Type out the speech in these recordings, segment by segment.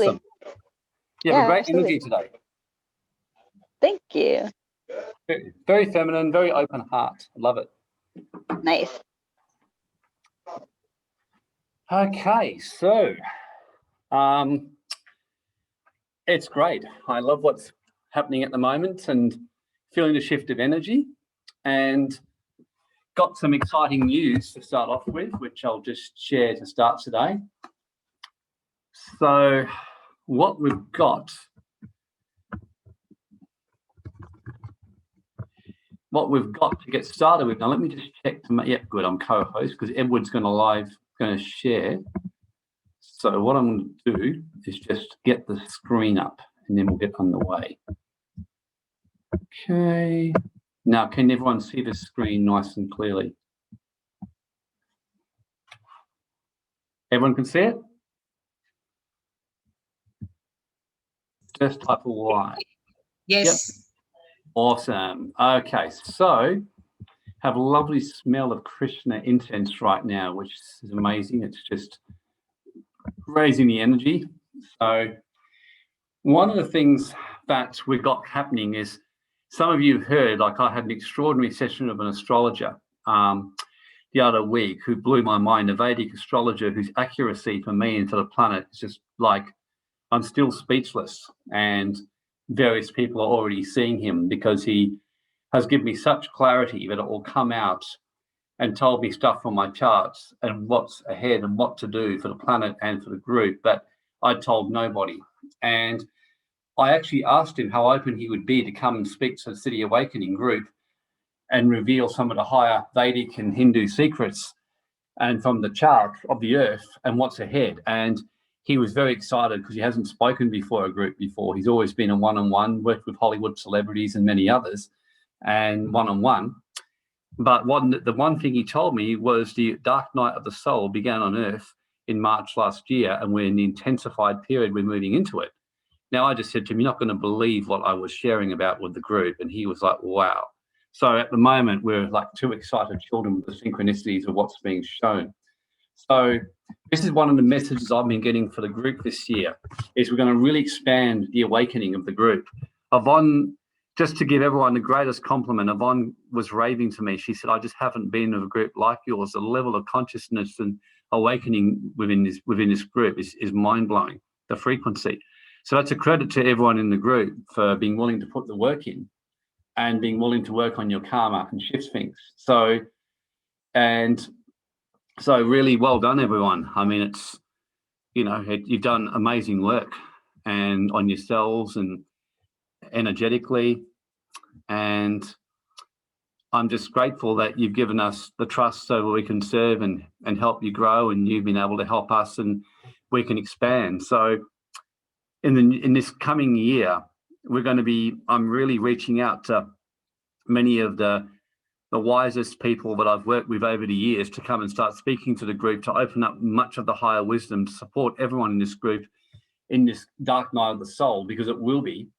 Awesome. You have a great energy today. Thank you. Very feminine, very open heart. I love it. Nice. Okay, so it's great. I love what's happening at the moment and feeling the shift of energy, and got some exciting news to start off with, which I'll just share to start today. So what we've got to get started with, now let me just check to make, yep, good, I'm co-host because Edward's going to share. So what I'm going to do is just get the screen up and then we'll get underway. Okay, now can everyone see the screen nice and clearly? Everyone can see it? Just type a Y. Yes. Yep. Awesome. Okay, so have a lovely smell of Krishna incense right now, which is amazing. It's just raising the energy. So one of the things that we've got happening is, some of you have heard, like I had an extraordinary session of an astrologer the other week who blew my mind, a Vedic astrologer whose accuracy for me and for the planet is just like, I'm still speechless, and various people are already seeing him because he has given me such clarity that it will come out and told me stuff from my charts and what's ahead and what to do for the planet and for the group, but I told nobody. And I actually asked him how open he would be to come and speak to the City Awakening group and reveal some of the higher Vedic and Hindu secrets and from the chart of the earth and what's ahead. And he was very excited because he hasn't spoken before a group before. He's always been a one-on-one, worked with Hollywood celebrities and many others, and one-on-one. But the one thing he told me was the dark night of the soul began on Earth in March last year, and we're in the intensified period we're moving into it. Now, I just said to him, you're not going to believe what I was sharing about with the group. And he was like, wow. So at the moment, we're like two excited children with the synchronicities of what's being shown. So this is one of the messages I've been getting for the group this year, is we're going to really expand the awakening of the group. Yvonne, just to give everyone the greatest compliment, Yvonne was raving to me. She said, I just haven't been in a group like yours. The level of consciousness and awakening within this group is mind-blowing, the frequency. So that's a credit to everyone in the group for being willing to put the work in and being willing to work on your karma and shift things. So really well done, everyone. I mean, it's, you've done amazing work and on yourselves and energetically. And I'm just grateful that you've given us the trust so that we can serve and help you grow, and you've been able to help us and we can expand. So in this coming year, I'm really reaching out to many of the wisest people that I've worked with over the years to come and start speaking to the group, to open up much of the higher wisdom, to support everyone in this group in this dark night of the soul, because it will be.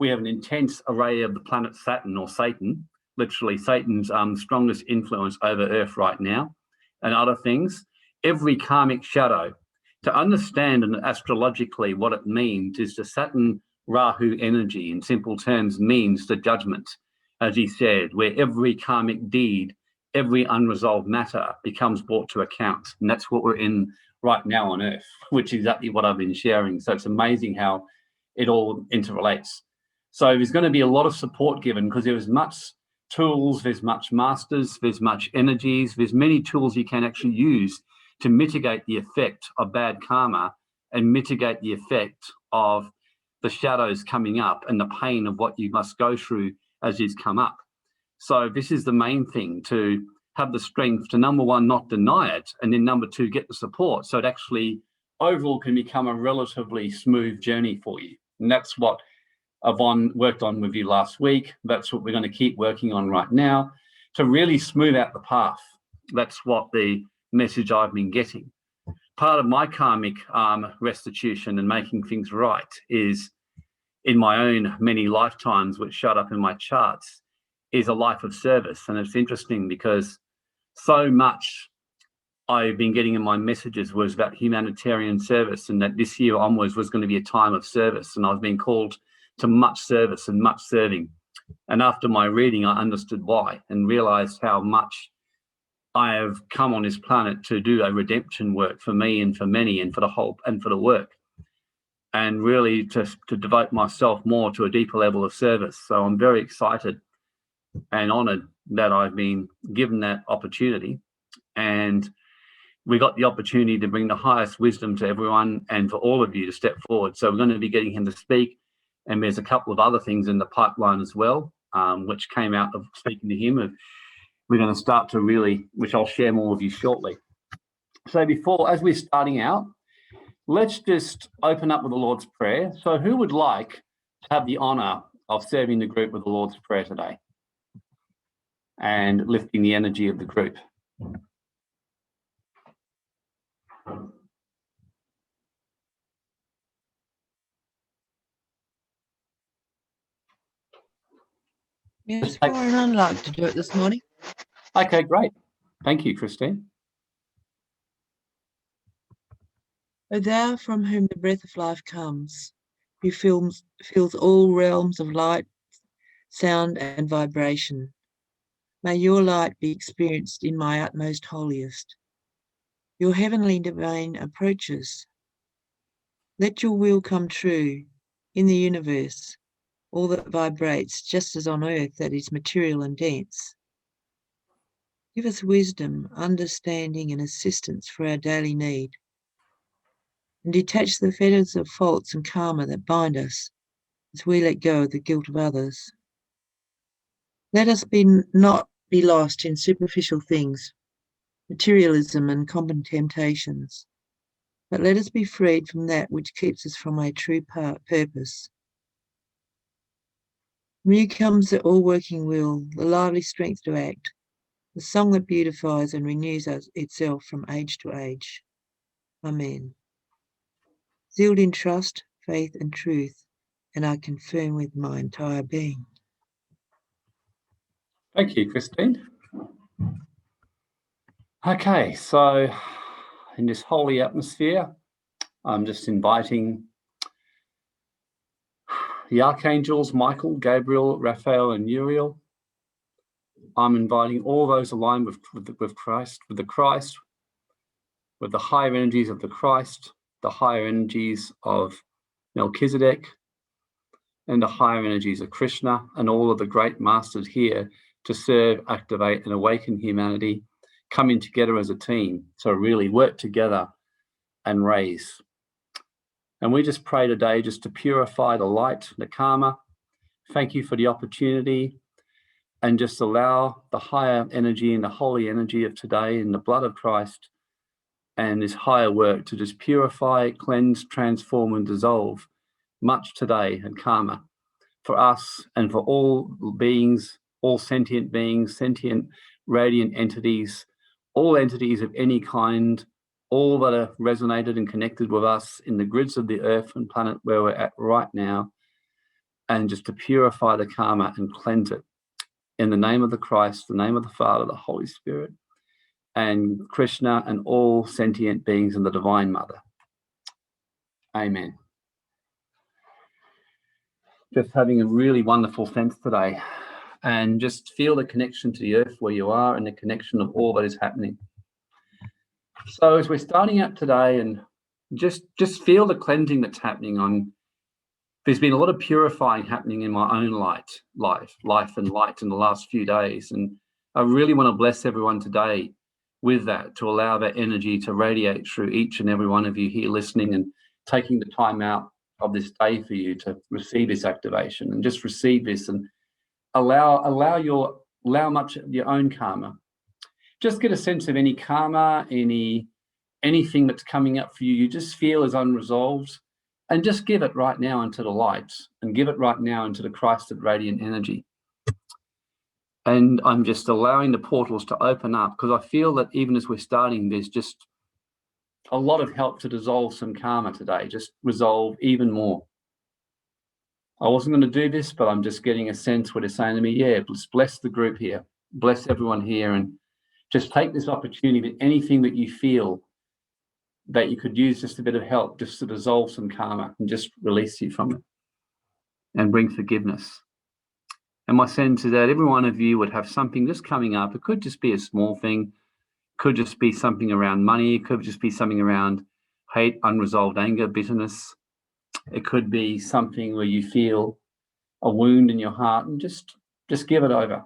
We have an intense array of the planet Saturn, or Satan, literally Satan's strongest influence over Earth right now, and other things. Every karmic shadow, to understand and astrologically what it means, is the Saturn Rahu energy, in simple terms, means the judgment, as he said, where every karmic deed, every unresolved matter becomes brought to account. And that's what we're in right now on Earth, which is exactly what I've been sharing. So it's amazing how it all interrelates. So there's going to be a lot of support given, because there's much tools, there's much masters, there's much energies, there's many tools you can actually use to mitigate the effect of bad karma and mitigate the effect of the shadows coming up and the pain of what you must go through as these come up. So this is the main thing, to have the strength to, number one, not deny it, and then number two, get the support, so it actually overall can become a relatively smooth journey for you. And that's what Yvonne worked on with you last week. That's what we're going to keep working on right now, to really smooth out the path. That's what the message I've been getting. Part of my karmic restitution and making things right is, in my own many lifetimes, which showed up in my charts, is a life of service. And it's interesting because so much I've been getting in my messages was about humanitarian service, and that this year onwards was going to be a time of service, and I've been called to much service and much serving. And after my reading, I understood why and realized how much I have come on this planet to do a redemption work for me and for many and for the whole and for the work, and really to devote myself more to a deeper level of service. So I'm very excited and honored that I've been given that opportunity, and we got the opportunity to bring the highest wisdom to everyone and for all of you to step forward. So we're going to be getting him to speak, and there's a couple of other things in the pipeline as well, which came out of speaking to him. We're going to start to really, which I'll share more with you shortly. So before, as we're starting out, let's just open up with the Lord's Prayer. So who would like to have the honour of serving the group with the Lord's Prayer today and lifting the energy of the group? Yes, Warren, I'd like to do it this morning. Okay, great. Thank you, Christine. O thou from whom the breath of life comes, who fills all realms of light, sound, and vibration, may your light be experienced in my utmost holiest. Your heavenly domain approaches. Let your will come true in the universe, all that vibrates, just as on earth that is material and dense. Give us wisdom, understanding, and assistance for our daily need, and detach the fetters of faults and karma that bind us as we let go of the guilt of others. Let us not be lost in superficial things, materialism and common temptations, but let us be freed from that which keeps us from our true purpose. From you comes the all-working will, the lively strength to act, the song that beautifies and renews itself from age to age. Amen. Sealed in trust, faith, and truth, and I confirm with my entire being. Thank you, Christine. Okay, so in this holy atmosphere, I'm just inviting the archangels, Michael, Gabriel, Raphael, and Uriel. I'm inviting all those aligned with Christ, with the higher energies of the Christ, the higher energies of Melchizedek, and the higher energies of Krishna, and all of the great masters here to serve, activate, and awaken humanity, coming together as a team. So really work together and raise. And we just pray today just to purify the light, the karma. Thank you for the opportunity, and just allow the higher energy and the holy energy of today in the blood of Christ and this higher work to just purify, cleanse, transform, and dissolve much today and karma for us and for all beings, all sentient beings, sentient radiant entities, all entities of any kind, all that are resonated and connected with us in the grids of the earth and planet where we're at right now, and just to purify the karma and cleanse it in the name of the Christ, the name of the Father, the Holy Spirit, and Krishna and all sentient beings and the Divine Mother. Amen. Just having a really wonderful sense today, and just feel the connection to the earth where you are and the connection of all that is happening. So as we're starting out today, and just feel the cleansing that's happening. There's been a lot of purifying happening in my own life and light in the last few days, and I really want to bless everyone today with that, to allow that energy to radiate through each and every one of you here listening and taking the time out of this day for you to receive this activation and just receive this and allow much of your own karma. Just get a sense of any karma, anything that's coming up for you, you just feel is unresolved, and just give it right now into the light and give it right now into the Christed radiant energy. And I'm just allowing the portals to open up, because I feel that even as we're starting, there's just a lot of help to dissolve some karma today, just resolve even more. I wasn't going to do this, but I'm just getting a sense where they're saying to me, yeah, let's bless the group here, bless everyone here, and just take this opportunity with anything that you feel that you could use just a bit of help, just to dissolve some karma and just release you from it and bring forgiveness. And my sense is that every one of you would have something just coming up. It could just be a small thing, could just be something around money, it could just be something around hate, unresolved anger, bitterness. It could be something where you feel a wound in your heart, and just give it over,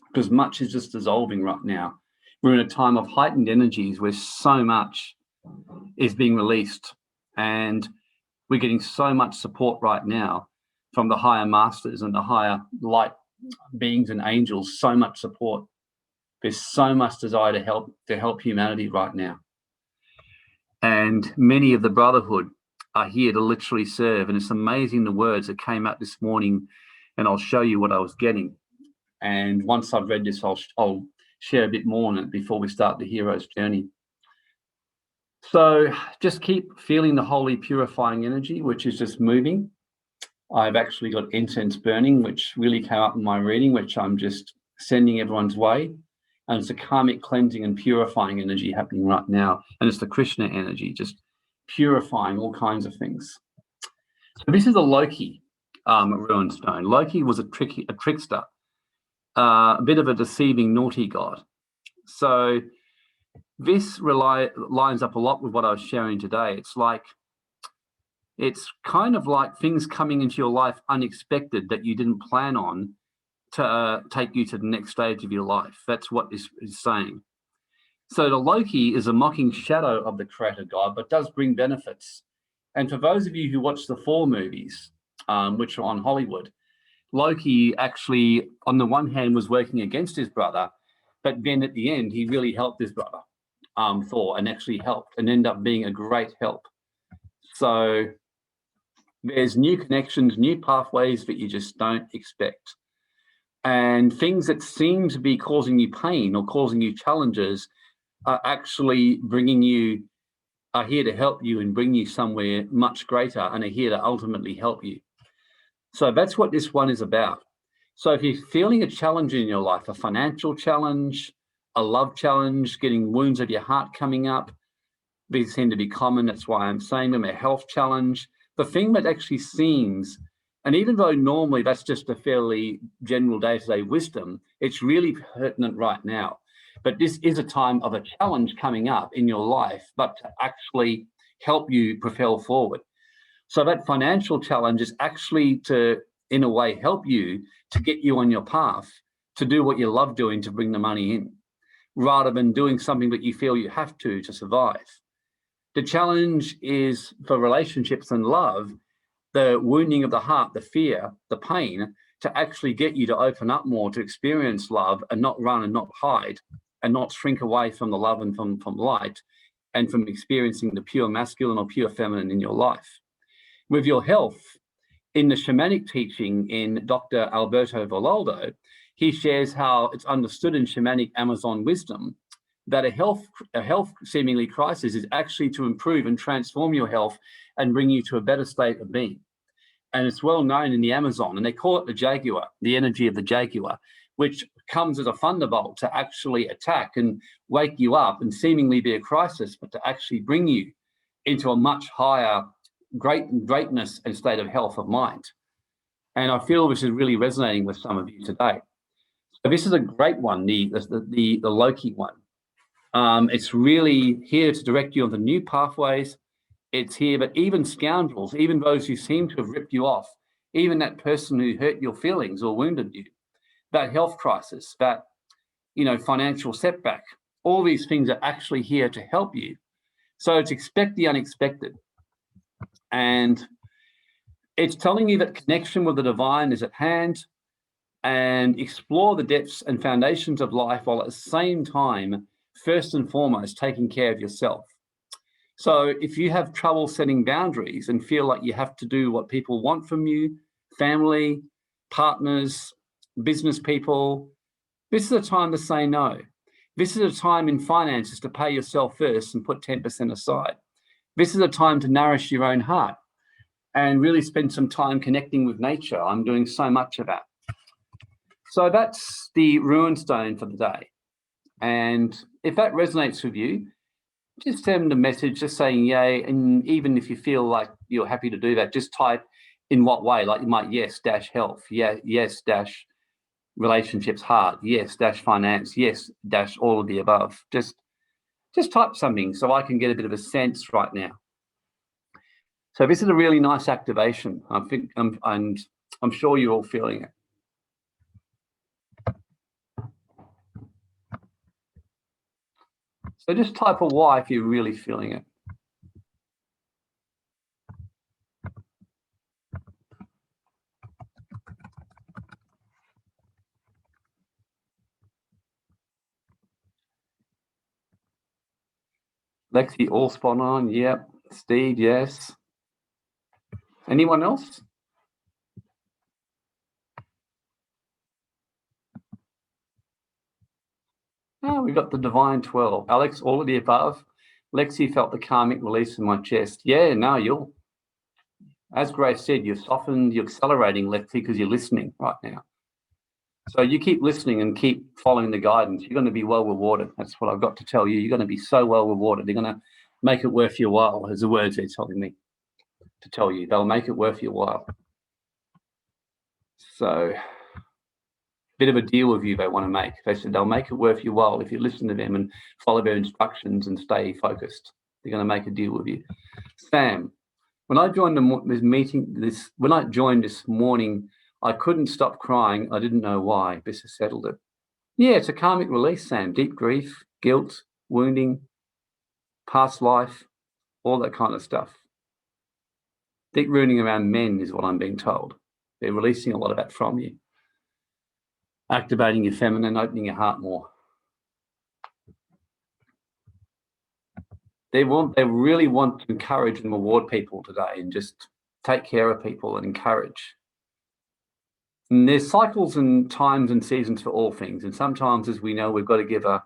because much is just dissolving right now. We're in a time of heightened energies where so much is being released, and we're getting so much support right now from the higher masters and the higher light beings and angels. So much support. There's so much desire to help humanity right now, and many of the brotherhood are here to literally serve. And it's amazing the words that came out this morning, and I'll show you what I was getting. And once I've read this, I'll share a bit more on it before we start the hero's journey. So just keep feeling the holy purifying energy, which is just moving. I've actually got incense burning, which really came up in my reading, which I'm just sending everyone's way. And it's a karmic cleansing and purifying energy happening right now. And it's the Krishna energy, just purifying all kinds of things. So this is a Loki rune stone. Loki was a trickster, a bit of a deceiving, naughty god. So this lines up a lot with what I was sharing today. It's kind of like things coming into your life unexpected that you didn't plan on to take you to the next stage of your life. That's what this is saying. So the Loki is a mocking shadow of the creator god, but does bring benefits. And for those of you who watch the 4 movies, which are on Hollywood, Loki actually, on the one hand, was working against his brother, but then at the end, he really helped his brother, Thor, and actually helped and ended up being a great help. So there's new connections, new pathways that you just don't expect. And things that seem to be causing you pain or causing you challenges are actually are here to help you and bring you somewhere much greater, and are here to ultimately help you. So that's what this one is about. So if you're feeling a challenge in your life, a financial challenge, a love challenge, getting wounds of your heart coming up, these seem to be common. That's why I'm saying them. A health challenge, the thing that actually seems, and even though normally that's just a fairly general day-to-day wisdom, it's really pertinent right now. But this is a time of a challenge coming up in your life, but to actually help you propel forward. So that financial challenge is actually to, in a way, help you to get you on your path to do what you love doing, to bring the money in, rather than doing something that you feel you have to survive. The challenge is for relationships and love, the wounding of the heart, the fear, the pain, to actually get you to open up more, to experience love and not run and not hide and not shrink away from the love and from light and from experiencing the pure masculine or pure feminine in your life. With your health, in the shamanic teaching in Dr. Alberto Villoldo, he shares how it's understood in shamanic Amazon wisdom that a health seemingly crisis is actually to improve and transform your health and bring you to a better state of being. And it's well known in the Amazon, and they call it the jaguar, the energy of the jaguar, which comes as a thunderbolt to actually attack and wake you up and seemingly be a crisis, but to actually bring you into a much higher greatness and state of health of mind. And I feel this is really resonating with some of you today. So this is a great one, the Loki one. It's really here to direct you on the new pathways. It's here, but even scoundrels, even those who seem to have ripped you off, even that person who hurt your feelings or wounded you, that health crisis, that financial setback, all these things are actually here to help you. So it's expect the unexpected. And it's telling you that connection with the divine is at hand, and explore the depths and foundations of life while at the same time, first and foremost, taking care of yourself. So if you have trouble setting boundaries and feel like you have to do what people want from you, family, partners, business people, this is a time to say no. This is a time in finances to pay yourself first and put 10% aside. This is a time to nourish your own heart and really spend some time connecting with nature. I'm doing so much of that. So that's the rune stone for the day. And if that resonates with you, just send a message just saying yay. And even if you feel like you're happy to do that, just type in what way, like you might yes dash health, yeah, yes dash relationships hard, yes dash finance, yes dash all of the above. Just type something so I can get a bit of a sense right now. So this is a really nice activation. I think I'm sure you're all feeling it. So just type a Y if you're really feeling it. Lexi, all spot on. Yep. Steve, yes. Anyone else? Oh, we got the divine 12. Alex, all of the above. Lexi felt the karmic release in my chest. Yeah, no, as Grace said, you've softened, you're accelerating, Lexi, because you're listening right now. So you keep listening and keep following the guidance. You're going to be well rewarded. That's what I've got to tell you. You're going to be so well rewarded. They're going to make it worth your while, as the words they're telling me to tell you. They'll make it worth your while. So bit of a deal with you they want to make. They said they'll make it worth your while if you listen to them and follow their instructions and stay focused. They're going to make a deal with you. Sam, when I joined when I joined this morning, I couldn't stop crying. I didn't know why. This has settled it. Yeah, it's a karmic release, Sam. Deep grief, guilt, wounding, past life, all that kind of stuff. Deep wounding around men is what I'm being told. They're releasing a lot of that from you. Activating your feminine, opening your heart more. They really want to encourage and reward people today and just take care of people and encourage. And there's cycles and times and seasons for all things. And sometimes, as we know, we've got to give a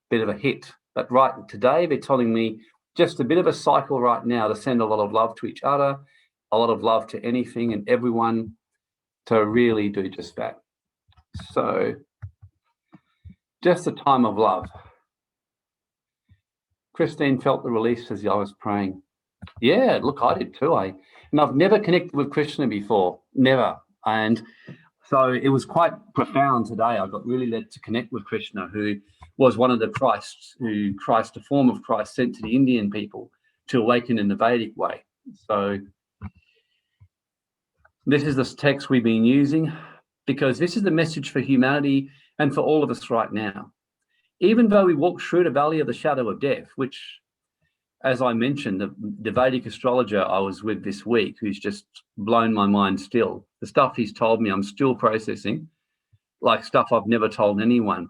bit of a hit. But right today, they're telling me just a bit of a cycle right now to send a lot of love to each other, a lot of love to anything and everyone, to really do just that. So just a time of love. Christine felt the release as I was praying. Yeah, look, I did too. And I've never connected with Krishna before, never. And so it was quite profound today. I got really led to connect with Krishna, who was one of the Christs, the form of Christ sent to the Indian people to awaken in the Vedic way. So this is the text we've been using because this is the message for humanity and for all of us right now. Even though we walk through the valley of the shadow of death, which, as I mentioned, the Vedic astrologer I was with this week, who's just blown my mind still, the stuff he's told me, I'm still processing, like stuff I've never told anyone.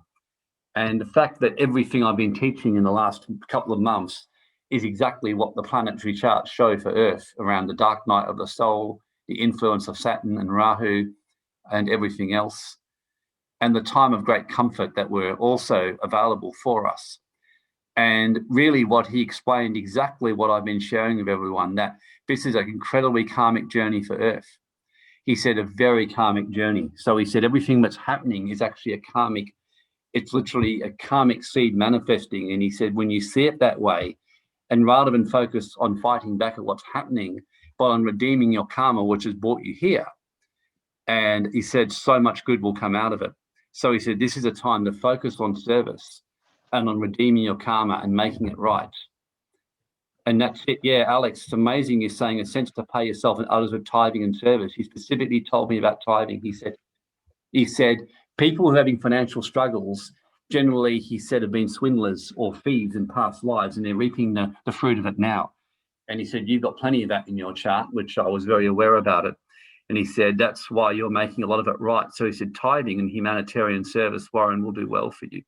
And the fact that everything I've been teaching in the last couple of months is exactly what the planetary charts show for Earth around the dark night of the soul, the influence of Saturn and Rahu, and everything else, and the time of great comfort that were also available for us. And really what he explained exactly what I've been sharing with everyone, that this is an incredibly karmic journey for Earth. He said a very karmic journey. So he said everything that's happening is actually it's literally a karmic seed manifesting. And he said, when you see it that way, and rather than focus on fighting back at what's happening, but on redeeming your karma, which has brought you here. And he said, so much good will come out of it. So he said, this is a time to focus on service and on redeeming your karma and making it right. And that's it. Yeah, Alex, it's amazing you're saying a sense to pay yourself and others with tithing and service. He specifically told me about tithing. He said people who are having financial struggles, generally, he said, have been swindlers or thieves in past lives, and they're reaping the fruit of it now. And he said, you've got plenty of that in your chart, which I was very aware about it. And he said, that's why you're making a lot of it right. So he said, tithing and humanitarian service, Warren, will do well for you.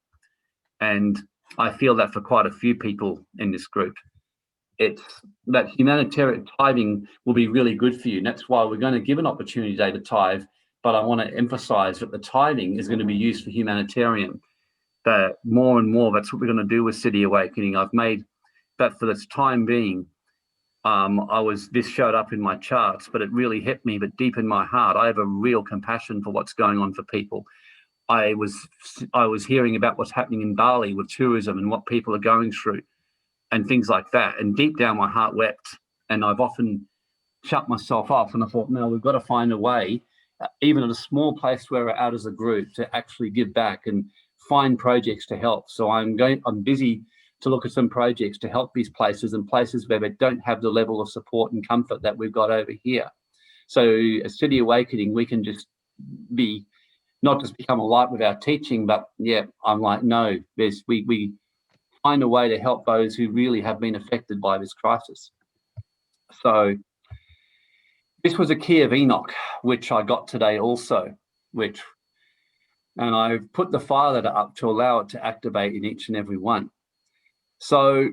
And I feel that for quite a few people in this group. It's that humanitarian tithing will be really good for you. And that's why we're going to give an opportunity today to tithe. But I want to emphasize that the tithing is going to be used for humanitarian. That more and more, that's what we're going to do with City Awakening. I've made that for this time being. This showed up in my charts, but it really hit me, but deep in my heart, I have a real compassion for what's going on for people. I was hearing about what's happening in Bali with tourism and what people are going through and things like that. And deep down, my heart wept. And I've often shut myself off. And I thought, no, we've got to find a way, even at a small place where we're out as a group, to actually give back and find projects to help. So I'm busy to look at some projects to help these places and places where they don't have the level of support and comfort that we've got over here. So at City Awakening, we can just be, not just become a light with our teaching, but yeah, I'm like, no, we find a way to help those who really have been affected by this crisis. So this was a key of Enoch, which I got today also, and I've put the file letter up to allow it to activate in each and every one. So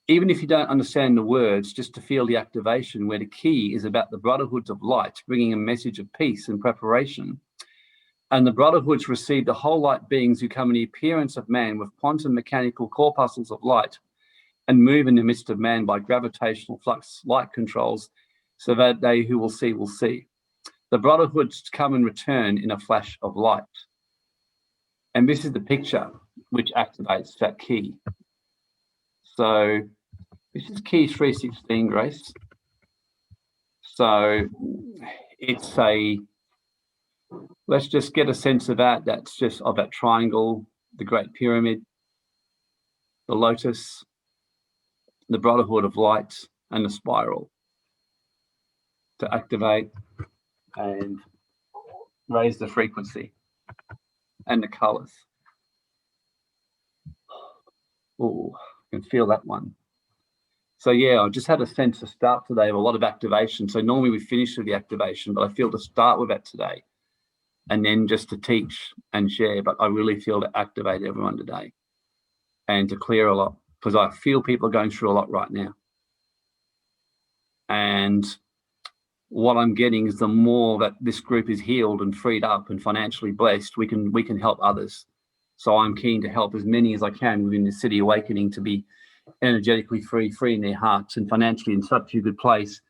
even if you don't understand the words, just to feel the activation, where the key is about the brotherhoods of light, bringing a message of peace and preparation. And the brotherhoods receive the whole light beings who come in the appearance of man with quantum mechanical corpuscles of light and move in the midst of man by gravitational flux light controls, so that they who will see will see. The brotherhoods come and return in a flash of light. And this is the picture which activates that key. So this is key 316, Grace. So it's let's just get a sense of that. That's just of that triangle, the Great Pyramid, the lotus, the brotherhood of light, and the spiral to activate and raise the frequency and the colors. Oh, I can feel that one. So yeah, I just had a sense to start today of a lot of activation. So normally we finish with the activation, but I feel to start with that today and then just to teach and share. But I really feel to activate everyone today and to clear a lot, because I feel people are going through a lot right now. And what I'm getting is the more that this group is healed and freed up and financially blessed, we can help others. So I'm keen to help as many as I can within the City Awakening to be energetically free in their hearts and financially in such a good place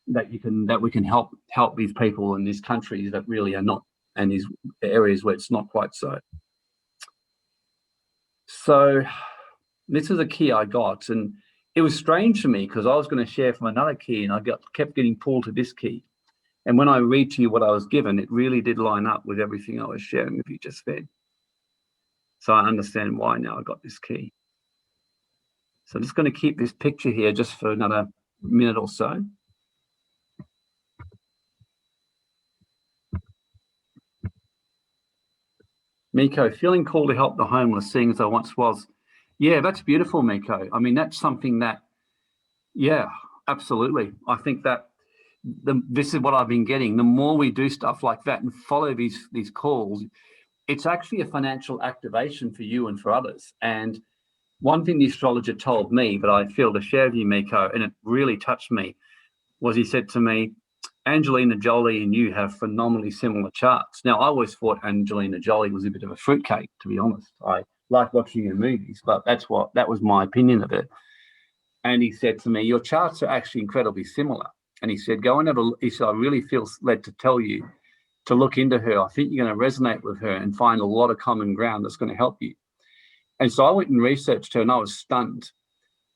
that we can help these people in these countries that really are not, and these areas where it's not quite so. So this is a key I got, and it was strange for me because I was going to share from another key and I kept getting pulled to this key. And when I read to you what I was given, it really did line up with everything I was sharing with you just then. So I understand why now I got this key. So I'm just going to keep this picture here just for another minute or so. Miko, feeling called to help the homeless, seeing as I once was. Yeah, that's beautiful, Miko. I mean, that's something that, yeah, absolutely. I think that this is what I've been getting. The more we do stuff like that and follow these calls, it's actually a financial activation for you and for others. And one thing the astrologer told me, but I feel to share with you, Miko, and it really touched me, was he said to me, Angelina Jolie and you have phenomenally similar charts. Now, I always thought Angelina Jolie was a bit of a fruitcake, to be honest. I like watching her movies, but that was my opinion of it. And he said to me, your charts are actually incredibly similar. And he said, go and have a, he said, I really feel led to tell you to look into her. I think you're going to resonate with her and find a lot of common ground that's going to help you. And so I went and researched her and I was stunned.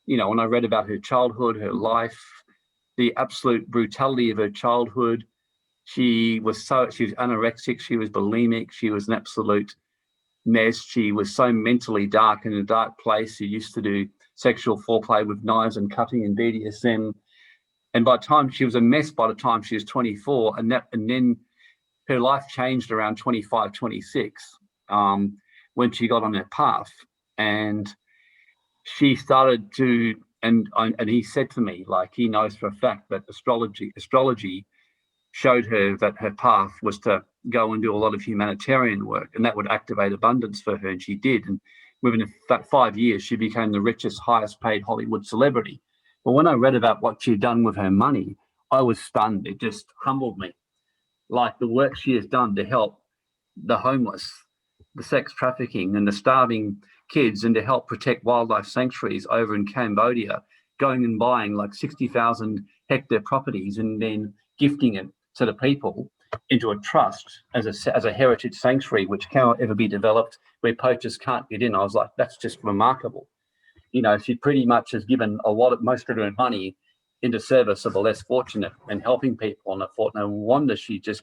You know, when I read about her childhood, her life, the absolute brutality of her childhood. She was anorexic, she was bulimic, she was an absolute mess. She was so mentally dark, in a dark place. She used to do sexual foreplay with knives and cutting and BDSM. And by the time she was a mess, by the time she was 24, and then her life changed around 25, 26, when she got on her path. And she started to, and he said to me, like, he knows for a fact that astrology showed her that her path was to go and do a lot of humanitarian work, and that would activate abundance for her, and she did. And within that 5 years, she became the richest, highest paid Hollywood celebrity. But when I read about what she'd done with her money, I was stunned. It just humbled me. Like the work she has done to help the homeless, the sex trafficking and the starving kids, and to help protect wildlife sanctuaries over in Cambodia, going and buying like 60,000 hectare properties and then gifting it to the people. into a trust as a heritage sanctuary, which cannot ever be developed, where poachers can't get in. I was like, that's just remarkable. You know, she pretty much has given most of her money into service of the less fortunate and helping people. And I thought, no wonder she's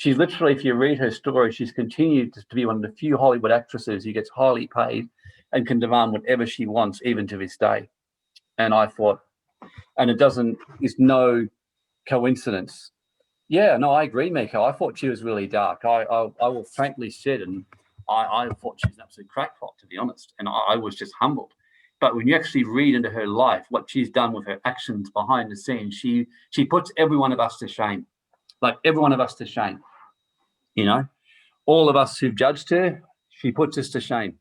literally, if you read her story, she's continued to be one of the few Hollywood actresses who gets highly paid and can demand whatever she wants, even to this day. And I thought, and it's no coincidence. Yeah, no, I agree, Miko. I thought she was really dark. I will frankly said, and I thought she was an absolute crackpot, to be honest. And I was just humbled. But when you actually read into her life, what she's done with her actions behind the scenes, she puts every one of us to shame. Like every one of us to shame. You know, all of us who've judged her, she puts us to shame.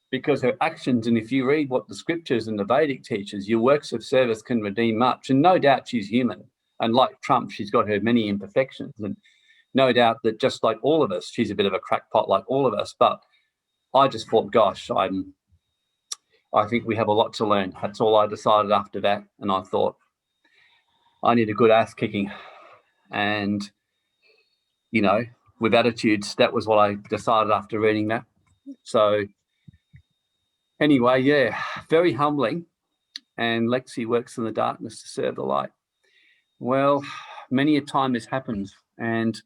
Because her actions, and if you read what the scriptures and the Vedic teaches, your works of service can redeem much. And no doubt she's human. And like Trump, she's got her many imperfections. And no doubt that just like all of us, she's a bit of a crackpot like all of us. But I just thought, gosh, I think we have a lot to learn. That's all I decided after that. And I thought, I need a good ass kicking. And, you know, with attitudes, that was what I decided after reading that. So anyway, yeah, very humbling. And Lexi works in the darkness to serve the light. Well, many a time this happens. And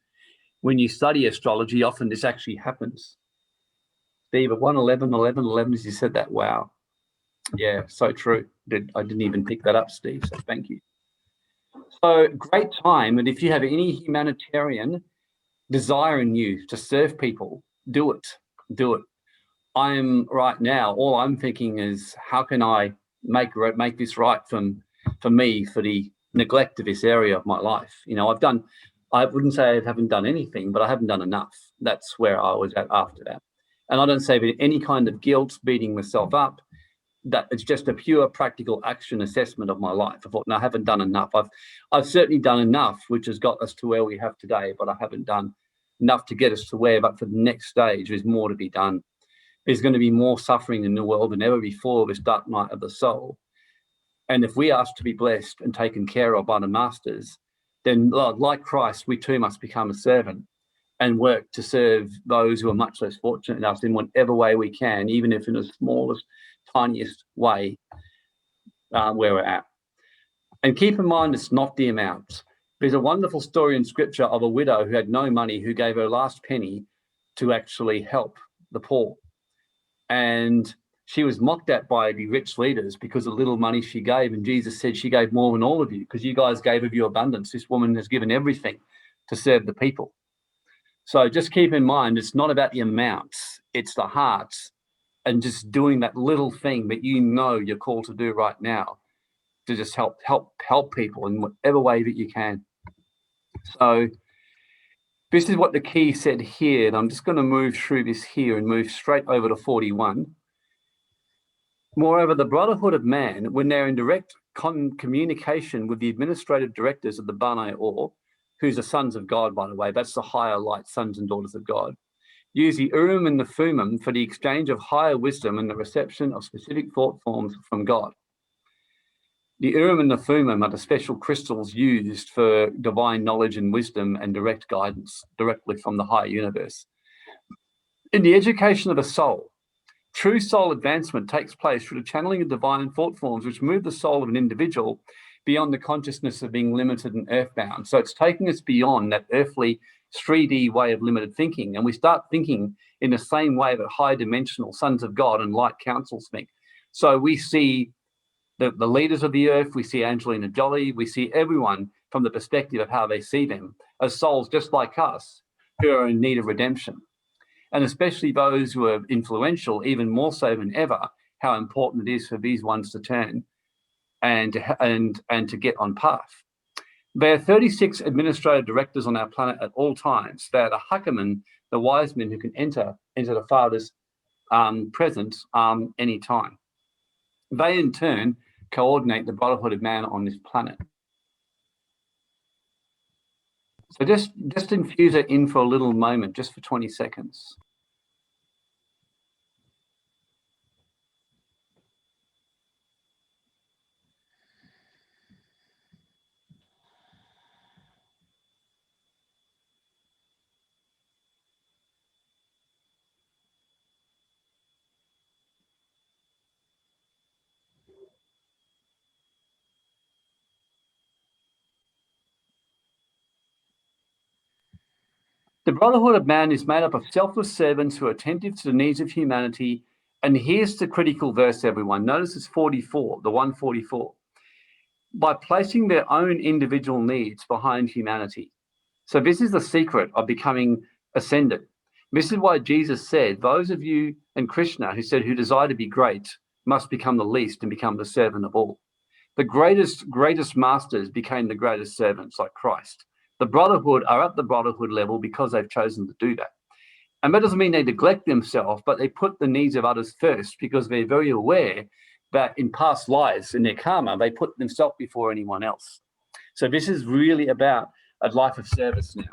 when you study astrology, often this actually happens. Steve, at 111, as you said that, wow. Yeah, so true. I didn't even pick that up, Steve, so thank you. So great time. And if you have any humanitarian desire in you to serve people, do it. Do it. I'm right now, all I'm thinking is, how can I make this right for me, for the neglect of this area of my life? You know, I wouldn't say I haven't done anything, but I haven't done enough. That's where I was at after that. And I don't say with any kind of guilt, beating myself up, that it's just a pure practical action assessment of my life. I thought, no, I haven't done enough. I've certainly done enough, which has got us to where we have today, but I haven't done enough to get us to where, but for the next stage, there's more to be done. There's going to be more suffering in the world than ever before, this dark night of the soul. And if we ask to be blessed and taken care of by the masters, then like Christ, we too must become a servant and work to serve those who are much less fortunate than us in whatever way we can, even if in the smallest, tiniest way where we're at. And keep in mind, it's not the amount. There's a wonderful story in scripture of a widow who had no money, who gave her last penny to actually help the poor. And she was mocked at by the rich leaders because of the little money she gave. And Jesus said, she gave more than all of you because you guys gave of your abundance. This woman has given everything to serve the people. So just keep in mind, it's not about the amounts, it's the hearts, and just doing that little thing that you know you're called to do right now to just help people in whatever way that you can. So this is what the key said here, and I'm just going to move through this here and move straight over to 41. Moreover, the brotherhood of man, when they're in direct communication with the administrative directors of the B'nai Or, who's the sons of God, by the way, that's the higher light, sons and daughters of God, use the Urim and the Thummim for the exchange of higher wisdom and the reception of specific thought forms from God. The Urim and the Thummim are the special crystals used for divine knowledge and wisdom and direct guidance directly from the higher universe. In the education of a soul, true soul advancement takes place through the channeling of divine thought forms which move the soul of an individual beyond the consciousness of being limited and earthbound. So it's taking us beyond that earthly 3D way of limited thinking, and we start thinking in the same way that high dimensional sons of God and light councils think. So we see the leaders of the earth, we see Angelina Jolie, we see everyone from the perspective of how they see them as souls just like us who are in need of redemption. And especially those who are influential, even more so than ever, how important it is for these ones to turn and to get on path. There are 36 administrative directors on our planet at all times. They are the Hakaman, the wise men who can enter into the Father's presence anytime. They in turn coordinate the brotherhood of man on this planet. So just infuse it in for a little moment, just for 20 seconds. The brotherhood of man is made up of selfless servants who are attentive to the needs of humanity. And here's the critical verse, everyone. Notice it's 44, the 144. By placing their own individual needs behind humanity. So this is the secret of becoming ascendant. This is why Jesus said, those of you, and Krishna, who said, who desire to be great, must become the least and become the servant of all. The greatest masters became the greatest servants, like Christ. The brotherhood are at the brotherhood level because they've chosen to do that. And that doesn't mean they neglect themselves, but they put the needs of others first because they're very aware that in past lives, in their karma, they put themselves before anyone else. So this is really about a life of service now.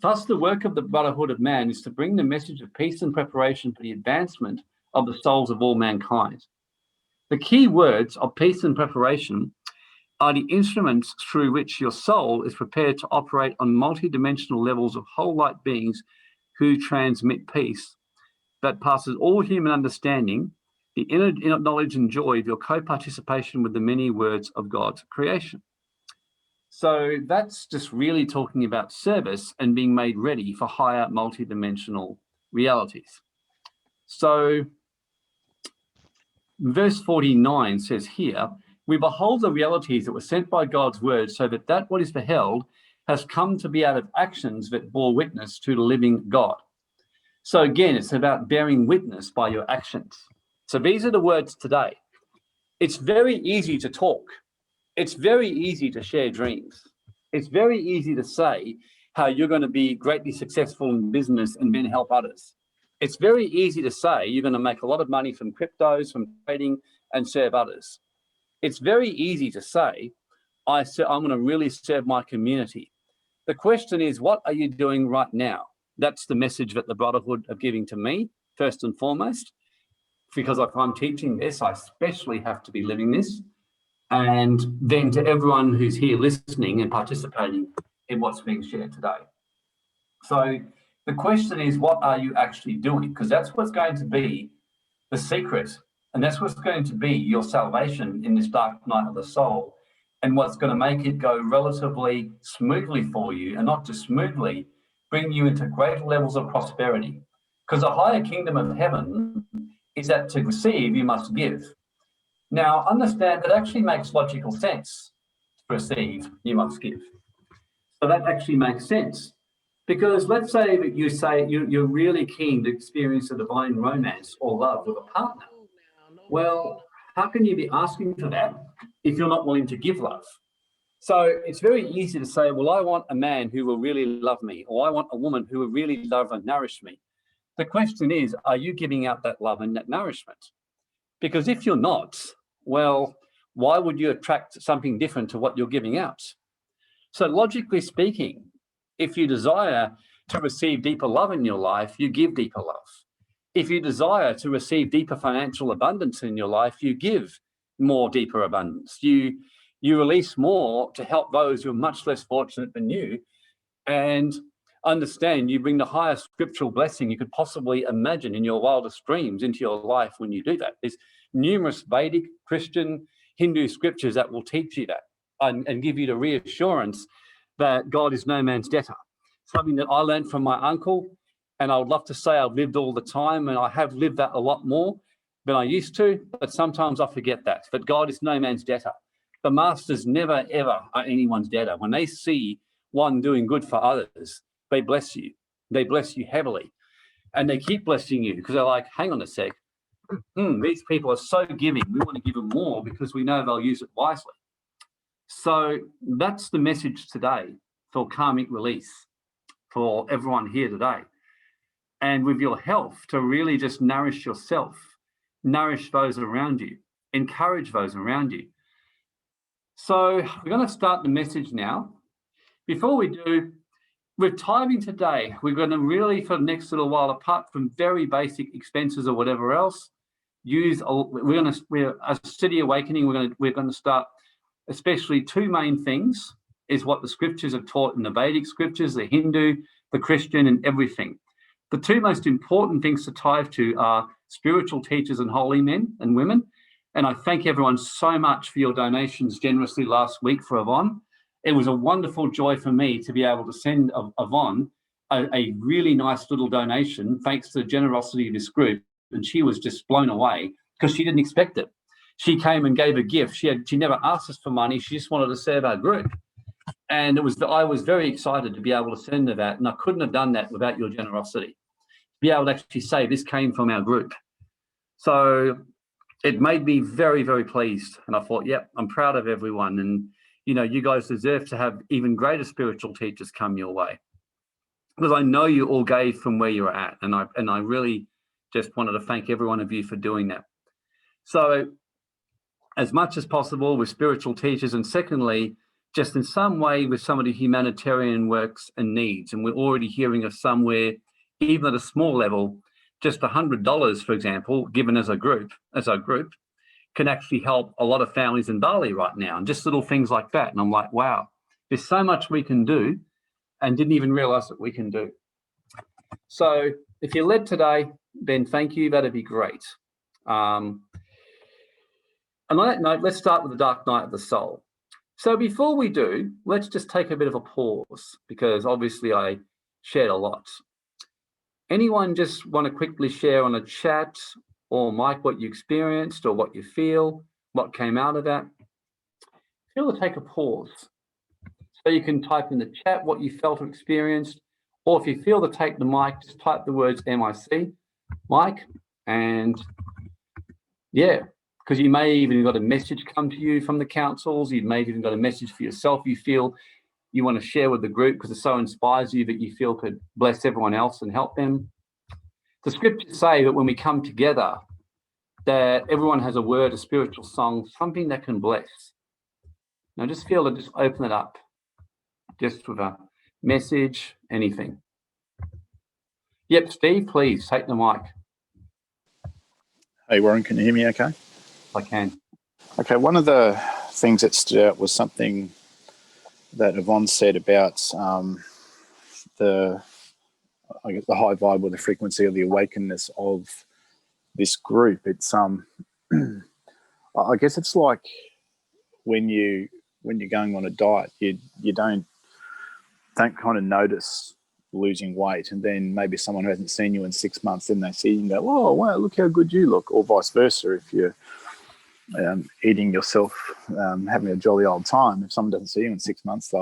Thus, the work of the brotherhood of man is to bring the message of peace and preparation for the advancement of the souls of all mankind. The key words of peace and preparation are the instruments through which your soul is prepared to operate on multidimensional levels of whole light beings who transmit peace that passes all human understanding, the inner knowledge and joy of your co-participation with the many words of God's creation. So that's just really talking about service and being made ready for higher multidimensional realities. So verse 49 says here, we behold the realities that were sent by God's word so that what is beheld has come to be out of actions that bore witness to the living God. So again, it's about bearing witness by your actions. So these are the words today. It's very easy to talk. It's very easy to share dreams. It's very easy to say how you're going to be greatly successful in business and then help others. It's very easy to say you're going to make a lot of money from cryptos, from trading, and serve others. It's very easy to say, I'm going to really serve my community. The question is, what are you doing right now? That's the message that the Brotherhood are giving to me, first and foremost, because if I'm teaching this, I especially have to be living this. And then to everyone who's here listening and participating in what's being shared today. So the question is, what are you actually doing? Because that's what's going to be the secret, and that's what's going to be your salvation in this dark night of the soul, and what's going to make it go relatively smoothly for you, and not just smoothly, bring you into greater levels of prosperity. Because the higher kingdom of heaven is that to receive, you must give. Now, understand that actually makes logical sense. To receive, you must give. So that actually makes sense. Because let's say that you say you're really keen to experience a divine romance or love with a partner. Well, how can you be asking for that if you're not willing to give love? So it's very easy to say, well, I want a man who will really love me, or I want a woman who will really love and nourish me. The question is, are you giving out that love and that nourishment? Because if you're not, well, why would you attract something different to what you're giving out? So logically speaking, if you desire to receive deeper love in your life, you give deeper love. If you desire to receive deeper financial abundance in your life, you give more deeper abundance. You release more to help those who are much less fortunate than you, and understand you bring the highest scriptural blessing you could possibly imagine in your wildest dreams into your life when you do that. There's numerous Vedic, Christian, Hindu scriptures that will teach you that and give you the reassurance that God is no man's debtor. Something that I learned from my uncle, and I would love to say I've lived all the time, and I have lived that a lot more than I used to, but sometimes I forget that God is no man's debtor. The masters never, ever are anyone's debtor. When they see one doing good for others, they bless you. They bless you heavily. And they keep blessing you because they're like, hang on a sec. These people are so giving. We want to give them more because we know they'll use it wisely. So that's the message today for karmic release for everyone here today. And with your health, to really just nourish yourself, nourish those around you, encourage those around you. So we're going to start the message now. Before we do, with tithing today, we're going to really, for the next little while, apart from very basic expenses or whatever else, we're as City Awakening, we're going to start, especially two main things, is what the scriptures have taught in the Vedic scriptures, the Hindu, the Christian, and everything. The two most important things to tithe to are spiritual teachers and holy men and women. And I thank everyone so much for your donations generously last week for Yvonne. It was a wonderful joy for me to be able to send Yvonne a really nice little donation thanks to the generosity of this group, and she was just blown away because she didn't expect it. She came and gave a gift. She never asked us for money. She just wanted to serve our group. And I was very excited to be able to send her that, and I couldn't have done that without your generosity. To be able to actually say this came from our group. So it made me very, very pleased. And I thought, yep, I'm proud of everyone. And, you guys deserve to have even greater spiritual teachers come your way. Because I know you all gave from where you're at. And I really just wanted to thank every one of you for doing that. So as much as possible with spiritual teachers, and secondly, just in some way with some of the humanitarian works and needs. And we're already hearing of somewhere, even at a small level, just $100, for example, given as a group, can actually help a lot of families in Bali right now, and just little things like that. And I'm like, wow, there's so much we can do and didn't even realize that we can do. So if you led today, Ben, thank you, that'd be great. And on that note, let's start with the dark night of the soul. So before we do, let's just take a bit of a pause, because obviously I shared a lot. Anyone just want to quickly share on a chat or mic what you experienced or what you feel, what came out of that? Feel to take a pause. So you can type in the chat what you felt or experienced, or if you feel to take the mic, just type the words MIC, Mike, and yeah, because you may even got a message come to you from the councils, you may have even got a message for yourself you feel you want to share with the group because it so inspires you that you feel could bless everyone else and help them. The scriptures say that when we come together, that everyone has a word, a spiritual song, something that can bless. Now just feel to just open it up, just with a message, anything. Yep, Steve, please take the mic. Hey, Warren, can you hear me okay? I can. Okay, one of the things that stood out was something that Yvonne said about the high vibe or the frequency or the awakeness of this group. It's I guess it's like when you're going on a diet, you don't kind of notice losing weight, and then maybe someone who hasn't seen you in 6 months, then they see you and go, oh wow, look how good you look, or vice versa. If you're eating yourself, having a jolly old time, if someone doesn't see you in 6 months,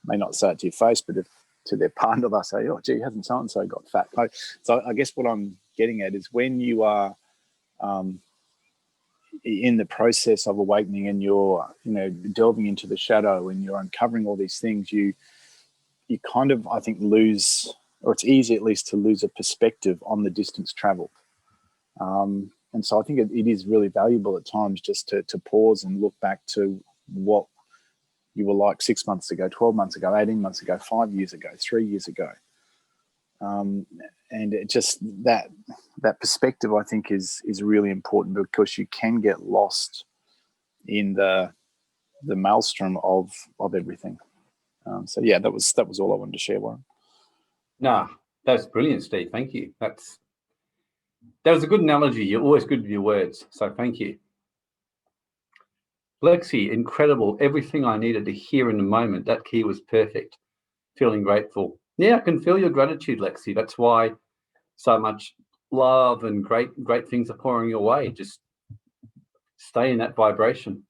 may not say it to your face, but if to their partner they'll say, oh gee, hasn't so and so got fat? So I guess what I'm getting at is when you are in the process of awakening and you're delving into the shadow and you're uncovering all these things, you kind of, I think, lose, or it's easy at least to lose a perspective on the distance traveled. And so I think it is really valuable at times just to pause and look back to what you were like 6 months ago, 12 months ago, 18 months ago, 5 years ago, 3 years ago. And it just that perspective, I think, is really important, because you can get lost in the maelstrom of everything. So yeah, that was all I wanted to share, Warren. No, that's brilliant, Steve. Thank you. That was a good analogy. You're always good with your words, so thank you. Lexi, incredible. Everything I needed to hear in the moment. That key was perfect. Feeling grateful. Yeah, I can feel your gratitude, Lexi. That's why so much love and great things are pouring your way. Just stay in that vibration.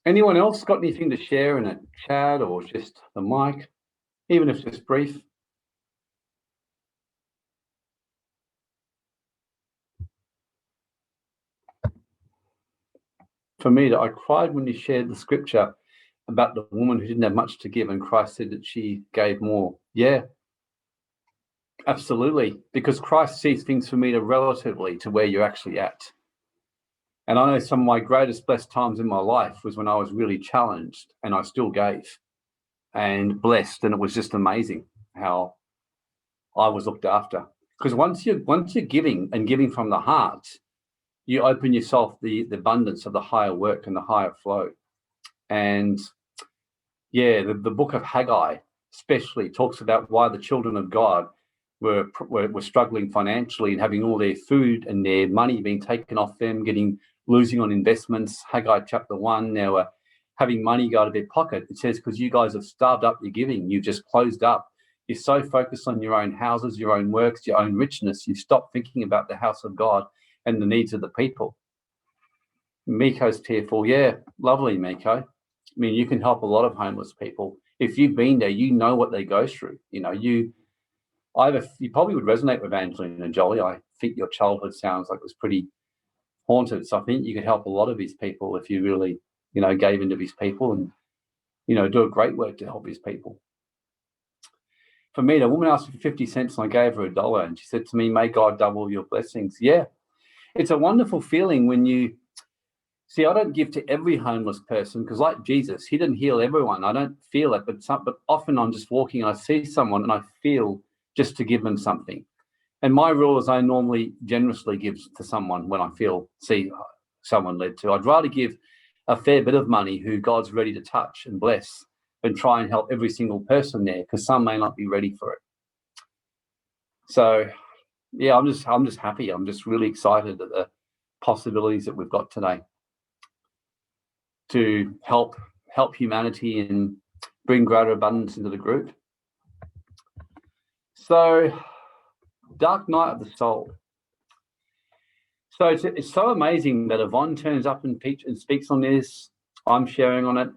Anyone else got anything to share in a chat or just the mic, even if it's brief? For me, I cried when you shared the scripture about the woman who didn't have much to give, and Christ said that she gave more. Yeah, absolutely. Because Christ sees things for me relatively to where you're actually at. And I know some of my greatest blessed times in my life was when I was really challenged and I still gave and blessed. And it was just amazing how I was looked after. Because once you're giving and giving from the heart, you open yourself the abundance of the higher work and the higher flow. And yeah, the book of Haggai especially talks about why the children of God were struggling financially and having all their food and their money being taken off them, losing on investments. Haggai chapter 1, they were having money go out of their pocket. It says, because you guys have starved up your giving, you've just closed up you're so focused on your own houses, your own works, your own richness, you stop thinking about the house of God and the needs of the people. Miko's tearful. Yeah, lovely, Miko. I mean, you can help a lot of homeless people. If you've been there, you know what they go through. You know, you probably would resonate with Angelina Jolie. I think your childhood sounds like it was pretty haunted. So I think you could help a lot of these people if you really, gave into these people and, do a great work to help these people. For me, the woman asked me for 50 cents and I gave her $1 and she said to me, may God double your blessings. Yeah, it's a wonderful feeling when you, see, I don't give to every homeless person because like Jesus, he didn't heal everyone. I don't feel it, but often I'm just walking and I see someone and I feel just to give them something. And my rule is I normally generously give to someone when I see someone led to. I'd rather give a fair bit of money who God's ready to touch and bless than try and help every single person there because some may not be ready for it. So, yeah, I'm just happy. I'm just really excited at the possibilities that we've got today to help humanity and bring greater abundance into the group. So, Dark Night of the Soul. So it's so amazing that Yvonne turns up and speaks on this. I'm sharing on it.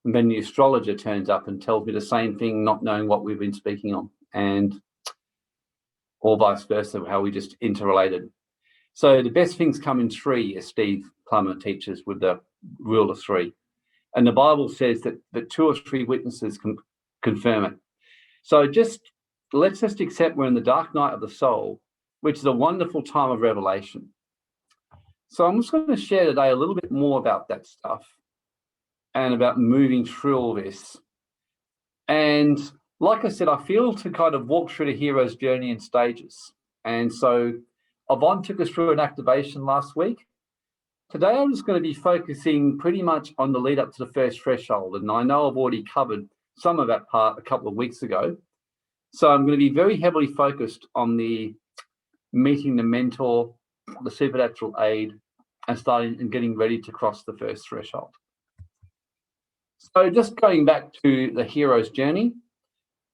And then the astrologer turns up and tells me the same thing, not knowing what we've been speaking on. And or vice versa, how we just interrelated. So the best things come in three, as Steve Plummer teaches with the rule of three. And the Bible says that 2 or 3 witnesses can confirm it. So let's just accept we're in the dark night of the soul, which is a wonderful time of revelation. So I'm just going to share today a little bit more about that stuff and about moving through all this. And like I said, I feel to kind of walk through the hero's journey in stages. And so Yvonne took us through an activation last week. Today, I'm just going to be focusing pretty much on the lead up to the first threshold. And I know I've already covered some of that part a couple of weeks ago. So I'm going to be very heavily focused on the meeting the mentor, the supernatural aid, and starting and getting ready to cross the first threshold. So just going back to the hero's journey,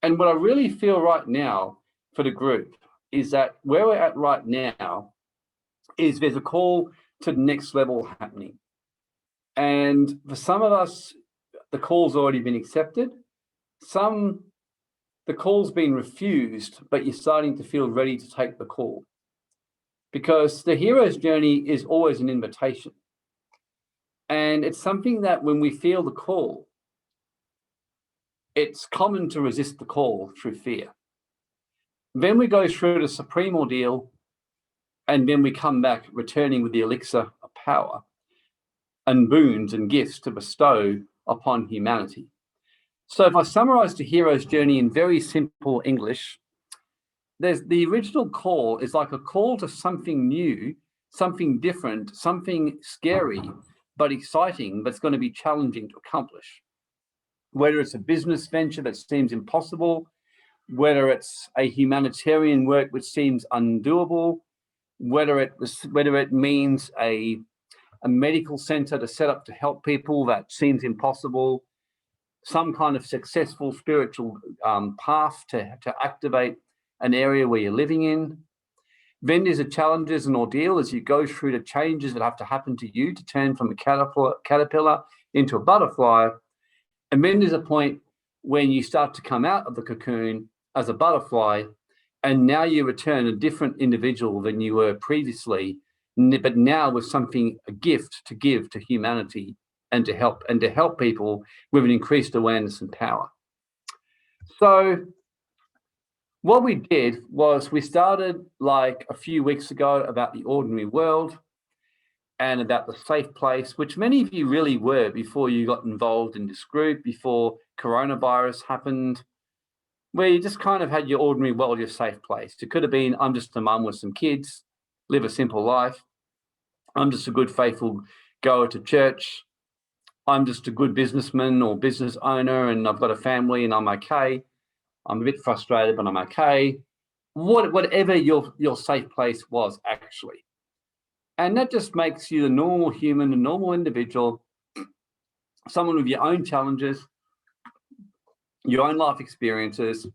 and what I really feel right now for the group is that where we're at right now is there's a call to the next level happening. And for some of us, the call's already been accepted. Some, the call's been refused, but you're starting to feel ready to take the call. Because the hero's journey is always an invitation. And it's something that when we feel the call, it's common to resist the call through fear. Then we go through the supreme ordeal, and then we come back returning with the elixir of power and boons and gifts to bestow upon humanity. So if I summarize the hero's journey in very simple English, there's the original call is like a call to something new, something different, something scary, but exciting, but it's going to be challenging to accomplish. Whether it's a business venture that seems impossible, whether it's a humanitarian work which seems undoable, whether it means a medical center to set up to help people that seems impossible, some kind of successful spiritual path to activate an area where you're living in. Then there's the challenges and ordeal as you go through the changes that have to happen to you to turn from a caterpillar into a butterfly. And then there's a point when you start to come out of the cocoon as a butterfly, and now you return a different individual than you were previously, but now with something, a gift to give to humanity and to help people with an increased awareness and power. So what we did was we started like a few weeks ago about the ordinary world and about the safe place, which many of you really were before you got involved in this group, before coronavirus happened, where you just kind of had your ordinary world, your safe place. It could have been, I'm just a mum with some kids, live a simple life. I'm just a good, faithful goer to church. I'm just a good businessman or business owner and I've got a family and I'm okay. I'm a bit frustrated, but I'm okay. Whatever your safe place was actually. And that just makes you a normal human, a normal individual, someone with your own challenges, your own life experiences,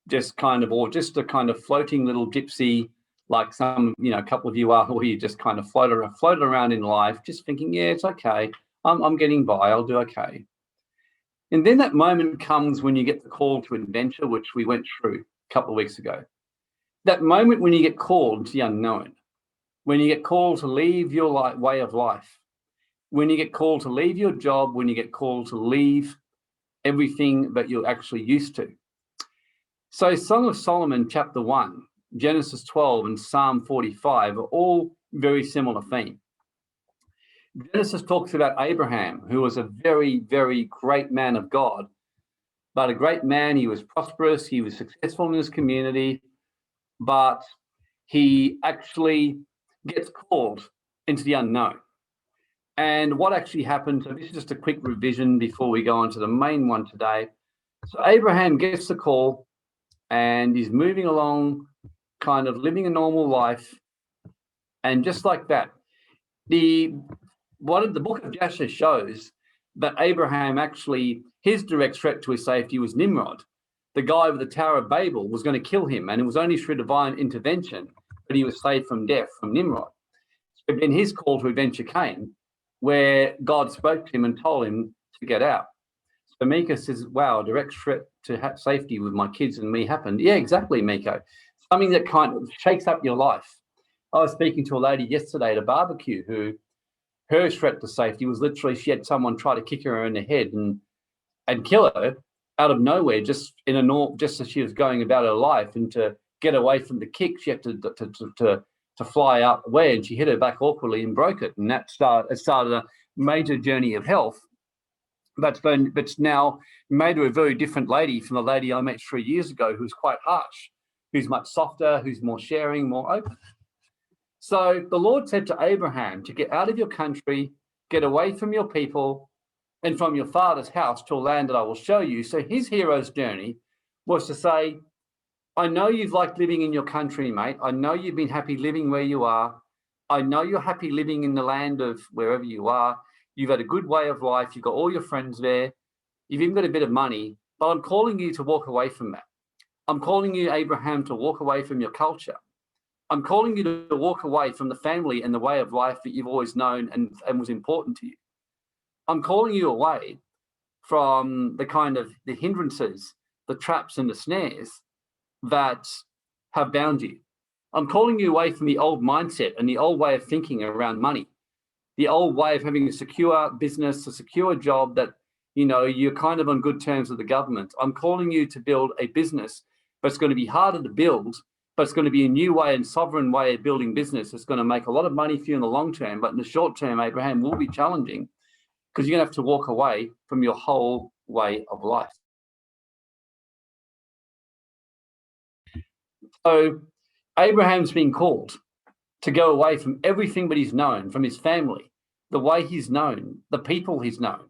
just kind of, or just a kind of floating little gypsy, like some, a couple of you are, where you just kind of float around in life, just thinking, yeah, it's okay. I'm getting by. I'll do okay. And then that moment comes when you get the call to adventure, which we went through a couple of weeks ago. That moment when you get called to the unknown, when you get called to leave your way of life, when you get called to leave your job, when you get called to leave everything that you're actually used to. So Song of Solomon, chapter 1, Genesis 12 and Psalm 45 are all very similar theme. Genesis talks about Abraham, who was a very, very great man of God, but a great man. He was prosperous, he was successful in his community, but he actually gets called into the unknown. And what actually happened, so this is just a quick revision before we go on to the main one today. So Abraham gets the call and he's moving along, kind of living a normal life. And just like that, the book of Jasher shows that Abraham actually, his direct threat to his safety was Nimrod. The guy with the Tower of Babel was going to kill him, and it was only through divine intervention that he was saved from death from Nimrod. So then his call to adventure came, where God spoke to him and told him to get out. So Mika says, wow, a direct threat to safety with my kids and me happened. Yeah, exactly, Miko. Something that kind of shakes up your life. I was speaking to a lady yesterday at a barbecue who, her threat to safety was literally she had someone try to kick her in the head and kill her out of nowhere, just as she was going about her life. And to get away from the kick, she had to fly out the way, and she hit her back awkwardly and broke it. And that started a major journey of health. But it's now made her a very different lady from the lady I met 3 years ago, who's quite harsh, who's much softer, who's more sharing, more open. So the Lord said to Abraham to get out of your country, get away from your people and from your father's house to a land that I will show you. So his hero's journey was to say, I know you've liked living in your country, mate. I know you've been happy living where you are. I know you're happy living in the land of wherever you are. You've had a good way of life. You've got all your friends there. You've even got a bit of money, but I'm calling you to walk away from that. I'm calling you, Abraham, to walk away from your culture. I'm calling you to walk away from the family and the way of life that you've always known and was important to you. I'm calling you away from the hindrances, the traps and the snares that have bound you. I'm calling you away from the old mindset and the old way of thinking around money, the old way of having a secure business, a secure job that, you're kind of on good terms with the government. I'm calling you to build a business, but it's going to be harder to build, but it's going to be a new way and sovereign way of building business. It's going to make a lot of money for you in the long term, but in the short term, Abraham, will be challenging because you're going to have to walk away from your whole way of life. So Abraham's been called to go away from everything that he's known, from his family, the way he's known, the people he's known,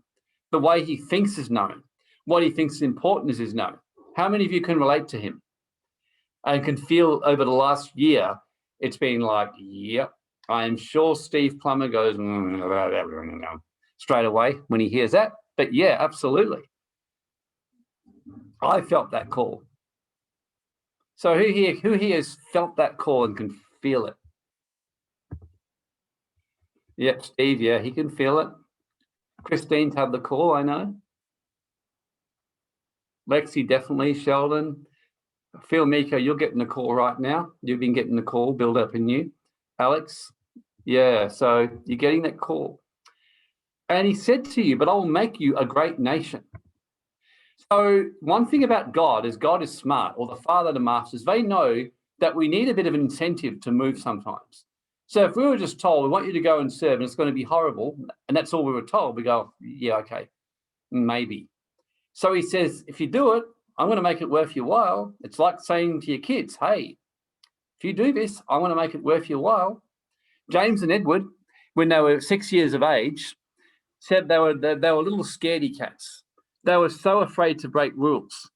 the way he thinks is known, what he thinks is important is known. How many of you can relate to him and can feel over the last year, it's been like, yep, I am sure Steve Plummer goes straight away when he hears that. But yeah, absolutely. I felt that call. So who here has felt that call and can feel it? Yep, Steve, yeah, he can feel it. Christine's had the call, I know. Lexi, definitely. Sheldon. Phil, Miko, you're getting the call right now. You've been getting the call build up in you. Alex, yeah, so you're getting that call. And he said to you, but I will make you a great nation. So one thing about God is smart, or the Father, the Masters, they know that we need a bit of an incentive to move sometimes. So if we were just told, we want you to go and serve and it's going to be horrible, and that's all we were told, we go, yeah, okay, maybe. So he says, if you do it, I'm going to make it worth your while. It's like saying to your kids, hey, if you do this, I want to make it worth your while. James and Edward, when they were 6 years of age, said they were little scaredy cats. They were so afraid to break rules.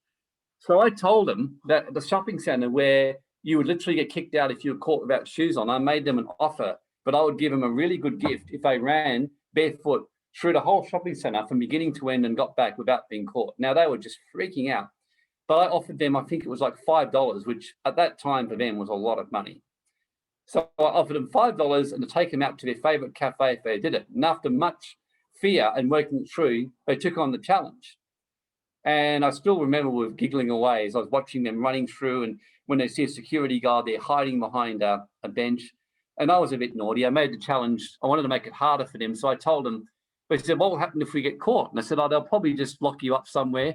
So I told them that at the shopping centre where you would literally get kicked out if you were caught without shoes on, I made them an offer, but I would give them a really good gift if they ran barefoot through the whole shopping centre from beginning to end and got back without being caught. Now, they were just freaking out. But I offered them, I think it was like $5, which at that time for them was a lot of money. So I offered them $5 and to take them out to their favorite cafe if they did it. And after much fear and working it through, they took on the challenge. And I still remember we were giggling away as I was watching them running through, and when they see a security guard, they're hiding behind a bench. And I was a bit naughty. I made the challenge. I wanted to make it harder for them. So I told them, they said, what will happen if we get caught? And I said, oh, they'll probably just lock you up somewhere.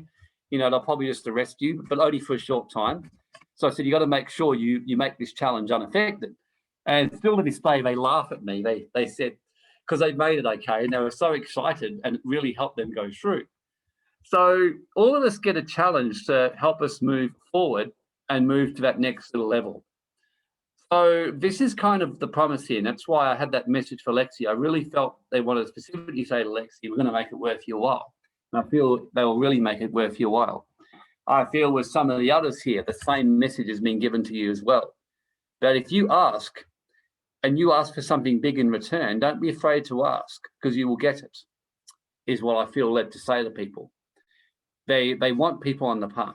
You know, they'll probably just arrest you, but only for a short time. So I said, you got to make sure you make this challenge unaffected. And still to this day, they laugh at me. They said, because they made it okay, and they were so excited, and it really helped them go through. So all of us get a challenge to help us move forward and move to that next little level. So this is kind of the promise here, and that's why I had that message for Lexi. I really felt they wanted to specifically say to Lexi, we're going to make it worth your while. And I feel they will really make it worth your while. I feel with some of the others here, the same message has been given to you as well. That if you ask, and you ask for something big in return, don't be afraid to ask, because you will get it, is what I feel led to say to people. They want people on the path.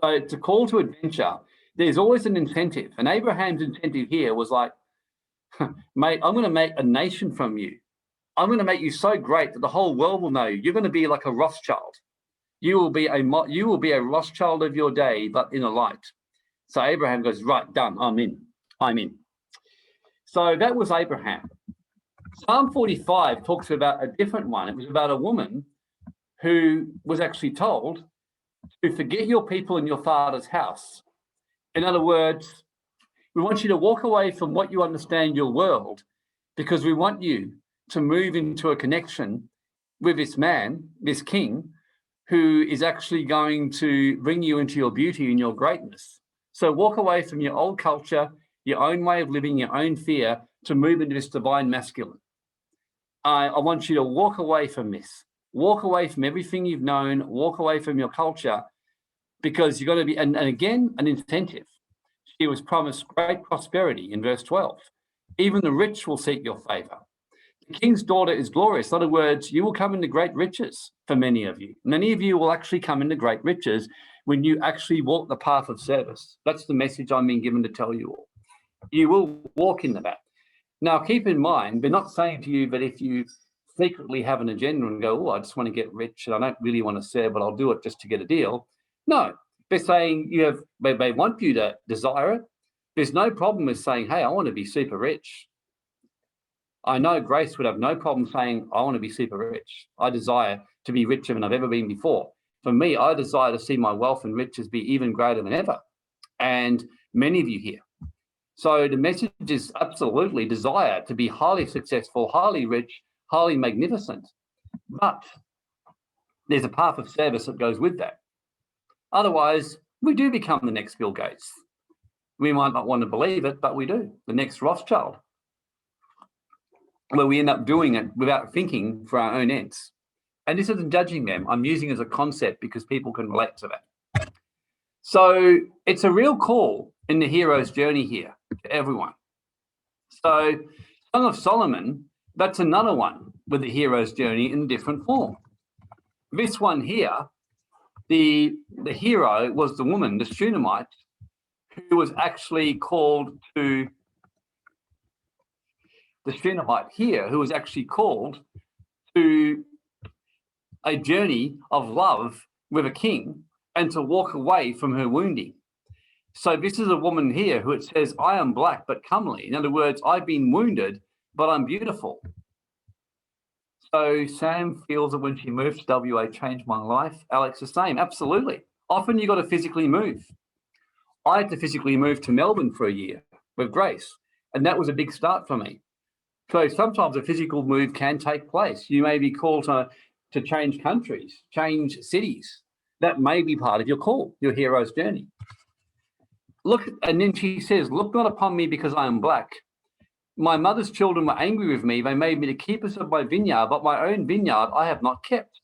So it's a call to adventure. There's always an incentive. And Abraham's incentive here was like, mate, I'm going to make a nation from you. I'm going to make you so great that the whole world will know you. You're going to be like a Rothschild. You will be a Rothschild of your day, but in a light. So Abraham goes, right, done, I'm in. So that was Abraham. Psalm 45 talks about a different one. It was about a woman who was actually told to forget your people and your father's house. In other words, we want you to walk away from what you understand your world, because we want you to move into a connection with this man, this king, who is actually going to bring you into your beauty and your greatness. So walk away from your old culture, your own way of living, your own fear, to move into this divine masculine. I want you to walk away from this. Walk away from everything you've known, walk away from your culture, because you're going to be, and again, an incentive. She was promised great prosperity in verse 12. Even the rich will seek your favor. The king's daughter is glorious. In other words, you will come into great riches for many of you. Many of you will actually come into great riches when you actually walk the path of service. That's the message I'm being given to tell you all. You will walk into that. Now, keep in mind, they're not saying to you that if you secretly have an agenda and go, oh, I just want to get rich and I don't really want to serve, but I'll do it just to get a deal. No, they're saying they want you to desire it. There's no problem with saying, hey, I want to be super rich. I know Grace would have no problem saying, I want to be super rich. I desire to be richer than I've ever been before. For me, I desire to see my wealth and riches be even greater than ever. And many of you here. So the message is absolutely desire to be highly successful, highly rich, highly magnificent. But there's a path of service that goes with that. Otherwise, we do become the next Bill Gates. We might not want to believe it, but we do. The next Rothschild. Where we end up doing it without thinking for our own ends. And this isn't judging them. I'm using it as a concept because people can relate to that. So it's a real call in the hero's journey here to everyone. So Song of Solomon, that's another one with the hero's journey in different form. This one here, the hero was the woman, the Shunammite, who was actually called to, the Shunammite here, who was actually called to a journey of love with a king and to walk away from her wounding. So this is a woman here who it says, I am black but comely. In other words, I've been wounded, but I'm beautiful. So Sam feels that when she moved to WA, changed my life. Alex, the same, absolutely. Often you got to physically move. I had to physically move to Melbourne for a year with Grace, and that was a big start for me. So sometimes a physical move can take place. You may be called to change countries, change cities. That may be part of your call, your hero's journey. Look, and then she says, look not upon me because I am black. My mother's children were angry with me. They made me the keepers of my vineyard, but my own vineyard I have not kept.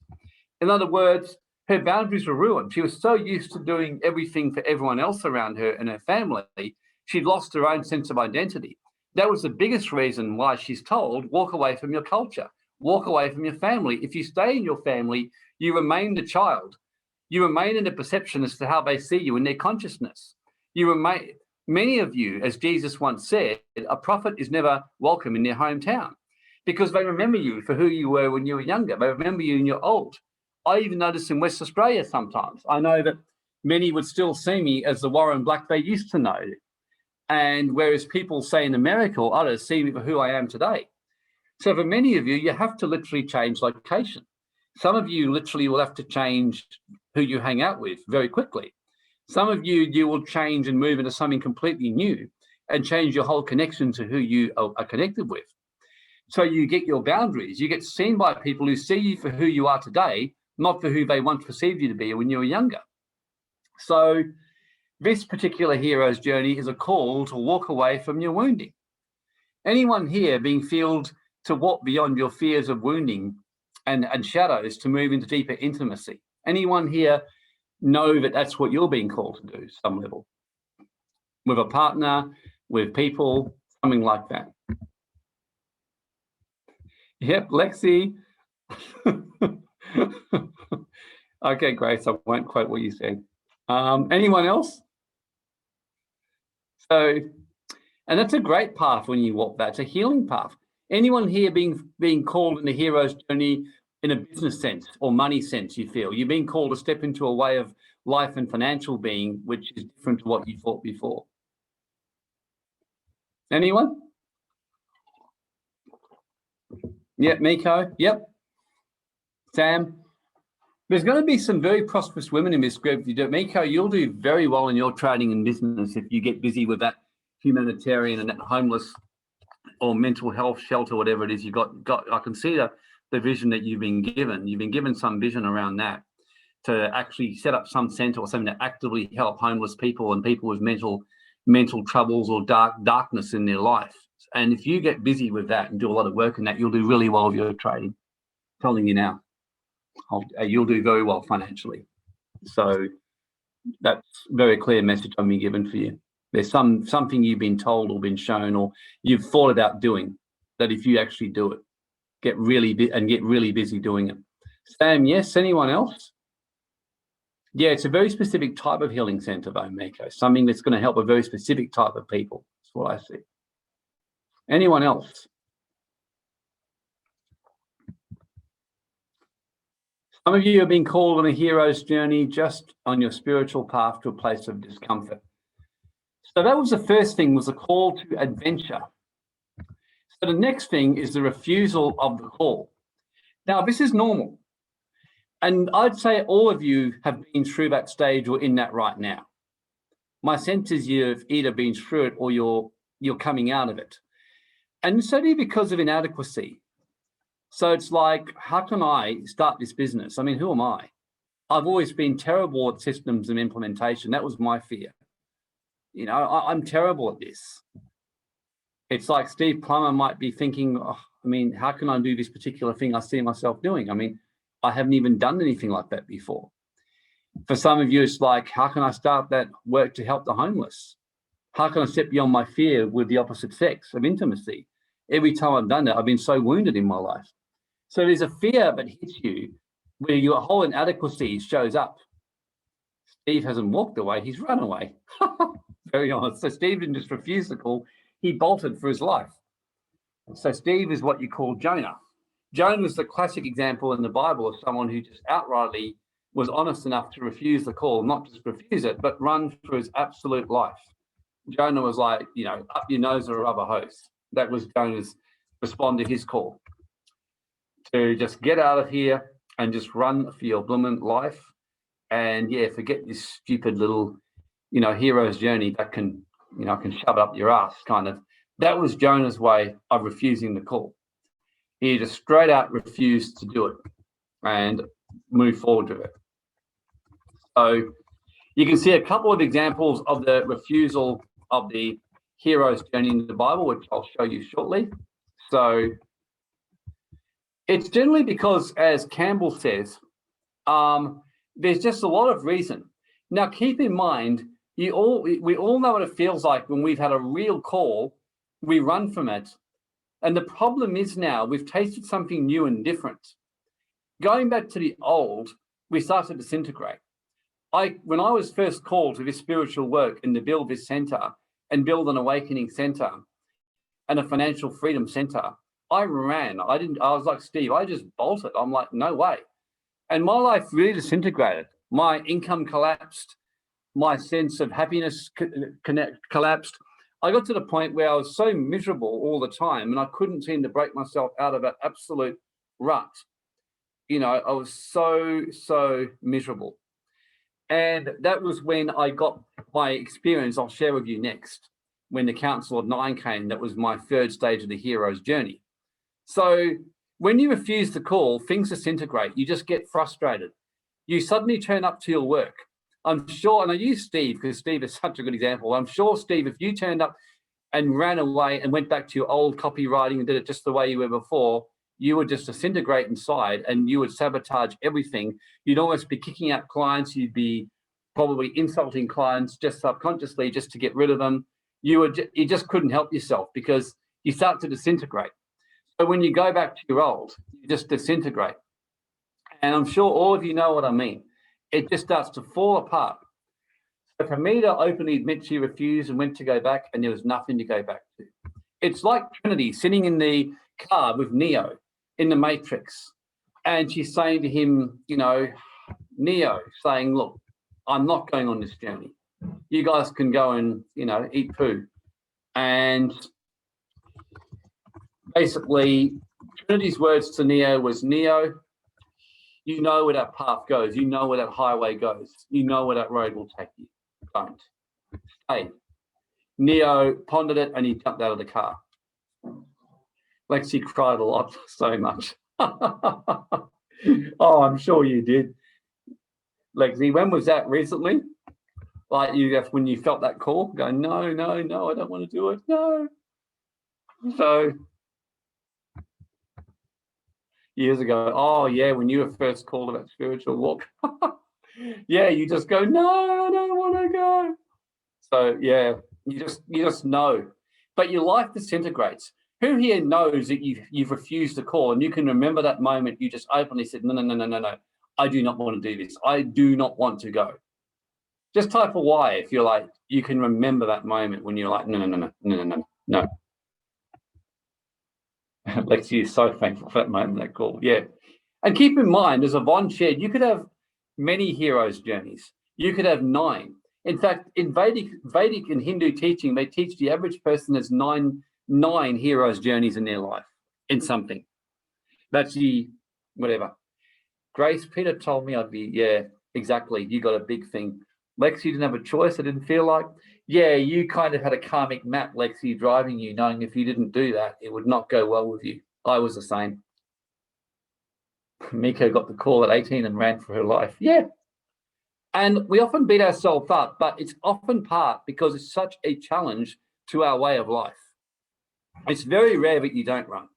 In other words, her boundaries were ruined. She was so used to doing everything for everyone else around her and her family, she'd lost her own sense of identity. That was the biggest reason why she's told, walk away from your culture, walk away from your family. If you stay in your family, you remain the child. You remain in a perception as to how they see you in their consciousness. You remain, many of you, as Jesus once said, a prophet is never welcome in their hometown because they remember you for who you were when you were younger. They remember you when you're old. I even notice in West Australia sometimes, I know that many would still see me as the Warren Black they used to know. And whereas people say in America or others see me for who I am today. So for many of you, you have to literally change location. Some of you literally will have to change who you hang out with very quickly. Some of you, you will change and move into something completely new and change your whole connection to who you are connected with. So you get your boundaries. You get seen by people who see you for who you are today, not for who they once perceived you to be when you were younger. So this particular hero's journey is a call to walk away from your wounding. Anyone here being filled to walk beyond your fears of wounding and shadows to move into deeper intimacy? Anyone here know that that's what you're being called to do, some level? With a partner, with people, something like that. Yep, Lexi. Okay, Grace, I won't quote what you said. Anyone else? So, and that's a great path when you walk that. It's a healing path. Anyone here being called in the hero's journey in a business sense or money sense, you feel? You're being called to step into a way of life and financial being, which is different to what you thought before. Anyone? Yep, Miko. Yep. Sam. There's going to be some very prosperous women in this group. If you do, Miko, you'll do very well in your trading and business if you get busy with that humanitarian and that homeless or mental health shelter, whatever it is you got. I can see the vision that you've been given. You've been given some vision around that to actually set up some center or something to actively help homeless people and people with mental troubles or darkness in their life. And if you get busy with that and do a lot of work in that, you'll do really well with your trading. I'm telling you now, you'll do very well financially. So that's a very clear message I've been given for you. There's something you've been told or been shown or you've thought about doing that if you actually do it, get really busy doing it. Sam, yes. Anyone else? Yeah, it's a very specific type of healing center, though, Miko. Something that's going to help a very specific type of people. That's what I see. Anyone else? Some of you have been called on a hero's journey just on your spiritual path to a place of discomfort. So that was the first thing, was a call to adventure. So the next thing is the refusal of the call. Now, this is normal. And I'd say all of you have been through that stage or in that right now. My sense is you've either been through it or you're coming out of it. And it's only because of inadequacy. So it's like, how can I start this business? I mean, who am I? I've always been terrible at systems and implementation. That was my fear. You know, I'm terrible at this. It's like Steve Plummer might be thinking, oh, I mean, how can I do this particular thing I see myself doing? I mean, I haven't even done anything like that before. For some of you, it's like, how can I start that work to help the homeless? How can I step beyond my fear with the opposite sex of intimacy? Every time I've done that, I've been so wounded in my life. So there's a fear that hits you where your whole inadequacy shows up. Steve hasn't walked away, he's run away. Very honest. So Steve didn't just refuse the call, he bolted for his life. So Steve is what you call Jonah. Jonah was the classic example in the Bible of someone who just outrightly was honest enough to refuse the call, not just refuse it, but run for his absolute life. Jonah was like, you know, up your nose or a rubber hose. That was Jonah's response to his call. To just get out of here and just run for your blooming life. And yeah, forget this stupid little, you know, hero's journey that can, you know, can shove it up your ass kind of. That was Jonah's way of refusing the call. He just straight out refused to do it and move forward with it. So you can see a couple of examples of the refusal of the hero's journey in the Bible, which I'll show you shortly. So it's generally because, as Campbell says, there's just a lot of reason. Now, keep in mind, we all know what it feels like when we've had a real call, we run from it. And the problem is now we've tasted something new and different. Going back to the old, we start to disintegrate. when I was first called to this spiritual work and to build this center and build an awakening center and a financial freedom center, I ran. I was like Steve, I just bolted. I'm like, no way. And my life really disintegrated. My income collapsed. My sense of happiness collapsed. I got to the point where I was so miserable all the time and I couldn't seem to break myself out of that absolute rut. You know, I was so miserable. And that was when I got my experience I'll share with you next, when the Council of Nine came. That was my third stage of the hero's journey. So when you refuse the call, things disintegrate. You just get frustrated. You suddenly turn up to your work. I'm sure, and I use Steve because Steve is such a good example. I'm sure, Steve, if you turned up and ran away and went back to your old copywriting and did it just the way you were before, you would just disintegrate inside and you would sabotage everything. You'd almost be kicking out clients. You'd be probably insulting clients just subconsciously just to get rid of them. You just couldn't help yourself because you start to disintegrate. So when you go back to your old, you just disintegrate. And I'm sure all of you know what I mean. It just starts to fall apart. So for me to openly admit she refused and went to go back and there was nothing to go back to. It's like Trinity sitting in the car with Neo in the Matrix. And she's saying to him, you know, Neo, saying, look, I'm not going on this journey. You guys can go and, you know, eat poo. And basically, Trinity's words to Neo was, Neo, you know where that path goes. You know where that highway goes. You know where that road will take you. Don't. Stay. Neo pondered it and he jumped out of the car. Lexi cried a lot, so much. Oh, I'm sure you did. Lexi, when was that? Recently? Like when you felt that call, going, no, no, no, I don't want to do it. No. So years ago, oh yeah, when you were first called to that spiritual walk. Yeah, you just go, no, I don't want to go. So yeah, you just know. But your life disintegrates. Who here knows that you've refused the call and you can remember that moment you just openly said, no, no, no, no, no, no. I do not want to do this. I do not want to go. Just type a Y if you're like, you can remember that moment when you're like, no, no, no, no, no, no, no, no. Lexi is so thankful for that moment, that call. Yeah. And keep in mind, as Yvonne shared, you could have many heroes' journeys. You could have 9. In fact, in Vedic and Hindu teaching, they teach the average person has nine heroes' journeys in their life, in something. That's the, whatever. Grace, Peter told me I'd be, yeah, exactly. You got a big thing. Lexi didn't have a choice. I didn't feel like, yeah, you kind of had a karmic map, Lexi, driving you, knowing if you didn't do that, it would not go well with you. I was the same. Miko got the call at 18 and ran for her life. Yeah. And we often beat ourselves up, but it's often part because it's such a challenge to our way of life. It's very rare that you don't run.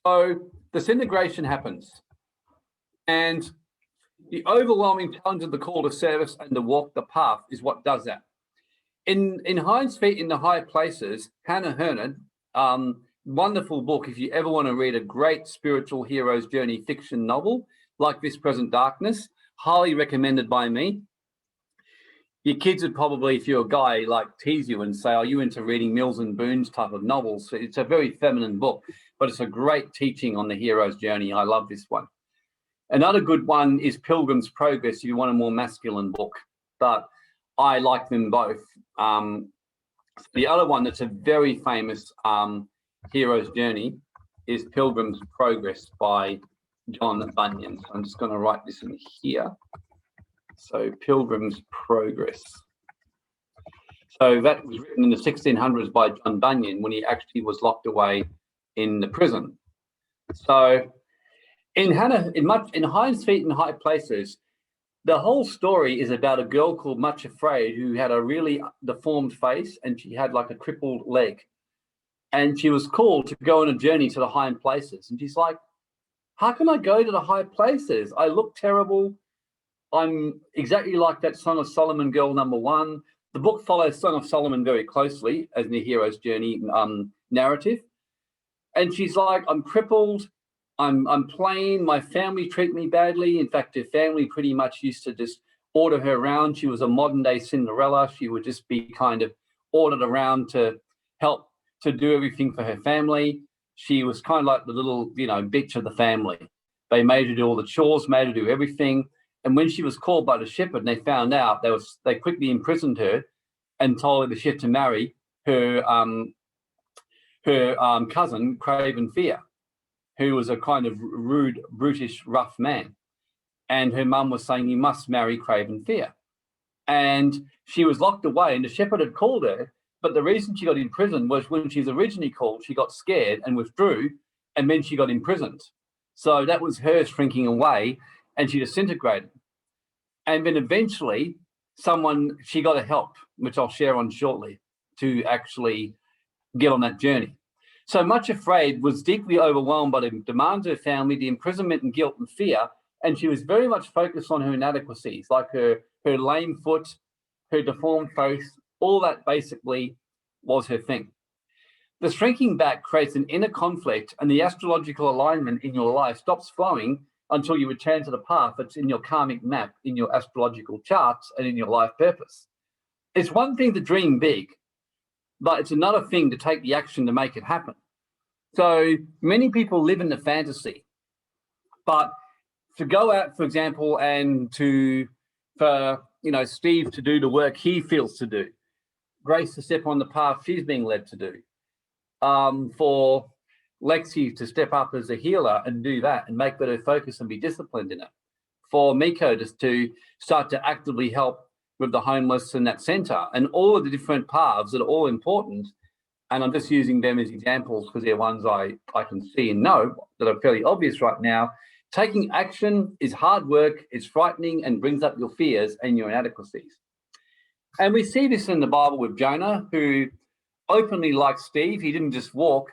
So disintegration happens. And the overwhelming challenge of the call to service and to walk the path is what does that. In Hind's Feet in the High Places, Hannah Hurnard, wonderful book if you ever want to read a great spiritual hero's journey fiction novel like This Present Darkness, highly recommended by me. Your kids would probably, if you're a guy, like tease you and say, are you into reading Mills and Boon's type of novels? It's a very feminine book, but it's a great teaching on the hero's journey. I love this one. Another good one is Pilgrim's Progress if you want a more masculine book, but I like them both. The other one that's a very famous hero's journey is Pilgrim's Progress by John Bunyan. So I'm just going to write this in here. So Pilgrim's Progress. So that was written in the 1600s by John Bunyan when he actually was locked away in the prison. So in Hind's Feet in High Places, the whole story is about a girl called Much Afraid who had a really deformed face and she had like a crippled leg. And she was called to go on a journey to the high places. And she's like, how can I go to the high places? I look terrible. I'm exactly like that Song of Solomon girl #1. The book follows Song of Solomon very closely as the hero's journey narrative. And she's like, I'm crippled. I'm plain. My family treat me badly. In fact, her family pretty much used to just order her around. She was a modern day Cinderella. She would just be kind of ordered around to help to do everything for her family. She was kind of like the little, bitch of the family. They made her do all the chores, made her do everything. And when she was called by the shepherd and they found out, they quickly imprisoned her and told the shepherd to marry her cousin, Craven Fear, who was a kind of rude, brutish, rough man. And her mum was saying, you must marry Craven Fear. And she was locked away, and the shepherd had called her, but the reason she got imprisoned was when she was originally called, she got scared and withdrew, and then she got imprisoned. So that was her shrinking away, and she disintegrated. And then eventually she got a help, which I'll share on shortly, to actually get on that journey. So Much Afraid was deeply overwhelmed by the demands of her family, the imprisonment and guilt and fear, and she was very much focused on her inadequacies, like her lame foot, her deformed face, all that basically was her thing. The shrinking back creates an inner conflict, and the astrological alignment in your life stops flowing until you return to the path that's in your karmic map, in your astrological charts, and in your life purpose. It's one thing to dream big, but it's another thing to take the action to make it happen. So many people live in the fantasy, but to go out, for example, and for Steve to do the work he feels to do, Grace to step on the path she's being led to do, for Lexi to step up as a healer and do that and make that her focus and be disciplined in it, for Miko to start to actively help with the homeless in that centre, and all of the different paths that are all important. And I'm just using them as examples because they're ones I can see and know that are fairly obvious right now. Taking action is hard work, it's frightening, and brings up your fears and your inadequacies. And we see this in the Bible with Jonah, who openly, like Steve, he didn't just walk.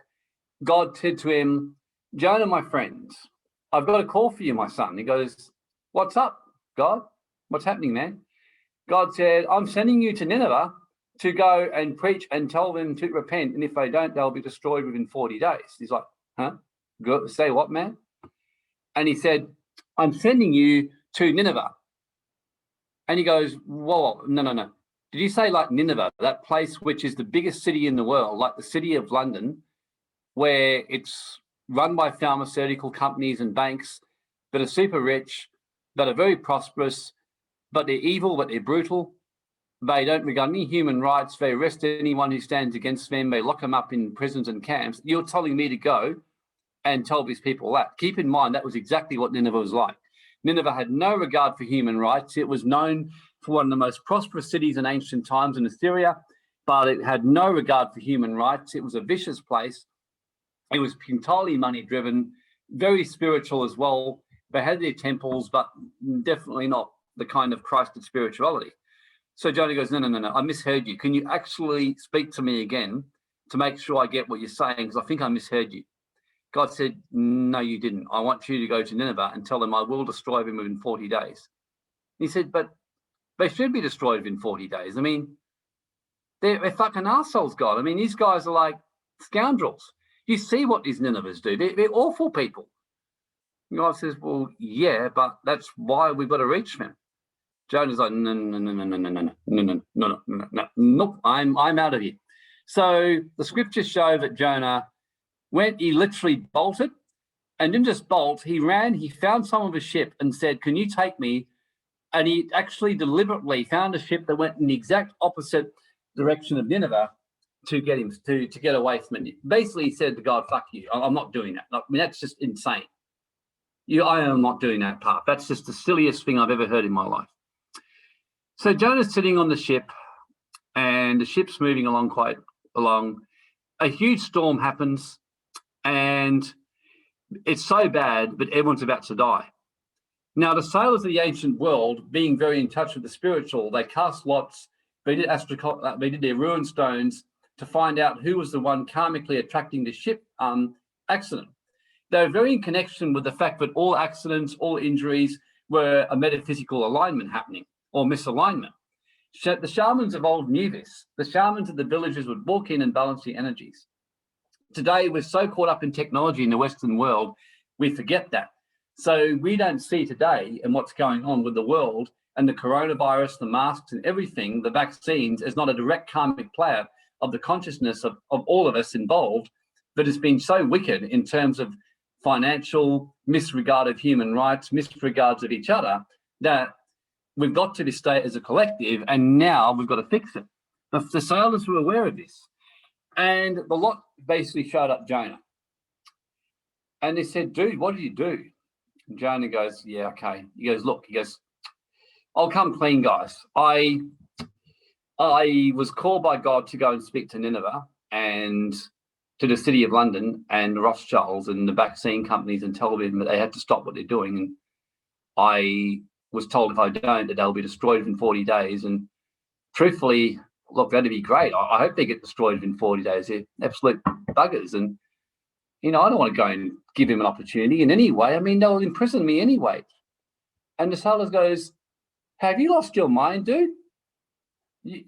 God said to him, Jonah, my friend, I've got a call for you, my son. He goes, what's up, God? What's happening, man? God said, I'm sending you to Nineveh to go and preach and tell them to repent. And if they don't, they'll be destroyed within 40 days. He's like, huh? Go, say what, man? And he said, I'm sending you to Nineveh. And he goes, whoa, no. Did you say like Nineveh, that place which is the biggest city in the world, like the city of London, where it's run by pharmaceutical companies and banks that are super rich, that are very prosperous, but they're evil, but they're brutal. They don't regard any human rights. They arrest anyone who stands against them. They lock them up in prisons and camps. You're telling me to go and tell these people that. Keep in mind, that was exactly what Nineveh was like. Nineveh had no regard for human rights. It was known for one of the most prosperous cities in ancient times in Assyria, but it had no regard for human rights. It was a vicious place. It was entirely money-driven, very spiritual as well. They had their temples, but definitely not the kind of Christed spirituality. So Jonah goes, no, I misheard you. Can you actually speak to me again to make sure I get what you're saying? Because I think I misheard you. God said, no, you didn't. I want you to go to Nineveh and tell them I will destroy them within 40 days. He said, but they should be destroyed within 40 days. I mean, they're fucking assholes, God. I mean, these guys are like scoundrels. You see what these Ninevehs do. They're awful people. And God says, well, yeah, but that's why we've got to reach them. Jonah's like, no, I'm out of here. So the scriptures show that Jonah he literally bolted, and didn't just bolt, he ran, he found some of a ship and said, can you take me? And he actually deliberately found a ship that went in the exact opposite direction of Nineveh to get him to get away from it. Basically, he said to God, fuck you, I'm not doing that. I mean, that's just insane. I am not doing that part. That's just the silliest thing I've ever heard in my life. So Jonah's sitting on the ship, and the ship's moving along quite along. A huge storm happens, and it's so bad that everyone's about to die. Now, the sailors of the ancient world, being very in touch with the spiritual, they cast lots, they did their ruin stones to find out who was the one karmically attracting the ship accident. They were very in connection with the fact that all accidents, all injuries were a metaphysical alignment happening, or misalignment. The shamans of old knew this. The shamans of the villages would walk in and balance the energies. Today, we're so caught up in technology in the Western world, We forget that. So we don't see today and what's going on with the world and the coronavirus, the masks and everything, the vaccines, is not a direct karmic player of the consciousness of all of us involved, but has been so wicked in terms of financial misregard of human rights, misregards of each other, that we've got to this state as a collective, and now we've got to fix it. The sailors were aware of this, and the lot basically showed up Jonah. And they said, dude, what did you do? And Jonah goes, yeah, okay. He goes, look, I'll come clean, guys. I was called by God to go and speak to Nineveh and to the City of London and the Rothschilds and the vaccine companies and tell them that they had to stop what they're doing. And I was told if I don't, that they'll be destroyed within 40 days. And truthfully, look, that'd be great. I hope they get destroyed within 40 days. They're absolute buggers. And, I don't want to go and give him an opportunity in any way. I mean, they'll imprison me anyway. And the sailor goes, have you lost your mind, dude? This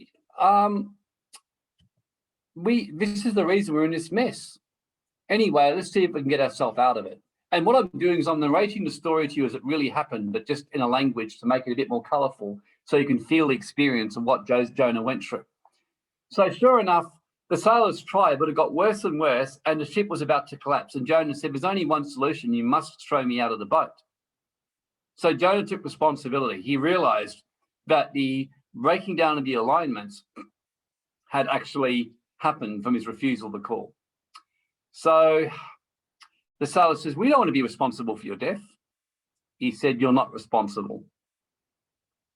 is the reason we're in this mess. Anyway, let's see if we can get ourselves out of it. And what I'm doing is I'm narrating the story to you as it really happened, but just in a language to make it a bit more colorful so you can feel the experience of what Jonah went through. So sure enough, the sailors tried, but it got worse and worse, and the ship was about to collapse. And Jonah said, there's only one solution. You must throw me out of the boat. So Jonah took responsibility. He realized that the breaking down of the alignments had actually happened from his refusal to call. So the sailor says, we don't want to be responsible for your death. He said, you're not responsible.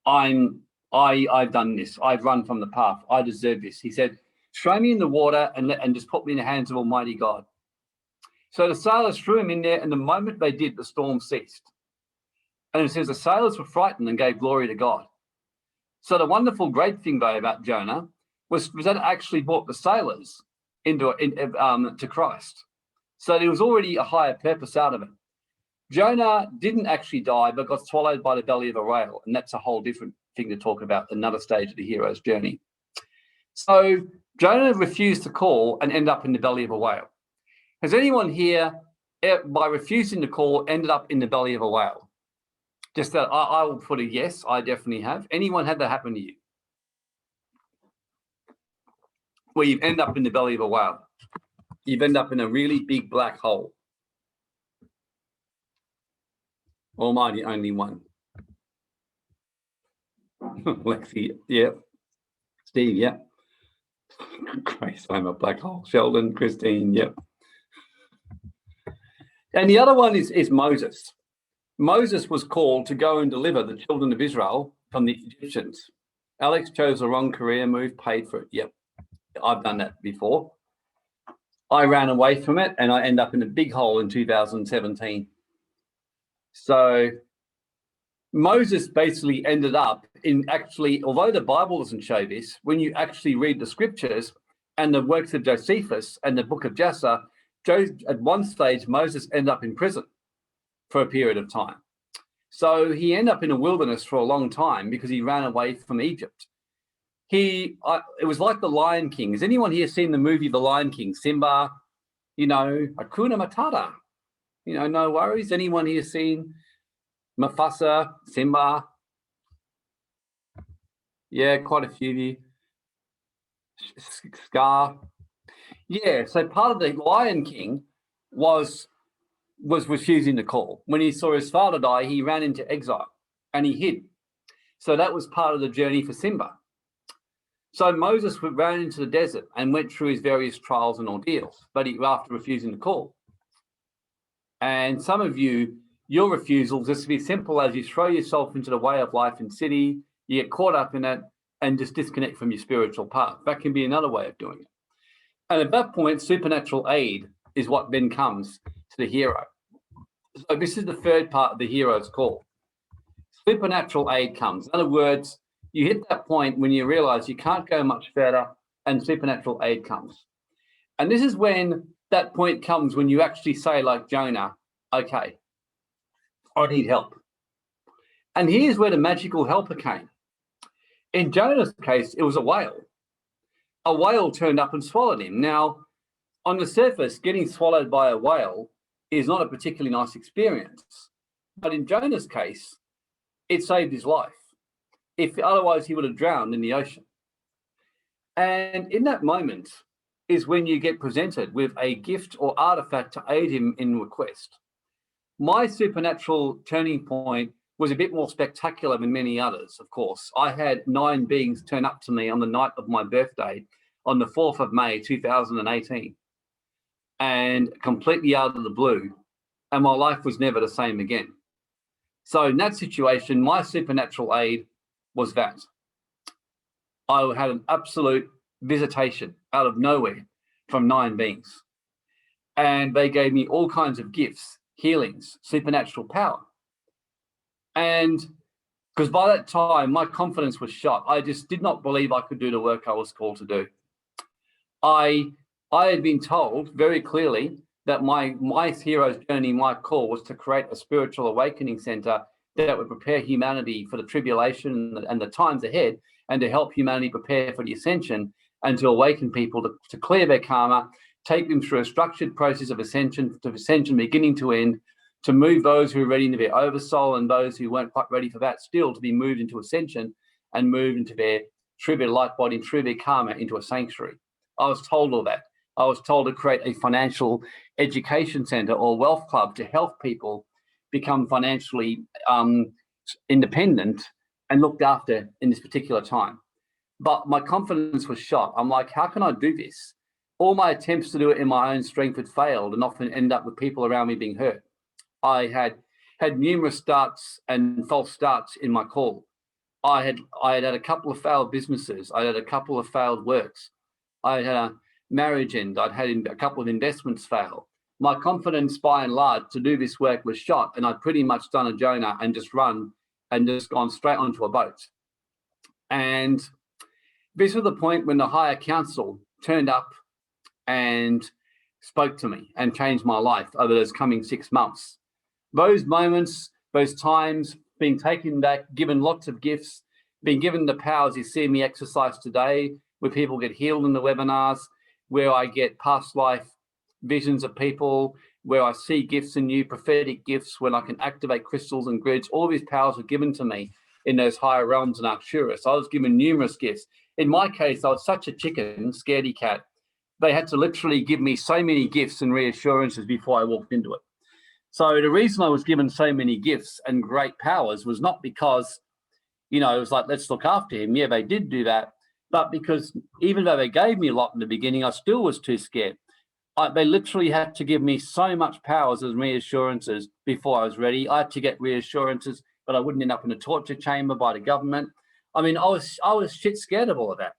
I've done this. I've run from the path. I deserve this. He said, throw me in the water and just put me in the hands of Almighty God. So the sailors threw him in there, and the moment they did, the storm ceased. And it says the sailors were frightened and gave glory to God. So the wonderful, great thing, though, about Jonah was that it actually brought the sailors to Christ. So there was already a higher purpose out of it. Jonah didn't actually die, but got swallowed by the belly of a whale. And that's a whole different thing to talk about, another stage of the hero's journey. So Jonah refused to call and ended up in the belly of a whale. Has anyone here, by refusing to call, ended up in the belly of a whale? Just that I will put a yes, I definitely have. Anyone had that happen to you? Where you've ended up in the belly of a whale. You've ended up in a really big black hole. Almighty, only one. Lexi, yeah. Steve, yeah. Christ, I'm a black hole. Sheldon, Christine, yep. And the other one is Moses. Moses was called to go and deliver the children of Israel from the Egyptians. Alex chose the wrong career move, paid for it. Yep, I've done that before. I ran away from it and I ended up in a big hole in 2017. So Moses basically ended up in actually, although the Bible doesn't show this, when you actually read the scriptures and the works of Josephus and the book of Jasher, at one stage, Moses ended up in prison for a period of time. So he ended up in a wilderness for a long time because he ran away from Egypt. It was like the Lion King. Has anyone here seen the movie The Lion King? Simba, Hakuna Matata, no worries. Anyone here seen Mufasa, Simba? Yeah, quite a few of you. Scar. Yeah, so part of the Lion King was refusing to call. When he saw his father die, he ran into exile and he hid. So that was part of the journey for Simba. So Moses ran into the desert and went through his various trials and ordeals, but after refusing to call. And some of you, your refusal just to be simple as you throw yourself into the way of life in city, you get caught up in it and just disconnect from your spiritual path. That can be another way of doing it. And at that point, supernatural aid is what then comes to the hero. So this is the third part of the hero's call. Supernatural aid comes. In other words, you hit that point when you realize you can't go much further and supernatural aid comes. And this is when that point comes when you actually say, like Jonah, okay, I need help. And here's where the magical helper came. In Jonah's case, it was a whale. A whale turned up and swallowed him. Now, on the surface, getting swallowed by a whale is not a particularly nice experience. But in Jonah's case, it saved his life. If otherwise he would have drowned in the ocean. And in that moment is when you get presented with a gift or artifact to aid him in request. My supernatural turning point was a bit more spectacular than many others, of course. I had 9 beings turn up to me on the night of my birthday on the 4th of May, 2018, and completely out of the blue. And my life was never the same again. So in that situation, my supernatural aid was that. I had an absolute visitation out of nowhere from 9 beings. And they gave me all kinds of gifts, healings, supernatural power. And because by that time, my confidence was shot. I just did not believe I could do the work I was called to do. I had been told very clearly that my hero's journey, my call, was to create a spiritual awakening center that would prepare humanity for the tribulation and the times ahead, and to help humanity prepare for the ascension, and to awaken people to clear their karma, take them through a structured process of ascension, beginning to end, to move those who are ready into their oversoul and those who weren't quite ready for that still to be moved into ascension and moved into through their light body and through their karma into a sanctuary. I was told all that. I was told to create a financial education center or wealth club to help people become financially independent and looked after in this particular time. But my confidence was shot. I'm like, how can I do this? All my attempts to do it in my own strength had failed and often end up with people around me being hurt. I had numerous starts and false starts in my call. I had a couple of failed businesses. I had a couple of failed works. I had a marriage end. I'd had a couple of investments fail. My confidence, by and large, to do this work was shot, and I'd pretty much done a Jonah and just run and just gone straight onto a boat. And this was the point when the higher council turned up and spoke to me and changed my life over those coming 6 months. Those moments, those times, being taken back, given lots of gifts, being given the powers you see me exercise today, where people get healed in the webinars, where I get past life visions of people, where I see gifts in you, prophetic gifts, when I can activate crystals and grids. All these powers were given to me in those higher realms in Arcturus. I was given numerous gifts. In my case, I was such a chicken, scaredy cat. They had to literally give me so many gifts and reassurances before I walked into it. So the reason I was given so many gifts and great powers was not because, it was like, let's look after him. Yeah, they did do that. But because even though they gave me a lot in the beginning, I still was too scared. They literally had to give me so much powers as reassurances before I was ready. I had to get reassurances that I wouldn't end up in a torture chamber by the government. I mean, I was shit scared of all of that.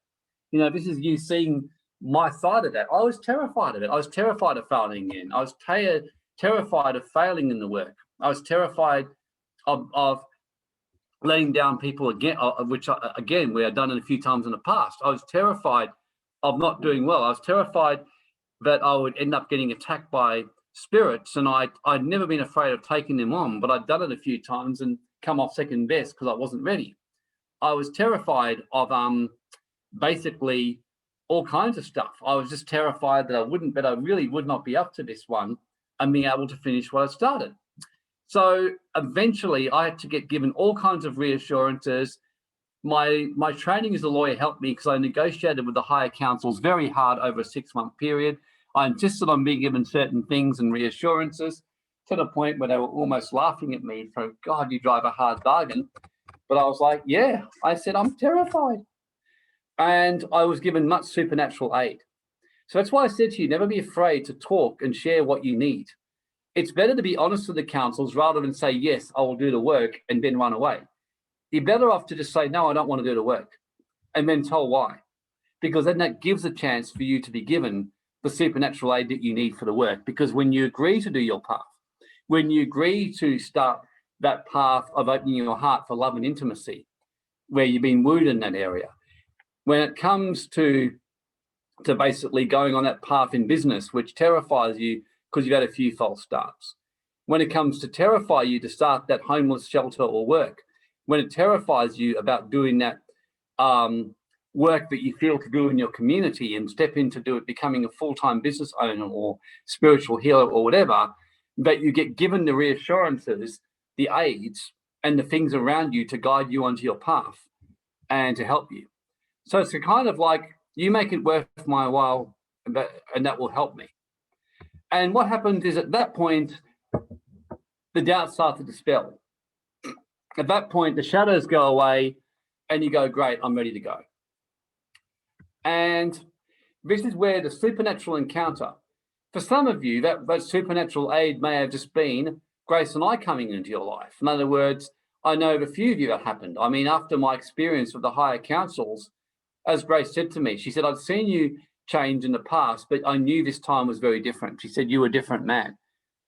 This is you seeing my side of that. I was terrified of it. I was terrified of failing again. I was terrified of failing in the work. I was terrified of letting down people again, which again we had done it a few times in the past. I was terrified of not doing well. I was terrified that I would end up getting attacked by spirits, and I'd never been afraid of taking them on, but I'd done it a few times and come off second best because I wasn't ready. I was terrified of basically all kinds of stuff. I was just terrified that I really would not be up to this one and being able to finish what I started. So eventually I had to get given all kinds of reassurances. My training as a lawyer helped me because I negotiated with the higher councils very hard over a 6-month period. I insisted on being given certain things and reassurances to the point where they were almost laughing at me for, God, you drive a hard bargain. But I was like, yeah, I said, I'm terrified. And I was given much supernatural aid. So that's why I said to you, never be afraid to talk and share what you need. It's better to be honest with the councils rather than say, yes, I will do the work and then run away. You're better off to just say, no, I don't want to do the work, and then tell why. Because then that gives a chance for you to be given the supernatural aid that you need for the work. Because when you agree to do your path, when you agree to start that path of opening your heart for love and intimacy, where you've been wooed in that area, when it comes to basically going on that path in business, which terrifies you because you've had a few false starts, when it comes to terrify you to start that homeless shelter or work, when it terrifies you about doing that work that you feel to do in your community and step into do it, becoming a full-time business owner or spiritual healer or whatever, that you get given the reassurances, the aids, and the things around you to guide you onto your path and to help you. So it's a kind of like, you make it worth my while, and that will help me. And what happens is at that point, the doubts start to dispel. At that point, the shadows go away and you go, great, I'm ready to go. And this is where the supernatural encounter, for some of you, that supernatural aid may have just been Grace and I coming into your life. In other words, I know of a few of you that happened. I mean, after my experience with the higher councils, as Grace said to me, she said, I'd seen you change in the past, but I knew this time was very different. She said, you were a different man.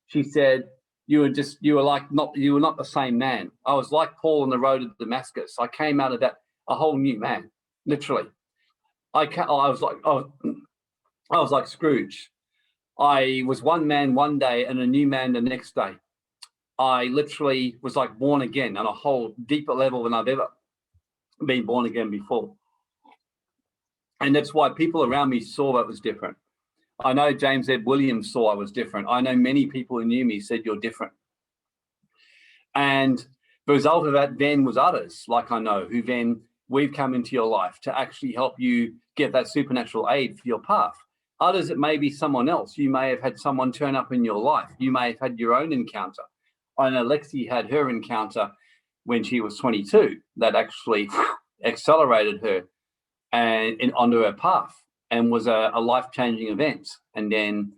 She said, you were not the same man. I was like Paul on the road to Damascus. I came out of that a whole new man, literally. I was like Scrooge. I was one man one day and a new man the next day. I literally was like born again on a whole deeper level than I've ever been born again before. And that's why people around me saw that was different. I know James Ed Williams saw I was different. I know many people who knew me said, you're different. And the result of that then was others, like I know, who then we've come into your life to actually help you get that supernatural aid for your path. Others, it may be someone else. You may have had someone turn up in your life. You may have had your own encounter. I know Lexi had her encounter when she was 22 that actually accelerated her and onto her path and was a life-changing event. And then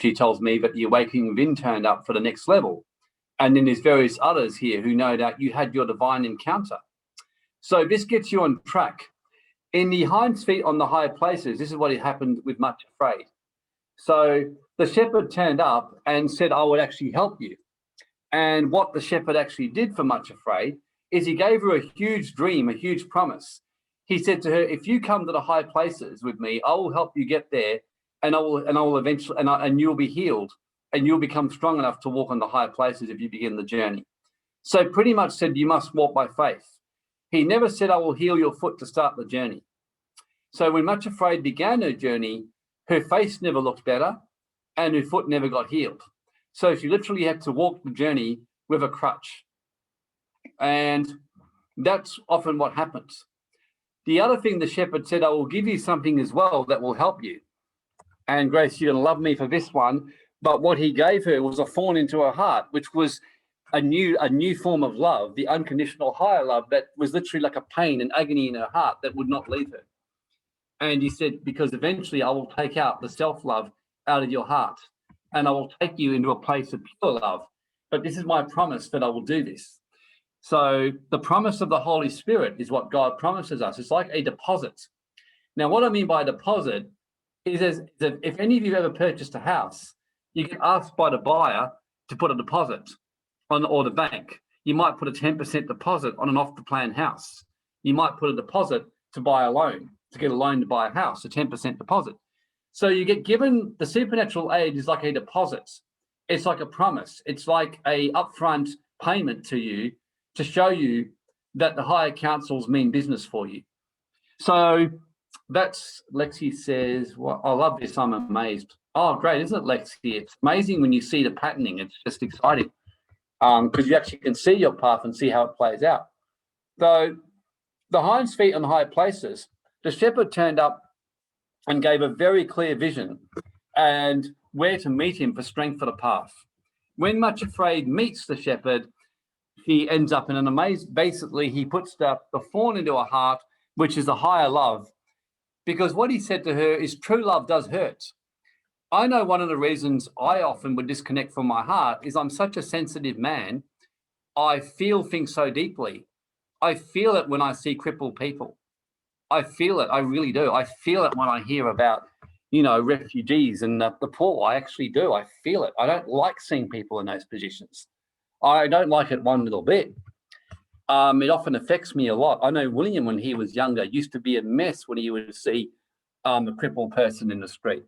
she tells me that the awakening within turned up for the next level. And then there's various others here who know that you had your divine encounter. So this gets you on track. In the hind's feet on the higher places, this is what happened with Much Afraid. So the shepherd turned up and said, I would actually help you. And what the shepherd actually did for Much Afraid is he gave her a huge dream, a huge promise. He said to her, if you come to the high places with me, I will help you get there, and I will eventually, and you'll be healed, and you'll become strong enough to walk on the high places if you begin the journey. So pretty much said, you must walk by faith. He never said, I will heal your foot to start the journey. So when Much Afraid began her journey, her face never looked better and her foot never got healed. So she literally had to walk the journey with a crutch. And that's often what happens. The other thing the shepherd said, I will give you something as well that will help you. And Grace, you're going to love me for this one. But what he gave her was a thorn into her heart, which was a new form of love, the unconditional higher love that was literally like a pain and agony in her heart that would not leave her. And he said, because eventually I will take out the self-love out of your heart and I will take you into a place of pure love. But this is my promise that I will do this. So the promise of the Holy Spirit is what God promises us. It's like a deposit. Now, what I mean by deposit is that if any of you ever purchased a house, you get asked by the buyer to put a deposit on, or the bank. You might put a 10% deposit on an off-the-plan house. You might put a deposit to buy a loan, to get a loan to buy a house, a 10% deposit. So you get given the supernatural aid is like a deposit. It's like a promise. It's like a upfront payment to you to show you that the higher councils mean business for you. So that's, Lexi says, well, I love this, I'm amazed. Oh, great, isn't it, Lexi? It's amazing when you see the patterning. It's just exciting because you actually can see your path and see how it plays out. So the hind's feet on high places, the shepherd turned up and gave a very clear vision and where to meet him for strength for the path. When Much Afraid meets the shepherd, he ends up in an amazing, basically he puts the thorn into her heart, which is a higher love, because what he said to her is true love does hurt. I know one of the reasons I often would disconnect from my heart is I'm such a sensitive man. I feel things so deeply. I feel it when I see crippled people. I feel it, I really do. I feel it when I hear about, refugees and the poor. I actually do, I feel it. I don't like seeing people in those positions. I don't like it one little bit. It often affects me a lot. I know William, when he was younger, used to be a mess when he would see a crippled person in the street.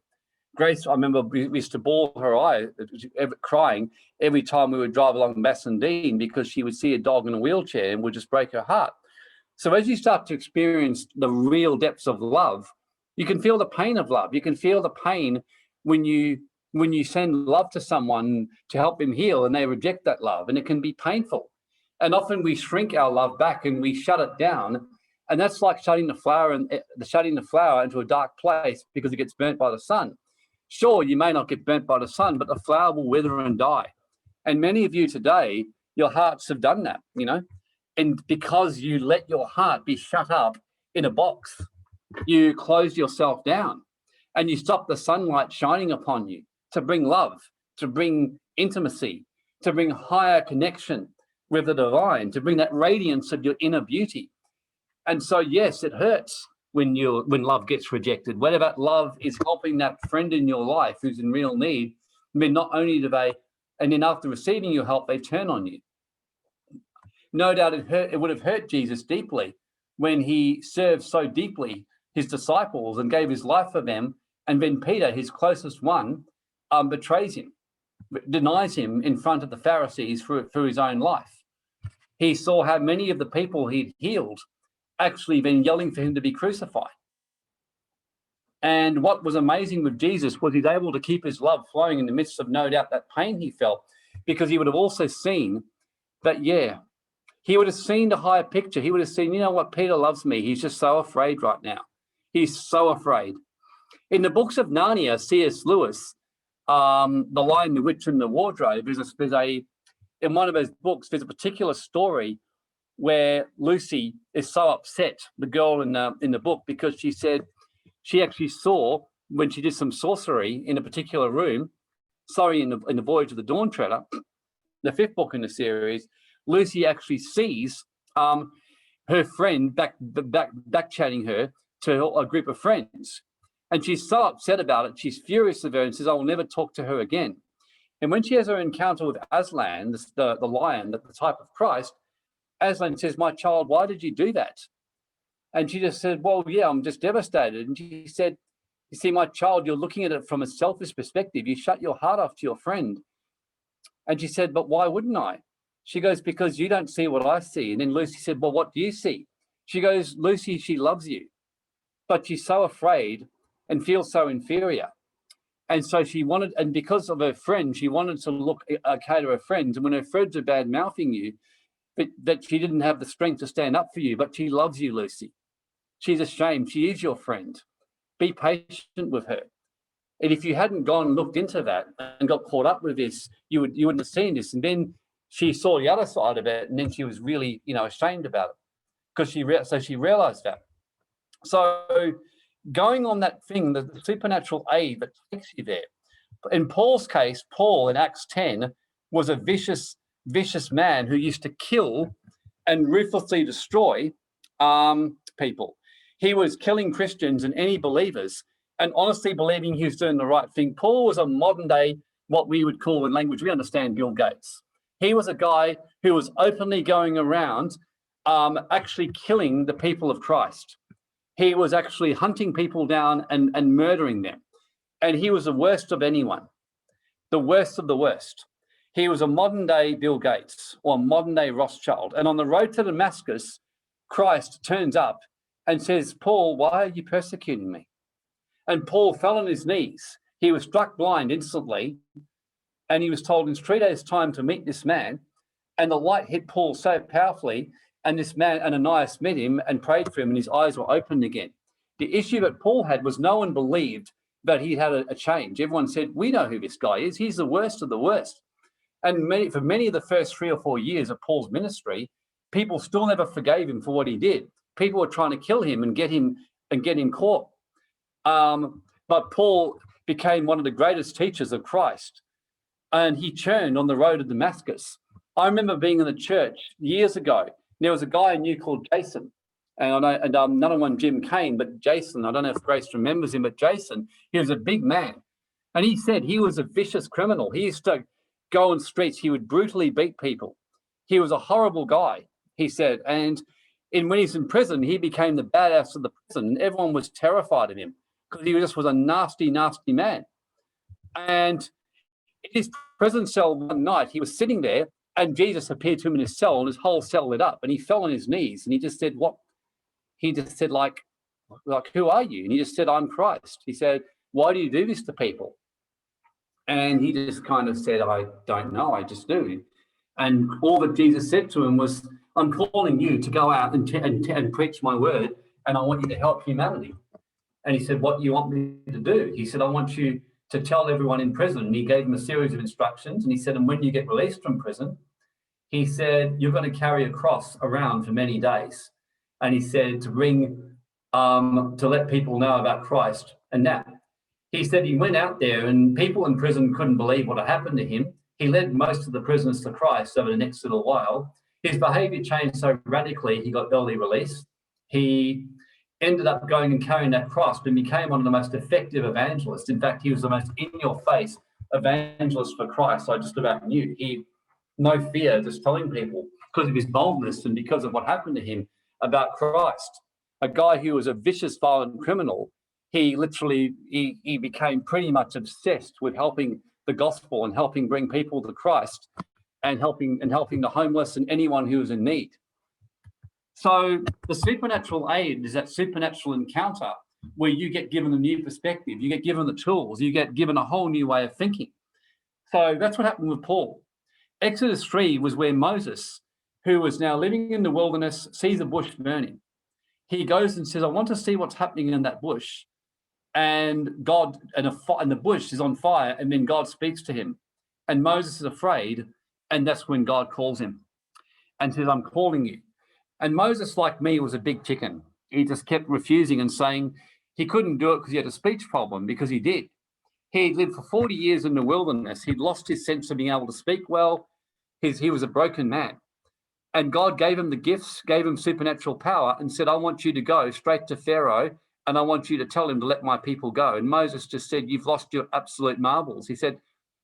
Grace, I remember we used to bawl her eye, crying every time we would drive along Bassendean because she would see a dog in a wheelchair and would just break her heart. So as you start to experience the real depths of love, you can feel the pain of love. You can feel the pain when you when you send love to someone to help them heal and they reject that love, and it can be painful. And often we shrink our love back and we shut it down. And that's like shutting the flower into a dark place because it gets burnt by the sun. Sure, you may not get burnt by the sun, but the flower will wither and die. And many of you today, your hearts have done that, you know, and because you let your heart be shut up in a box, you closed yourself down and you stopped the sunlight shining upon you to bring love, to bring intimacy, to bring higher connection with the divine, to bring that radiance of your inner beauty. And so, yes, it hurts when love gets rejected. Whether that love is helping that friend in your life who's in real need, I mean, not only do they, and then after receiving your help, they turn on you. No doubt it would have hurt Jesus deeply when he served so deeply his disciples and gave his life for them, and then Peter, his closest one, betrays him, denies him in front of the Pharisees through his own life. He saw how many of the people he'd healed actually been yelling for him to be crucified. And what was amazing with Jesus was he's able to keep his love flowing in the midst of, no doubt, that pain he felt, because he would have also seen that, yeah, he would have seen the higher picture. He would have seen, you know what, Peter loves me. He's just so afraid right now. He's so afraid. In the books of Narnia, C.S. Lewis, The Lion, the Witch, and the Wardrobe, in one of those books, there's a particular story where Lucy is so upset, the girl in the book, because she said she actually saw, when she did some sorcery in a particular room, in the Voyage of the Dawn Treader, the 5th book in the series, Lucy actually sees her friend back chatting her to a group of friends. And she's so upset about it, she's furious with her and says, I will never talk to her again. And when she has her encounter with Aslan, the lion, the type of Christ, Aslan says, my child, why did you do that? And she just said, well, yeah, I'm just devastated. And she said, you see, my child, you're looking at it from a selfish perspective. You shut your heart off to your friend. And she said, but why wouldn't I? She goes, because you don't see what I see. And then Lucy said, well, what do you see? She goes, Lucy, she loves you, but she's so afraid and feels so inferior. And so she wanted, and because of her friend, she wanted to look okay to her friends. And when her friends are bad-mouthing you, that she didn't have the strength to stand up for you, but she loves you, Lucy. She's ashamed. She is your friend. Be patient with her. And if you hadn't gone and looked into that and got caught up with this, you wouldn't have seen this. And then she saw the other side of it, and then she was really, ashamed about it, because she realized that. So going on that thing, the supernatural aid that takes you there. In Paul's case, Paul in Acts 10 was a vicious man who used to kill and ruthlessly destroy people. He was killing Christians and any believers, and honestly believing he was doing the right thing. Paul was a modern day, what we would call in language we understand, Bill Gates. He was a guy who was openly going around actually killing the people of Christ. He was actually hunting people down and murdering them. And he was the worst of anyone, the worst of the worst. He was a modern day Bill Gates or modern day Rothschild. And on the road to Damascus, Christ turns up and says, Paul, why are you persecuting me? And Paul fell on his knees. He was struck blind instantly. And he was told in 3 days' time to meet this man. And the light hit Paul so powerfully. And this man, Ananias, met him and prayed for him, and his eyes were opened again. The issue that Paul had was no one believed that he had a change. Everyone said, we know who this guy is. He's the worst of the worst. And for many of the first 3 or 4 years of Paul's ministry, people still never forgave him for what he did. People were trying to kill him and get him caught. But Paul became one of the greatest teachers of Christ, and he turned on the road to Damascus. I remember being in the church years ago. There was a guy I knew called Jason, and another one, Jim Kane, but Jason, I don't know if Grace remembers him, but Jason, he was a big man. And he said he was a vicious criminal. He used to go on streets. He would brutally beat people. He was a horrible guy, he said. And when he's in prison, he became the badass of the prison. And everyone was terrified of him because he just was a nasty, nasty man. And in his prison cell one night, he was sitting there, and Jesus appeared to him in his cell, and his whole cell lit up, and he fell on his knees, and he just said, what? He just said, like, who are you? And he just said, I'm Christ. He said, why do you do this to people? And he just kind of said, I don't know, I just do. And all that Jesus said to him was, I'm calling you to go out and preach my word, and I want you to help humanity. And he said, what do you want me to do? He said, I want you to tell everyone in prison. And he gave him a series of instructions. And he said, and when you get released from prison, he said, you're going to carry a cross around for many days. And he said, to bring, to let people know about Christ. And that, he said he went out there and people in prison couldn't believe what had happened to him. He led most of the prisoners to Christ over the next little while. His behavior changed so radically, he got early release. He ended up going and carrying that cross and became one of the most effective evangelists. In fact, he was the most in-your-face evangelist for Christ I just about knew. He, no fear, just telling people because of his boldness and because of what happened to him about Christ. A guy who was a vicious, violent criminal, he literally, he became pretty much obsessed with helping the gospel and helping bring people to Christ and helping the homeless and anyone who was in need. So the supernatural aid is that supernatural encounter where you get given a new perspective, you get given the tools, you get given a whole new way of thinking. So that's what happened with Paul. Exodus 3 was where Moses, who was now living in the wilderness, sees a bush burning. He goes and says, I want to see what's happening in that bush. And God, and the bush is on fire, and then God speaks to him. And Moses is afraid, and that's when God calls him and says, I'm calling you. And Moses, like me, was a big chicken. He just kept refusing and saying he couldn't do it because he had a speech problem, because he did. He'd lived for 40 years in the wilderness. He'd lost his sense of being able to speak well. He was a broken man. And God gave him the gifts, gave him supernatural power and said, I want you to go straight to Pharaoh and I want you to tell him to let my people go. And Moses just said, you've lost your absolute marbles. He said,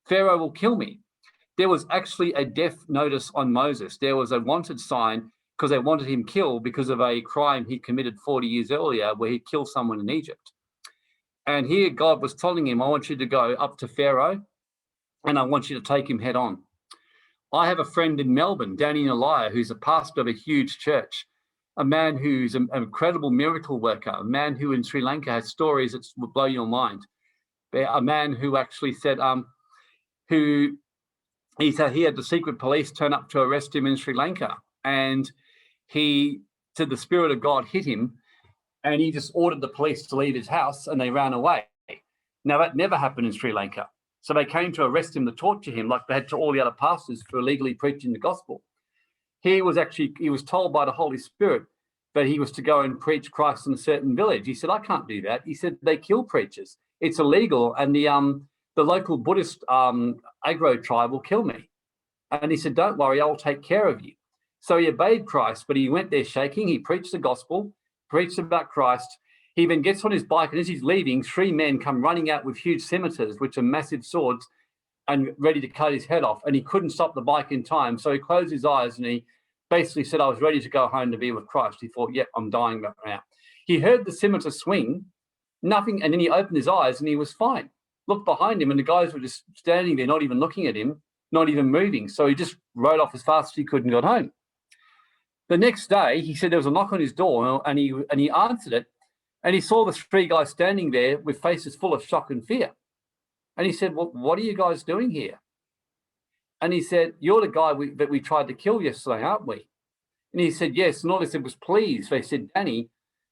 Pharaoh will kill me. There was actually a death notice on Moses. There was a wanted sign because they wanted him killed because of a crime he committed 40 years earlier where he killed someone in Egypt. And here God was telling him, I want you to go up to Pharaoh and I want you to take him head on. I have a friend in Melbourne, Danny Nalaya, who's a pastor of a huge church, a man who's an incredible miracle worker, a man who in Sri Lanka has stories that will blow your mind. A man who actually said, he said he had the secret police turn up to arrest him in Sri Lanka. And he said the Spirit of God hit him and he just ordered the police to leave his house and they ran away. Now, that never happened in Sri Lanka. So they came to arrest him, to torture him, like they had to all the other pastors for illegally preaching the gospel. He was told by the Holy Spirit that he was to go and preach Christ in a certain village. He said, I can't do that. He said, they kill preachers. It's illegal. And the local Buddhist Agro tribe will kill me. And he said, don't worry, I'll take care of you. So he obeyed Christ, but he went there shaking. He preached the gospel, preached about Christ. He then gets on his bike, and as he's leaving, 3 men come running out with huge scimitars, which are massive swords, and ready to cut his head off. And he couldn't stop the bike in time. So he closed his eyes and he basically said, I was ready to go home to be with Christ. He thought, yep, I'm dying right now. He heard the scimitar swing, nothing, and then he opened his eyes and he was fine. Looked behind him and the guys were just standing there, not even looking at him, not even moving. So he just rode off as fast as he could and got home. The next day, he said there was a knock on his door and he answered it. And he saw the 3 guys standing there with faces full of shock and fear. And he said, well, what are you guys doing here? And he said, you're the guy that we tried to kill yesterday, aren't we? And he said, yes. And all they said was, please. They said, Danny.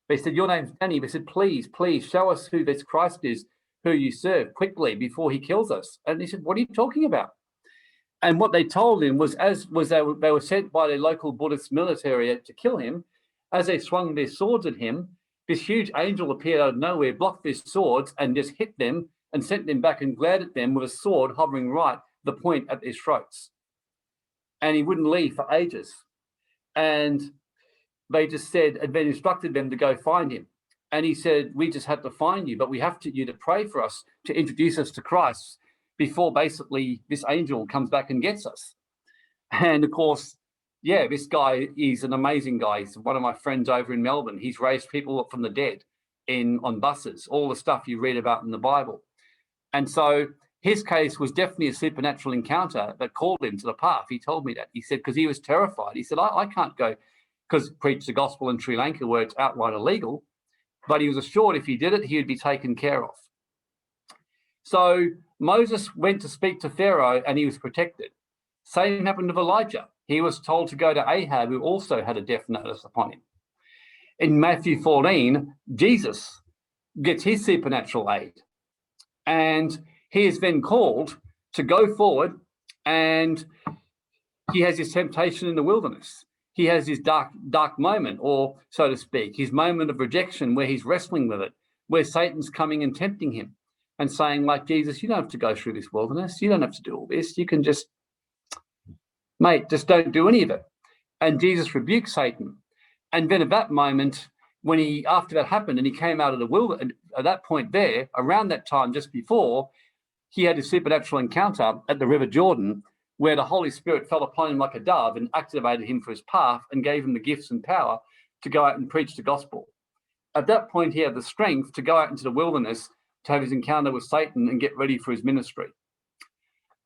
They said, your name's Danny. They said, please, show us who this Christ is, who you serve, quickly before he kills us. And he said, what are you talking about? And what they told him was, they were sent by the local Buddhist military to kill him. As they swung their swords at him, this huge angel appeared out of nowhere, blocked their swords, and just hit them and sent them back and glared at them with a sword hovering right the point at their throats. And he wouldn't leave for ages. And they just said, and then instructed them to go find him. And he said, we just had to find you, but we have you to pray for us, to introduce us to Christ before basically this angel comes back and gets us. And of course, yeah, this guy is an amazing guy. He's one of my friends over in Melbourne. He's raised people up from the dead on buses, all the stuff you read about in the Bible. And so his case was definitely a supernatural encounter that called him to the path. He told me that. He said, because he was terrified. He said, I can't go because preach the gospel in Sri Lanka where it's outright illegal. But he was assured if he did it, he would be taken care of. So Moses went to speak to Pharaoh and he was protected. Same happened with Elijah. He was told to go to Ahab, who also had a death notice upon him. In Matthew 14, Jesus gets his supernatural aid. And he is then called to go forward, and he has his temptation in the wilderness. He has his dark moment, or so to speak, his moment of rejection where he's wrestling with it, where Satan's coming and tempting him and saying, like Jesus, you don't have to go through this wilderness. You don't have to do all this. You can just, mate, just don't do any of it. And Jesus rebuked Satan. And then at that moment, after that happened and he came out of the wilderness, at that point there, around that time just before, he had a supernatural encounter at the River Jordan where the Holy Spirit fell upon him like a dove and activated him for his path and gave him the gifts and power to go out and preach the gospel. At that point, he had the strength to go out into the wilderness to have his encounter with Satan and get ready for his ministry.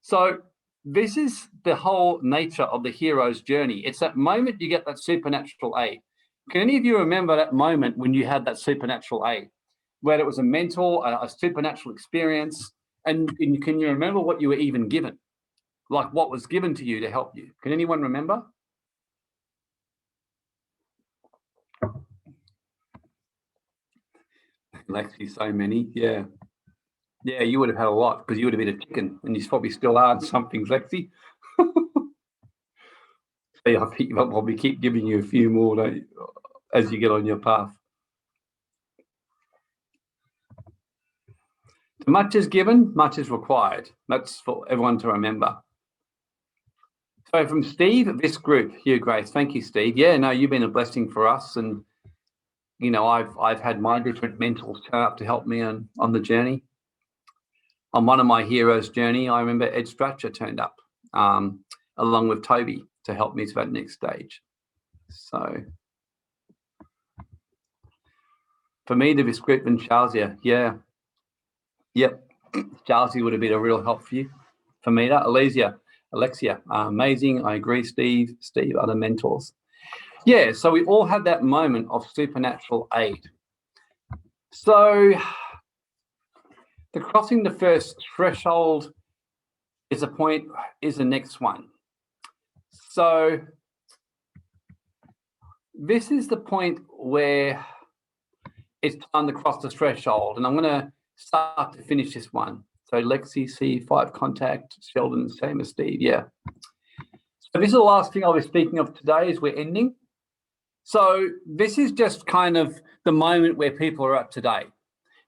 So this is the whole nature of the hero's journey. It's that moment you get that supernatural aid. Can any of you remember that moment when you had that supernatural aid, whether it was a mental, a supernatural experience, and can you remember what you were even given? Like what was given to you to help you? Can anyone remember? Lexi, so many. Yeah. Yeah, you would have had a lot because you would have been a chicken and you probably still are in some things, Lexi. I think I'll probably keep giving you a few more as you get on your path. Much is given, much is required. That's for everyone to remember. So from Steve, this group, Hugh Grace, thank you, Steve. Yeah, no, you've been a blessing for us, and you know, I've had my different mentors turn up to help me on the journey. On one of my heroes' journey, I remember Ed Stracher turned up along with Toby to help me to that next stage. So for me, the script and Charlesia, yeah. Yep, Charlesia would have been a real help for you. For me, that Alexia, amazing. I agree, Steve, other mentors. Yeah, so we all had that moment of supernatural aid. So the crossing the first threshold is the next one. So this is the point where it's time to cross the threshold, and I'm going to start to finish this one. So Lexi, C5 contact, Sheldon, same as Steve, yeah. So this is the last thing I'll be speaking of today as we're ending. So this is just kind of the moment where people are at today.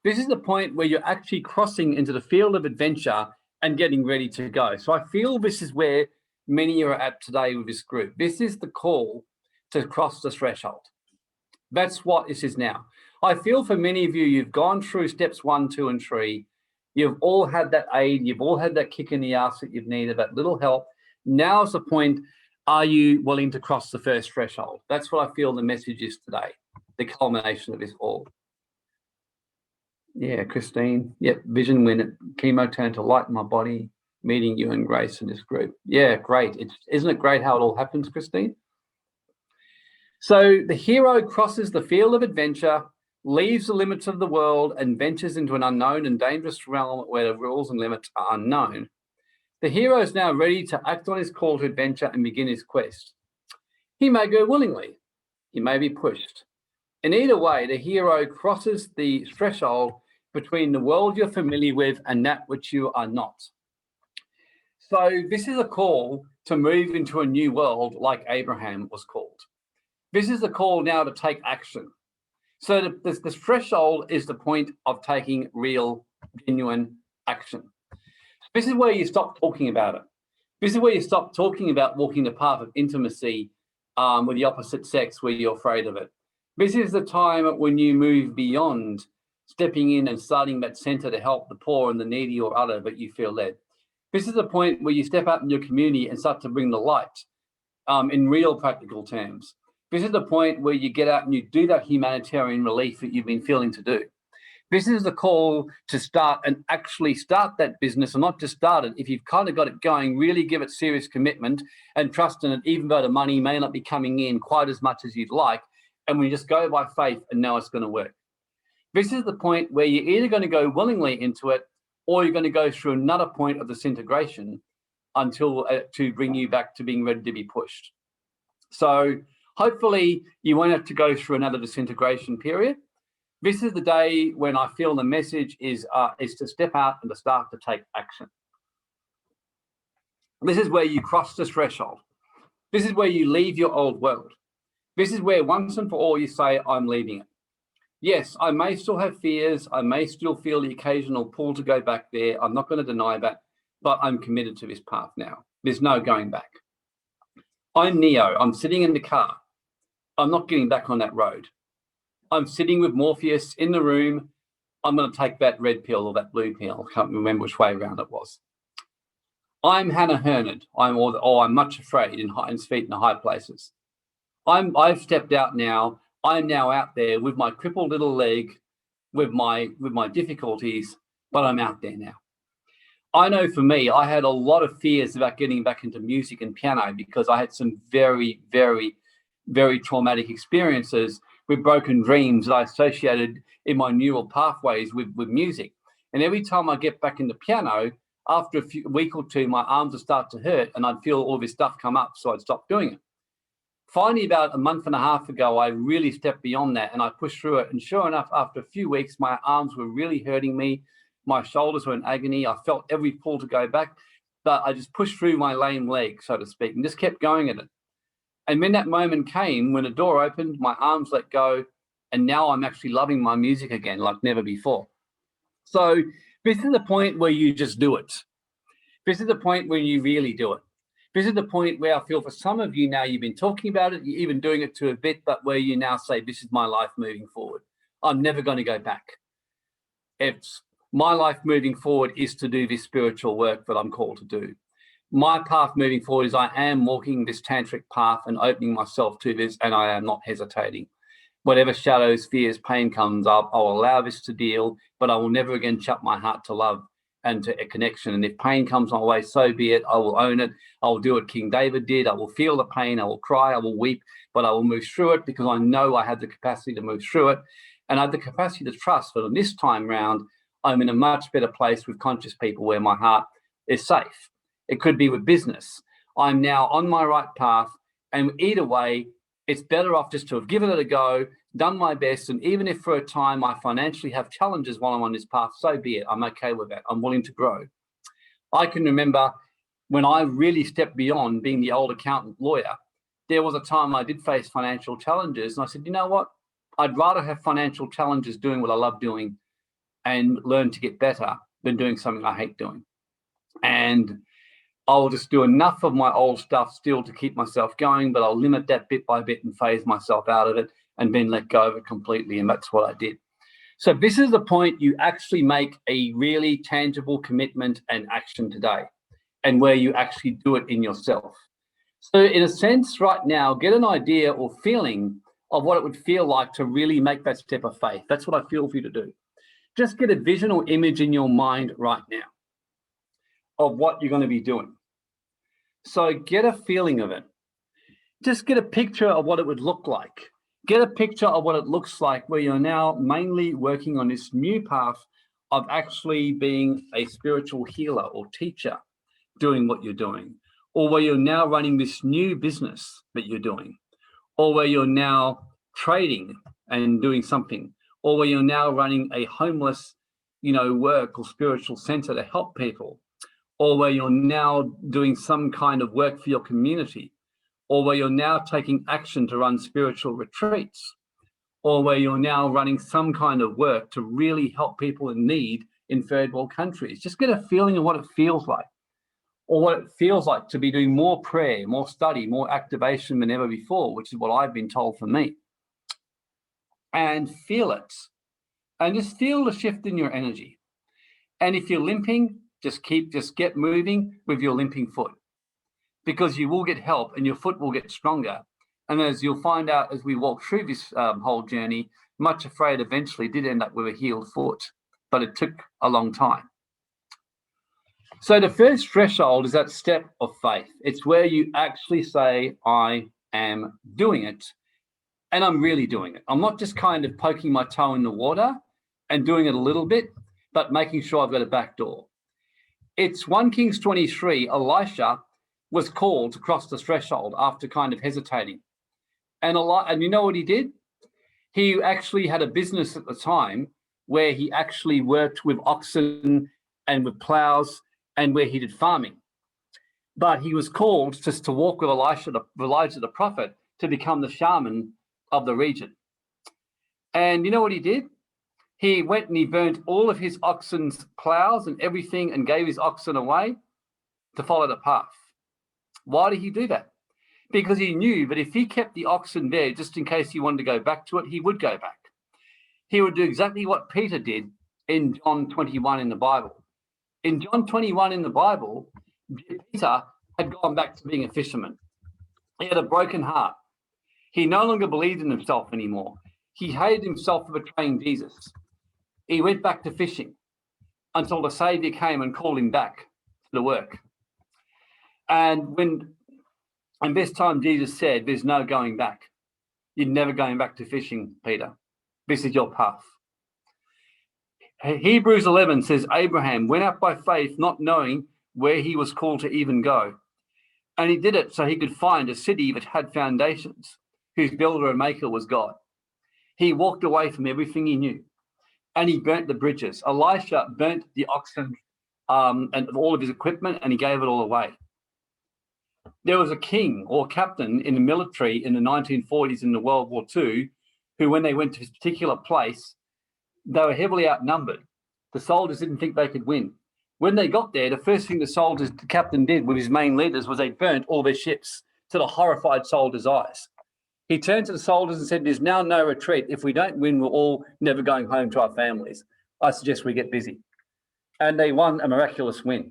This is the point where you're actually crossing into the field of adventure and getting ready to go. So I feel this is where many are at today with this group. This is the call to cross the threshold. That's what this is now. I feel for many of you, you've gone through steps 1, 2, and 3. You've all had that aid. You've all had that kick in the ass that you've needed, that little help. Now's the point. Are you willing to cross the first threshold? That's what I feel the message is today, the culmination of this all. Yeah, Christine. Yep, vision when chemo turned to light in my body, meeting you and Grace in this group. Yeah, great. Isn't it great how it all happens, Christine? So the hero crosses the field of adventure, leaves the limits of the world and ventures into an unknown and dangerous realm where the rules and limits are unknown. The hero is now ready to act on his call to adventure and begin his quest. He may go willingly. He may be pushed. In either way, the hero crosses the threshold between the world you're familiar with and that which you are not. So this is a call to move into a new world like Abraham was called. This is a call now to take action. So the threshold is the point of taking real, genuine action. This is where you stop talking about it. This is where you stop talking about walking the path of intimacy with the opposite sex where you're afraid of it. This is the time when you move beyond stepping in and starting that center to help the poor and the needy or other, but you feel led. This is the point where you step out in your community and start to bring the light in real practical terms. This is the point where you get out and you do that humanitarian relief that you've been feeling to do. This is the call to start and actually start that business, and not just start it. If you've kind of got it going, really give it serious commitment and trust in it, even though the money may not be coming in quite as much as you'd like. And we just go by faith and know it's going to work. This is the point where you're either going to go willingly into it or you're going to go through another point of disintegration until to bring you back to being ready to be pushed. So hopefully you won't have to go through another disintegration period. This is the day when I feel the message is to step out and to start to take action. This is where you cross the threshold. This is where you leave your old world. This is where once and for all you say, I'm leaving it. Yes, I may still have fears. I may still feel the occasional pull to go back there. I'm not going to deny that, but I'm committed to this path now. There's no going back. I'm Neo. I'm sitting in the car. I'm not getting back on that road. I'm sitting with Morpheus in the room. I'm going to take that red pill or that blue pill. I can't remember which way around it was. I'm Hannah Hernard. I'm much afraid in feet in the high places. I've stepped out now. I'm now out there with my crippled little leg, with my difficulties, but I'm out there now. I know for me, I had a lot of fears about getting back into music and piano because I had some very, very, very traumatic experiences with broken dreams that I associated in my neural pathways with music. And every time I get back into piano, after a week or two, my arms would start to hurt and I'd feel all this stuff come up, so I'd stop doing it. Finally, about a month and a half ago, I really stepped beyond that and I pushed through it. And sure enough, after a few weeks, my arms were really hurting me. My shoulders were in agony. I felt every pull to go back, but I just pushed through my lame leg, so to speak, and just kept going at it. And when that moment came, when the door opened, my arms let go, and now I'm actually loving my music again like never before. So this is the point where you just do it. This is the point where you really do it. This is the point where I feel for some of you now, you've been talking about it, you're even doing it to a bit, but where you now say, this is my life moving forward. I'm never going to go back. It's my life moving forward is to do this spiritual work that I'm called to do. My path moving forward is I am walking this tantric path and opening myself to this, and I am not hesitating. Whatever shadows, fears, pain comes up, I'll allow this to deal, but I will never again shut my heart to love and to a connection. And if pain comes my way, so be it. I will own it. I will do what King David did. I will feel the pain. I will cry. I will weep, but I will move through it because I know I have the capacity to move through it. And I have the capacity to trust that on this time round, I'm in a much better place with conscious people where my heart is safe. It could be with business. I'm now on my right path. And either way, it's better off just to have given it a go, done my best. And even if for a time I financially have challenges while I'm on this path, so be it. I'm okay with that. I'm willing to grow. I can remember when I really stepped beyond being the old accountant lawyer, there was a time I did face financial challenges. And I said, you know what? I'd rather have financial challenges doing what I love doing and learn to get better than doing something I hate doing. And I'll just do enough of my old stuff still to keep myself going, but I'll limit that bit by bit and phase myself out of it and then let go of it completely. And that's what I did. So this is the point you actually make a really tangible commitment and action today, and where you actually do it in yourself. So in a sense, right now, get an idea or feeling of what it would feel like to really make that step of faith. That's what I feel for you to do. Just get a vision or image in your mind right now of what you're going to be doing. So get a feeling of it. Just get a picture of what it would look like. Get a picture of what it looks like where you're now mainly working on this new path of actually being a spiritual healer or teacher, doing what you're doing, or where you're now running this new business that you're doing, or where you're now trading and doing something, or where you're now running a homeless, work or spiritual center to help people, or where you're now doing some kind of work for your community, or where you're now taking action to run spiritual retreats, or where you're now running some kind of work to really help people in need in third world countries. Just get a feeling of what it feels like, or what it feels like to be doing more prayer, more study, more activation than ever before, which is what I've been told for me. And feel it. And just feel the shift in your energy. And if you're limping, just get moving with your limping foot, because you will get help and your foot will get stronger. And as you'll find out as we walk through this whole journey, Much Afraid eventually did end up with a healed foot, but it took a long time. So the first threshold is that step of faith. It's where you actually say, I am doing it, and I'm really doing it. I'm not just kind of poking my toe in the water and doing it a little bit, but making sure I've got a back door. It's 1 Kings 23, Elisha was called to cross the threshold after kind of hesitating. And you know what he did? He actually had a business at the time where he actually worked with oxen and with plows and where he did farming. But he was called just to walk with Elijah the prophet to become the shaman of the region. And you know what he did? He went and he burnt all of his oxen's plows and everything and gave his oxen away to follow the path. Why did he do that? Because he knew that if he kept the oxen there just in case he wanted to go back to it, he would go back. He would do exactly what Peter did in John 21 in the Bible. In John 21 in the Bible, Peter had gone back to being a fisherman. He had a broken heart. He no longer believed in himself anymore. He hated himself for betraying Jesus. He went back to fishing until the Savior came and called him back to the work. And this time Jesus said, there's no going back. You're never going back to fishing, Peter. This is your path. Hebrews 11 says, Abraham went out by faith, not knowing where he was called to even go. And he did it so he could find a city that had foundations, whose builder and maker was God. He walked away from everything he knew, and he burnt the bridges. Elisha burnt the oxen and all of his equipment, and he gave it all away. There was a king or captain in the military in the 1940s in the World War II, who when they went to this particular place, they were heavily outnumbered. The soldiers didn't think they could win. When they got there, the first thing the captain did with his main leaders was they burnt all their ships to the horrified soldiers' eyes. He turned to the soldiers and said, there's now no retreat. If we don't win, we're all never going home to our families. I suggest we get busy. And they won a miraculous win.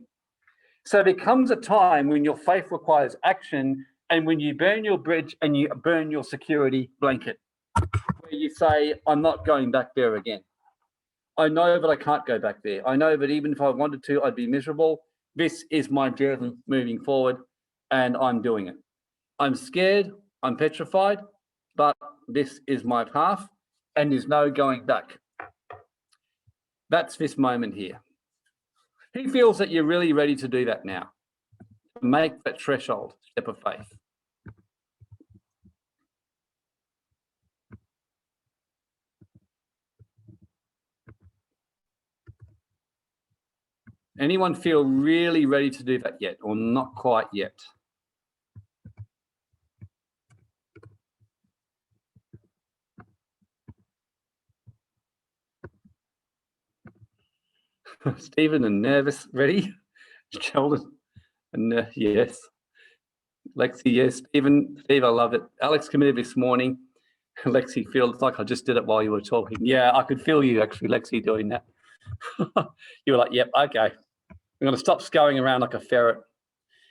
So there comes a time when your faith requires action, and when you burn your bridge and you burn your security blanket, where you say, I'm not going back there again. I know that I can't go back there. I know that even if I wanted to, I'd be miserable. This is my journey moving forward, and I'm doing it. I'm scared, I'm petrified, but this is my path, and there's no going back. That's this moment here. Who feels that you're really ready to do that now? Make that threshold step of faith. Anyone feel really ready to do that yet, or not quite yet? Stephen and nervous, ready? Sheldon, and yes. Lexi, yes. Steve, I love it. Alex committed this morning. Lexi feels like I just did it while you were talking. Yeah, I could feel you actually, Lexi, doing that. You were like, yep, okay. I'm going to stop scurrying around like a ferret.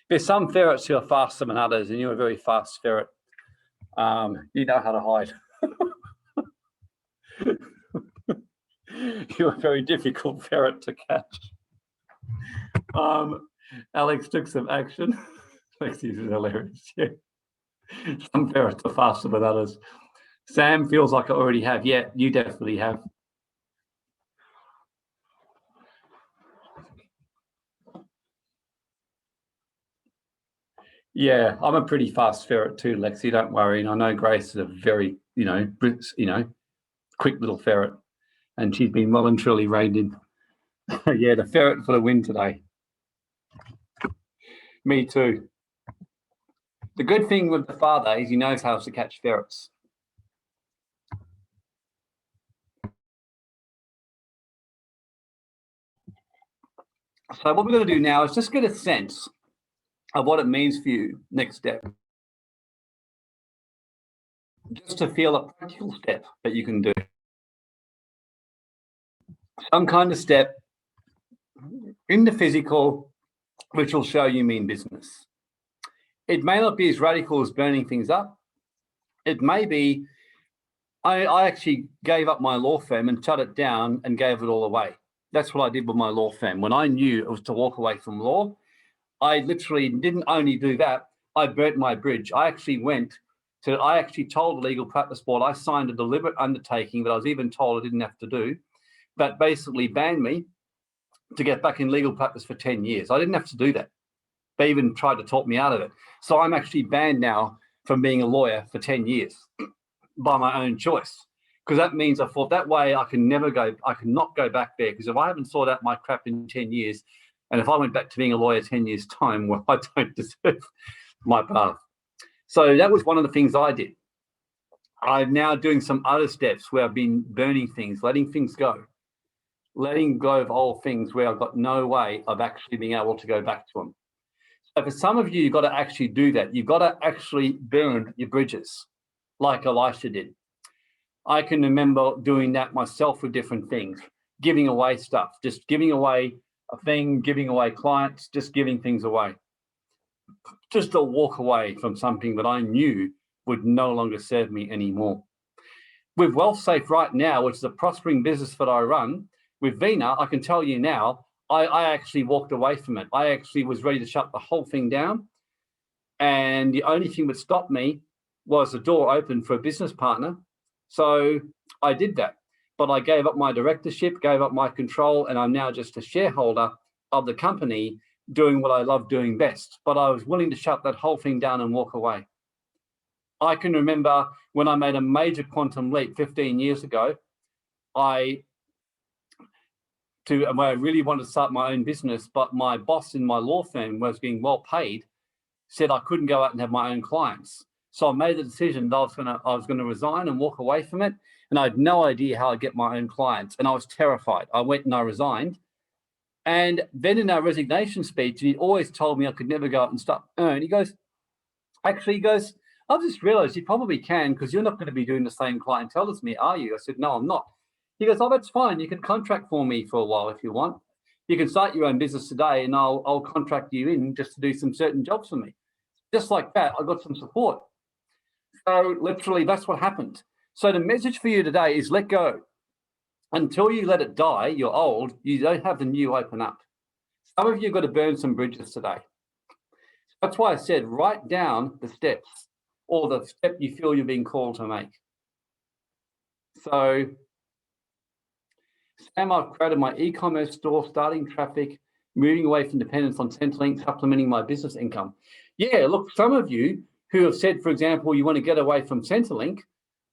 There's some ferrets who are faster than others, and you're a very fast ferret. You know how to hide. You're a very difficult ferret to catch. Alex took some action. Lexi's hilarious. Yeah. Some ferrets are faster than others. Sam feels like I already have. Yeah, you definitely have. Yeah, I'm a pretty fast ferret too, Lexi. Don't worry. And I know Grace is a very, quick little ferret, and she's been well and truly reined in. Yeah, the ferret for the win today. Me too. The good thing with the father is he knows how to catch ferrets. So what we're going to do now is just get a sense of what it means for you next step. Just to feel a practical step that you can do. Some kind of step in the physical, which will show you mean business. It may not be as radical as burning things up. It may be, I actually gave up my law firm and shut it down and gave it all away. That's what I did with my law firm. When I knew it was to walk away from law, I literally didn't only do that, I burnt my bridge. I actually told the Legal Practice Board, I signed a deliberate undertaking that I was even told I didn't have to do, that basically banned me to get back in legal practice for 10 years. I didn't have to do that. They even tried to talk me out of it. So I'm actually banned now from being a lawyer for 10 years by my own choice. Because that means I thought that way I cannot go back there. Because if I haven't sorted out my crap in 10 years, and if I went back to being a lawyer 10 years time, well, I don't deserve my path. So that was one of the things I did. I'm now doing some other steps where I've been burning things, letting things go of old things where I've got no way of actually being able to go back to them. So for some of you, you've got to actually do that. You've got to actually burn your bridges like Elisha did. I can remember doing that myself with different things, giving away stuff, just giving away a thing, giving away clients, just giving things away. Just to walk away from something that I knew would no longer serve me anymore. With WealthSafe right now, which is a prospering business that I run, with Vina, I can tell you now, I actually walked away from it. I actually was ready to shut the whole thing down. And the only thing that stopped me was the door open for a business partner. So I did that. But I gave up my directorship, gave up my control, and I'm now just a shareholder of the company doing what I love doing best. But I was willing to shut that whole thing down and walk away. I can remember when I made a major quantum leap 15 years ago, where I really wanted to start my own business, but my boss in my law firm was being well paid, said I couldn't go out and have my own clients. So I made the decision that I was going to resign and walk away from it. And I had no idea how I'd get my own clients. And I was terrified. I went and I resigned. And then in our resignation speech, he always told me I could never go out and start earn. He goes, I've just realized you probably can, because you're not going to be doing the same clientele as me, are you? I said, no, I'm not. He goes, oh, that's fine. You can contract for me for a while if you want. You can start your own business today and I'll contract you in just to do some certain jobs for me. Just like that, I got some support. So literally that's what happened. So the message for you today is let go. Until you let it die, you're old, you don't have the new open up. Some of you have got to burn some bridges today. That's why I said write down the steps or the step you feel you're being called to make. So Sam, I've created my e-commerce store, starting traffic, moving away from dependence on Centrelink, supplementing my business income. Yeah, look, some of you who have said, for example, you want to get away from Centrelink,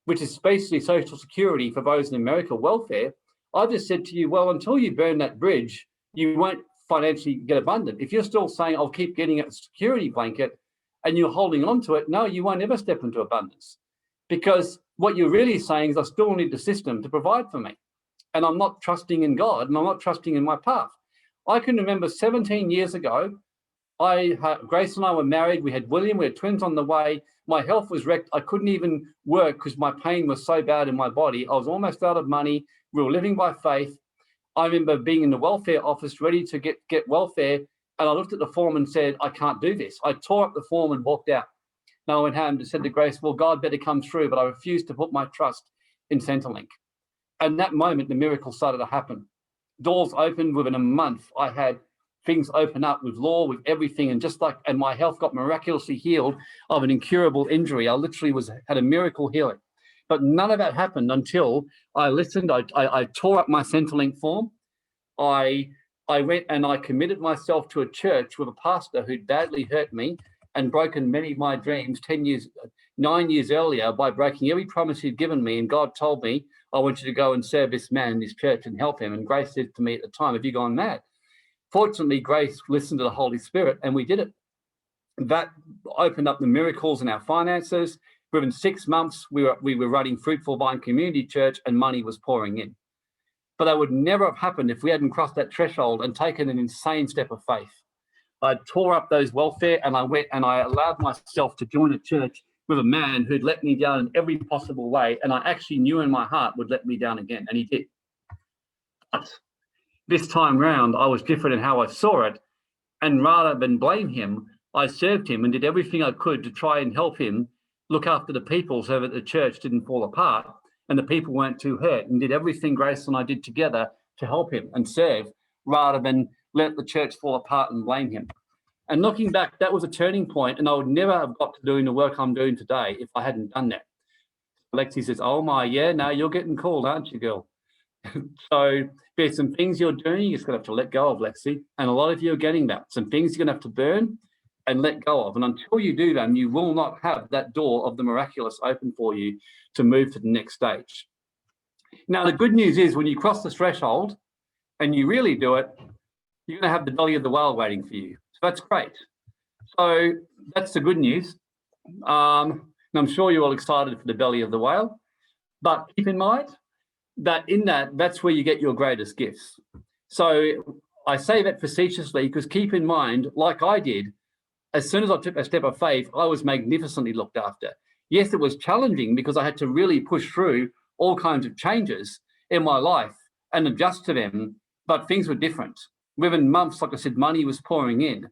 which is basically Social Security for those in America, welfare, I've just said to you, well, until you burn that bridge, you won't financially get abundant. If you're still saying, I'll keep getting a security blanket and you're holding on to it, no, you won't ever step into abundance. Because what you're really saying is I still need the system to provide for me. And I'm not trusting in God and I'm not trusting in my path. I can remember 17 years ago, Grace and I were married. We had William, we had twins on the way. My health was wrecked. I couldn't even work because my pain was so bad in my body. I was almost out of money. We were living by faith. I remember being in the welfare office ready to get welfare. And I looked at the form and said, I can't do this. I tore up the form and walked out. Now I went home and said to Grace, well, God better come through, but I refused to put my trust in Centrelink. And that moment, the miracle started to happen. Doors opened within a month. I had things open up with law, with everything. And my health got miraculously healed of an incurable injury. I literally had a miracle healing. But none of that happened until I listened. I tore up my Centrelink form. I went and I committed myself to a church with a pastor who'd badly hurt me and broken many of my dreams 9 years earlier by breaking every promise he'd given me. And God told me, I want you to go and serve this man in this church and help him. And Grace said to me at the time, have you gone mad? Fortunately, Grace listened to the Holy Spirit and we did it. That opened up the miracles in our finances. Within 6 months, we were running Fruitful Vine Community Church and money was pouring in. But that would never have happened if we hadn't crossed that threshold and taken an insane step of faith. I tore up those welfare and I went and I allowed myself to join a church with a man who'd let me down in every possible way. And I actually knew in my heart would let me down again. And he did. But this time round, I was different in how I saw it. And rather than blame him, I served him and did everything I could to try and help him look after the people so that the church didn't fall apart and the people weren't too hurt, and did everything Grace and I did together to help him and serve rather than let the church fall apart and blame him. And looking back, that was a turning point, and I would never have got to doing the work I'm doing today if I hadn't done that. Lexi says, oh my, yeah, now you're getting called, aren't you, girl? So there's some things you're doing, you're just going to have to let go of, Lexi. And a lot of you are getting that. Some things you're going to have to burn and let go of. And until you do them, you will not have that door of the miraculous open for you to move to the next stage. Now, the good news is when you cross the threshold and you really do it, you're going to have the belly of the whale waiting for you. So that's great. So that's the good news. And I'm sure you're all excited for the belly of the whale. But keep in mind that that's where you get your greatest gifts. So I say that facetiously because keep in mind, like I did, as soon as I took a step of faith, I was magnificently looked after. Yes, it was challenging because I had to really push through all kinds of changes in my life and adjust to them, but things were different. Within months, like I said, money was pouring in.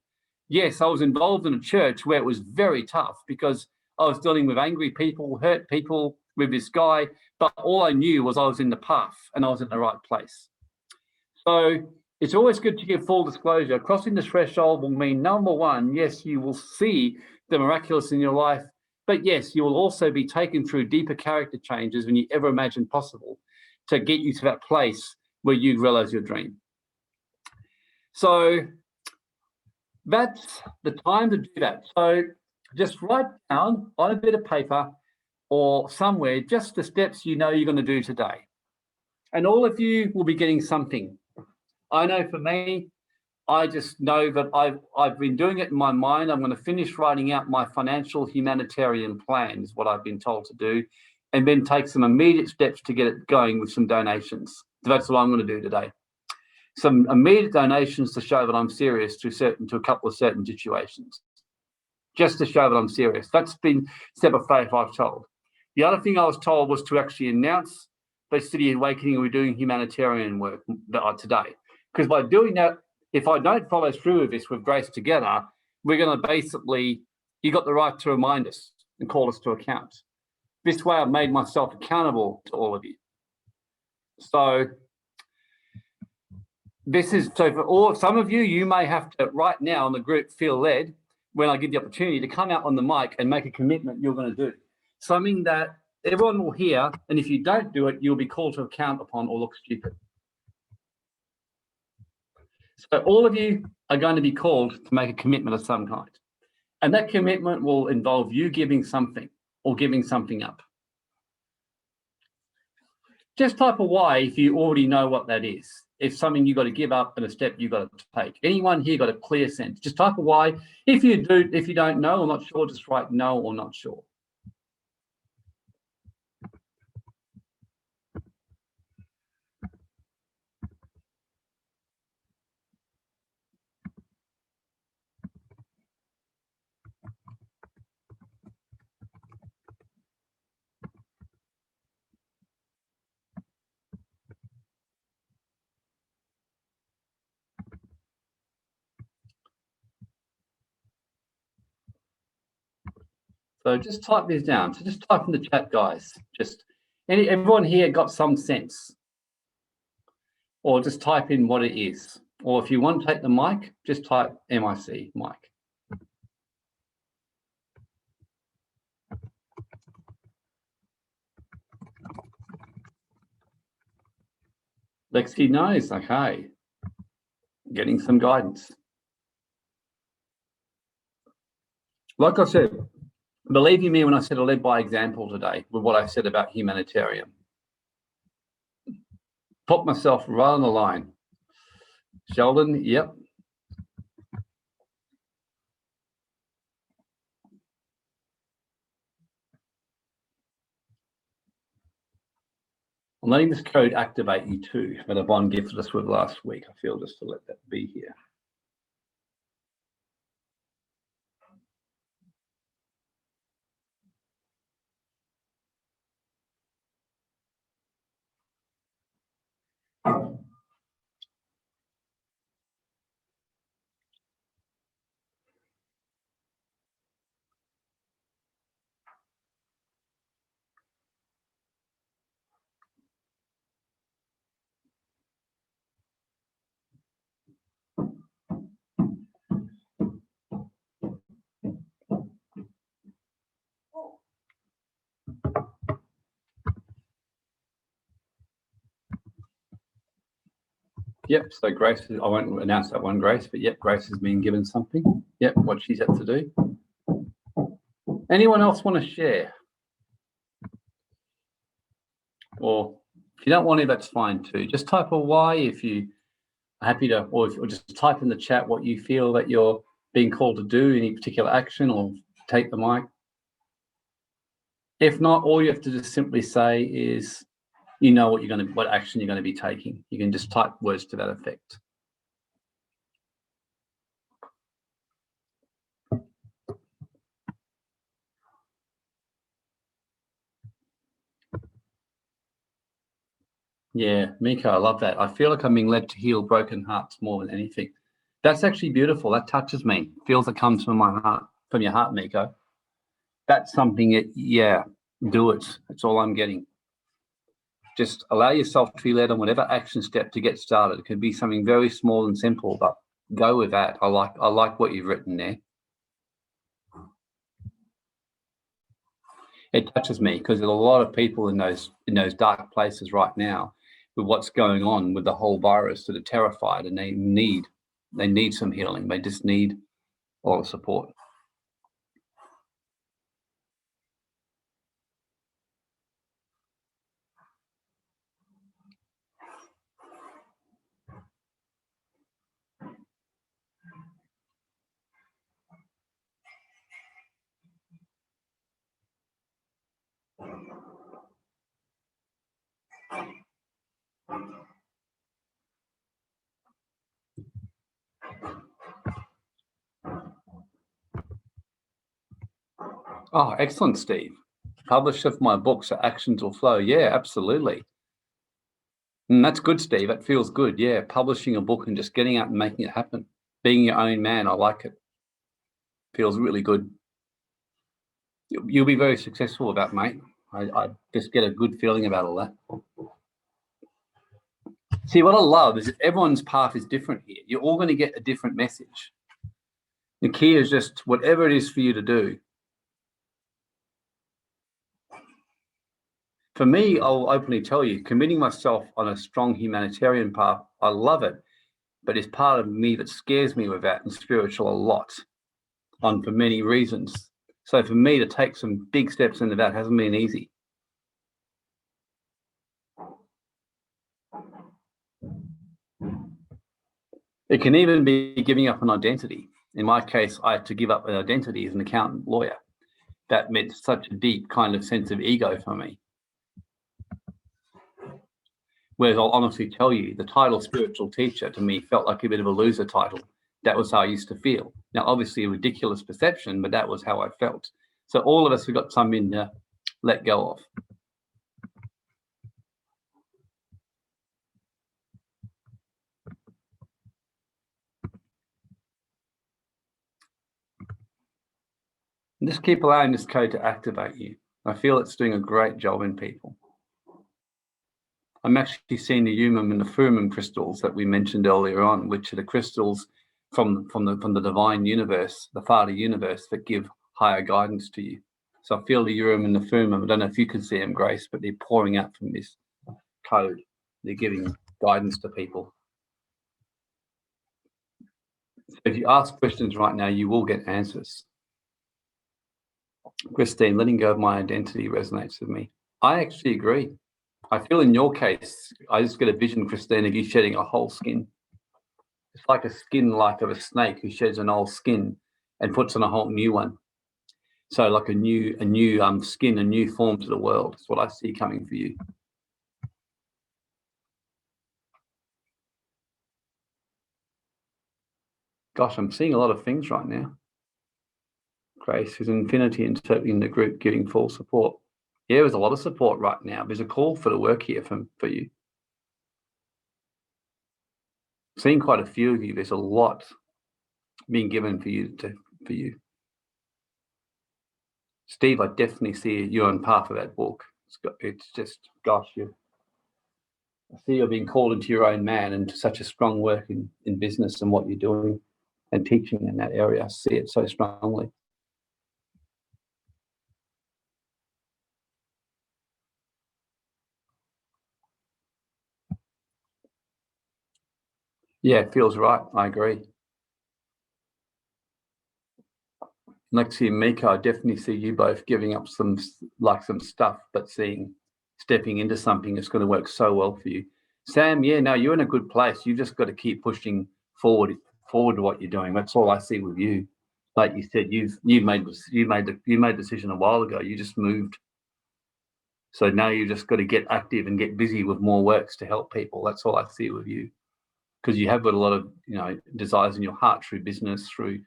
Yes, I was involved in a church where it was very tough because I was dealing with angry people, hurt people with this guy, but all I knew was I was in the path and I was in the right place. So it's always good to give full disclosure. Crossing the threshold will mean, number one, yes, you will see the miraculous in your life, but yes, you will also be taken through deeper character changes than you ever imagined possible to get you to that place where you realize your dream. So that's the time to do that. So just write down on a bit of paper or somewhere just the steps you know you're going to do today. And all of you will be getting something. I know for me, I just know that I've been doing it in my mind. I'm going to finish writing out my financial humanitarian plan is what I've been told to do, and then take some immediate steps to get it going with some donations. So that's what I'm going to do today. Some immediate donations to show that I'm serious to a couple of certain situations, just to show that I'm serious. That's been step of faith I've told. The other thing I was told was to actually announce the City Awakening we're doing humanitarian work today. Because by doing that, if I don't follow through with this with Grace Together, we're going to basically, you got the right to remind us and call us to account. This way I've made myself accountable to all of you. So this is, so for some of you, you may have to right now in the group feel led when I give the opportunity to come out on the mic and make a commitment you're going to do. Something that everyone will hear, and if you don't do it, you'll be called to account upon or look stupid. So all of you are going to be called to make a commitment of some kind. And that commitment will involve you giving something or giving something up. Just type a Y if you already know what that is. It's something you've got to give up and a step you've got to take. Anyone here got a clear sense? Just type a Y. If you don't know or not sure, just write no or not sure. So just type this down. So just type in the chat, guys. Everyone here got some sense. Or just type in what it is. Or if you want to take the mic, just type MIC, mic. Lexi knows, okay. Getting some guidance. Like I said, believe you me when I said I led by example today with what I said about humanitarian. Put myself right on the line. Sheldon, yep. I'm letting this code activate you too, but Yvonne gifted us with last week. I feel just to let that be here. Yep. So Grace, I won't announce that one, Grace, but yep, Grace has been given something. Yep, what she's had to do. Anyone else want to share? Or if you don't want to, that's fine too. Just type a Y if you are happy to, or just type in the chat what you feel that you're being called to do, any particular action, or take the mic. If not, all you have to just simply say is, you know what action you're going to be taking. You can just type words to that effect. Yeah, Mika, I love that. I feel like I'm being led to heal broken hearts more than anything. That's actually beautiful. That touches me. Feels it comes from my heart, from your heart, Miko. That's something do it. That's all I'm getting. Just allow yourself to be led on whatever action step to get started. It could be something very small and simple, but go with that. I like what you've written there. It touches me because there's a lot of people in those dark places right now with what's going on with the whole virus that are terrified, and they need some healing. They just need a lot of support. Oh, excellent, Steve. Publisher of my books, so actions will flow. Yeah, absolutely. And that's good, Steve. That feels good. Yeah, publishing a book and just getting out and making it happen. Being your own man, I like it. Feels really good. You'll be very successful with that, mate. I just get a good feeling about all that. See, what I love is that everyone's path is different here. You're all going to get a different message. The key is just whatever it is for you to do. For me, I'll openly tell you, committing myself on a strong humanitarian path, I love it, but it's part of me that scares me with that and spiritual a lot for many reasons. So for me to take some big steps into that hasn't been easy. It can even be giving up an identity. In my case, I had to give up an identity as an accountant lawyer. That meant such a deep kind of sense of ego for me. Whereas I'll honestly tell you, the title spiritual teacher to me felt like a bit of a loser title. That was how I used to feel. Now, obviously a ridiculous perception, but that was how I felt. So all of us have got something to let go of. And just keep allowing this code to activate you. I feel it's doing a great job in people. I'm actually seeing the Humum and the Fumum crystals that we mentioned earlier on, which are the crystals from the divine universe, the Father universe, that give higher guidance to you. So I feel the Urim and the Fumum. I don't know if you can see them, Grace, but they're pouring out from this code. They're giving guidance to people. If you ask questions right now, you will get answers. Christine, letting go of my identity resonates with me. I actually agree. I feel in your case, I just get a vision, Christine, of you shedding a whole skin. It's like a skin like of a snake who sheds an old skin and puts on a whole new one. So like a new skin, a new form to the world. That's what I see coming for you. Gosh, I'm seeing a lot of things right now. Grace is infinity interpreting the group, giving full support. Yeah, there's a lot of support right now. There's a call for the work here for you. Seeing quite a few of you. There's a lot being given for you. Steve, I definitely see you on path of that book. It's just, gosh, I see you're being called into your own man and to such a strong work in business and what you're doing and teaching in that area. I see it so strongly. Yeah, it feels right. I agree. Lexi and Mika, I definitely see you both giving up some stuff, but stepping into something that's going to work so well for you. Sam, yeah, no, you're in a good place. You just got to keep pushing forward to what you're doing. That's all I see with you. Like you said, you made the decision a while ago. You just moved. So now you just got to get active and get busy with more works to help people. That's all I see with you, because you have got a lot of desires in your heart through business, through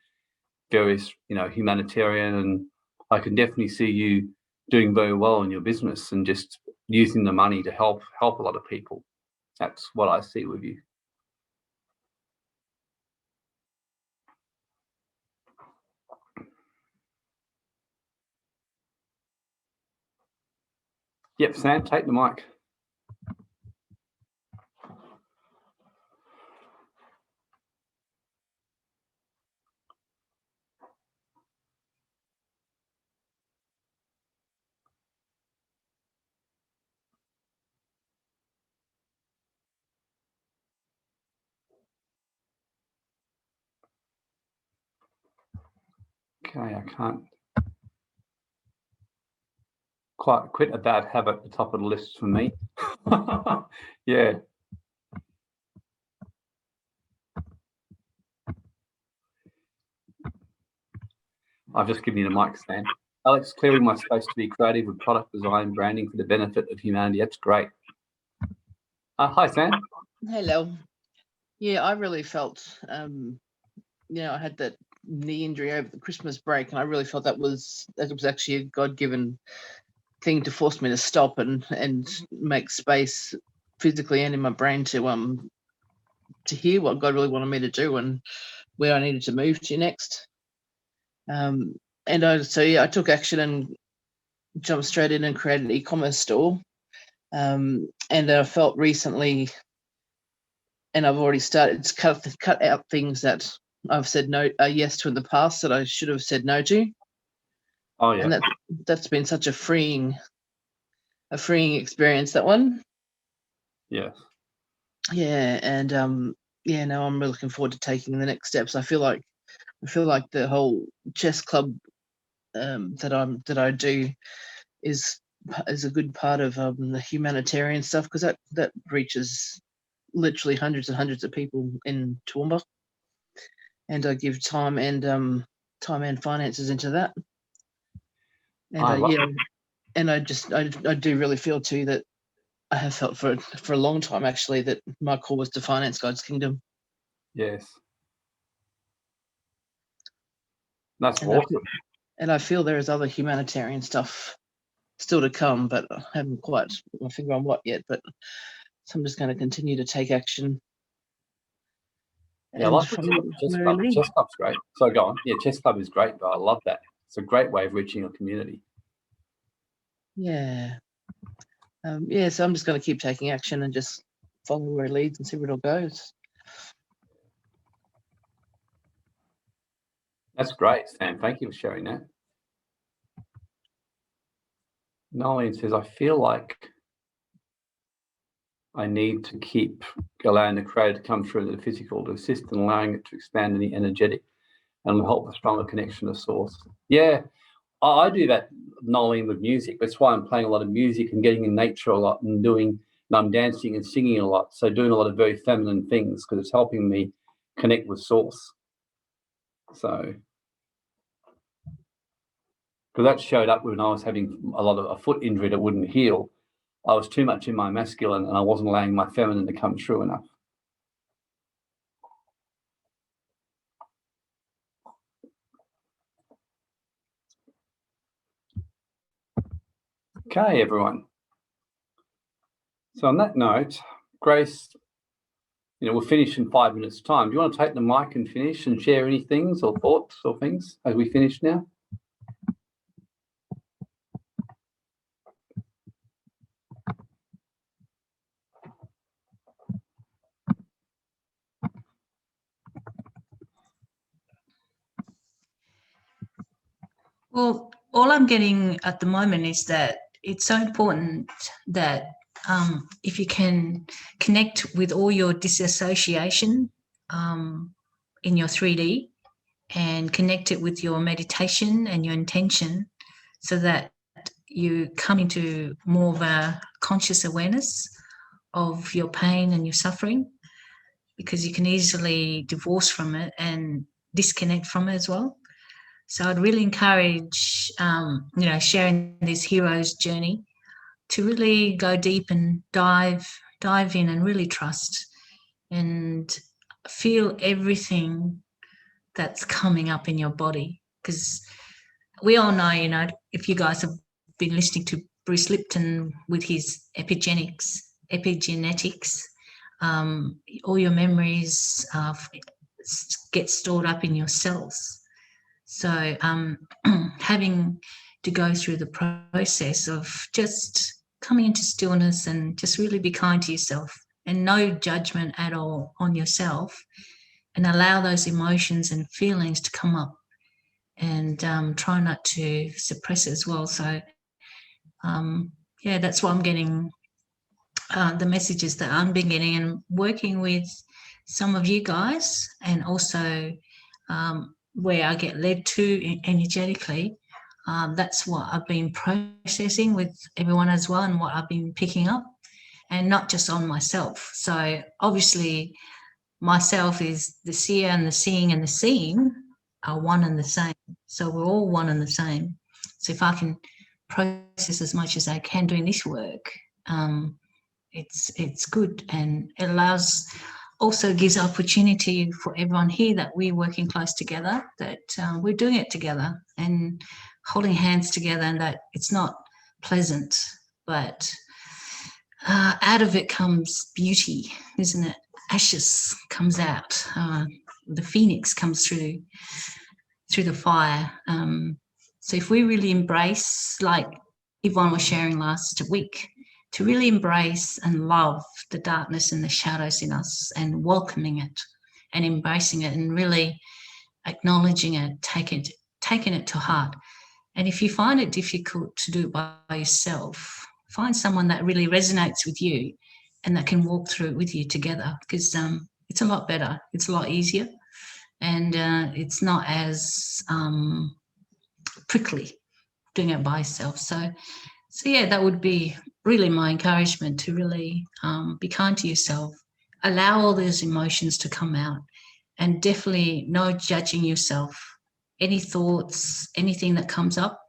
various humanitarian, and I can definitely see you doing very well in your business and just using the money to help a lot of people. That's what I see with you. Yep, Sam, take the mic. Okay, I can't quit a bad habit at the top of the list for me. Yeah. I've just given you the mic, Sam. Alex, clearing my space to be creative with product design, branding for the benefit of humanity. That's great. Hi, Sam. Hello. Yeah, I really felt, I had that knee injury over the Christmas break, and I really felt that was actually a God-given thing to force me to stop and make space physically and in my brain to hear what God really wanted me to do and where I needed to move to next. I took action and jumped straight in and created an e-commerce store. And I felt recently, and I've already started to cut out things that I've said yes to in the past that I should have said no to. Oh yeah. And that's been such a freeing experience, that one. Yes. Yeah, and now I'm really looking forward to taking the next steps. I feel like the whole chess club that I do is a good part of the humanitarian stuff, because that reaches literally hundreds and hundreds of people in Toowoomba, and I give time and finances into that. And I do really feel too that I have felt for a long time actually that my call was to finance God's kingdom. Yes. That's awesome. And I feel there is other humanitarian stuff still to come, but I haven't quite put my finger on what yet. But so I'm just going to continue to take action. Yeah, I like chess club. Chess club's great. So go on. Yeah, chess club is great, but I love that. It's a great way of reaching a community. Yeah. So I'm just going to keep taking action and just follow where it leads and see where it all goes. That's great, Sam. Thank you for sharing that. Nolene says, I feel like I need to keep allowing the creator to come through the physical to assist and allowing it to expand in the energetic and help a stronger connection to source. Yeah, I do that, Nolene, with music. That's why I'm playing a lot of music and getting in nature a lot and I'm dancing and singing a lot. So doing a lot of very feminine things because it's helping me connect with source. So, because that showed up when I was having a foot injury that wouldn't heal. I was too much in my masculine and I wasn't allowing my feminine to come through enough. Okay, everyone. So on that note, Grace, we'll finish in 5 minutes' time. Do you want to take the mic and finish and share any things or thoughts or things as we finish now? Well, all I'm getting at the moment is that it's so important that if you can connect with all your disassociation in your 3D and connect it with your meditation and your intention, so that you come into more of a conscious awareness of your pain and your suffering, because you can easily divorce from it and disconnect from it as well. So I'd really encourage, sharing this hero's journey, to really go deep and dive in and really trust and feel everything that's coming up in your body. Because we all know, if you guys have been listening to Bruce Lipton with his epigenetics, all your memories get stored up in your cells. So having to go through the process of just coming into stillness and just really be kind to yourself, and no judgment at all on yourself, and allow those emotions and feelings to come up, and try not to suppress it as well. So that's what I'm getting, the messages that I'm been getting, and working with some of you guys, and also where I get led to energetically. That's what I've been processing with everyone as well, and what I've been picking up, and not just on myself. So obviously myself is the seer, and the seeing and the seeing are one and the same. So we're all one and the same. So if I can process as much as I can doing this work, it's good, and it also gives opportunity for everyone here that we're working close together, that we're doing it together and holding hands together, and that it's not pleasant, but out of it comes beauty, isn't it? Ashes comes out, the phoenix comes through the fire. So if we really embrace, like Yvonne was sharing last week, to really embrace and love the darkness and the shadows in us, and welcoming it and embracing it, and really acknowledging it, taking it to heart. And if you find it difficult to do it by yourself, find someone that really resonates with you and that can walk through it with you together, because it's a lot better, it's a lot easier, and it's not as prickly doing it by yourself. So yeah, that would be really my encouragement, to really be kind to yourself, allow all those emotions to come out, and definitely no judging yourself. Any thoughts, anything that comes up,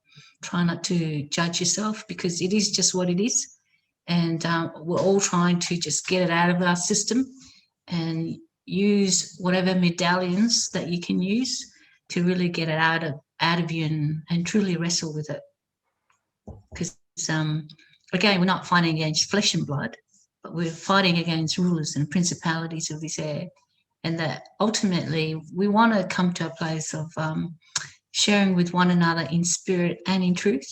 try not to judge yourself, because it is just what it is. And we're all trying to just get it out of our system, and use whatever medallions that you can use to really get it out of you, and truly wrestle with it. Because again, we're not fighting against flesh and blood, but we're fighting against rulers and principalities of this air. And that ultimately we want to come to a place of sharing with one another in spirit and in truth,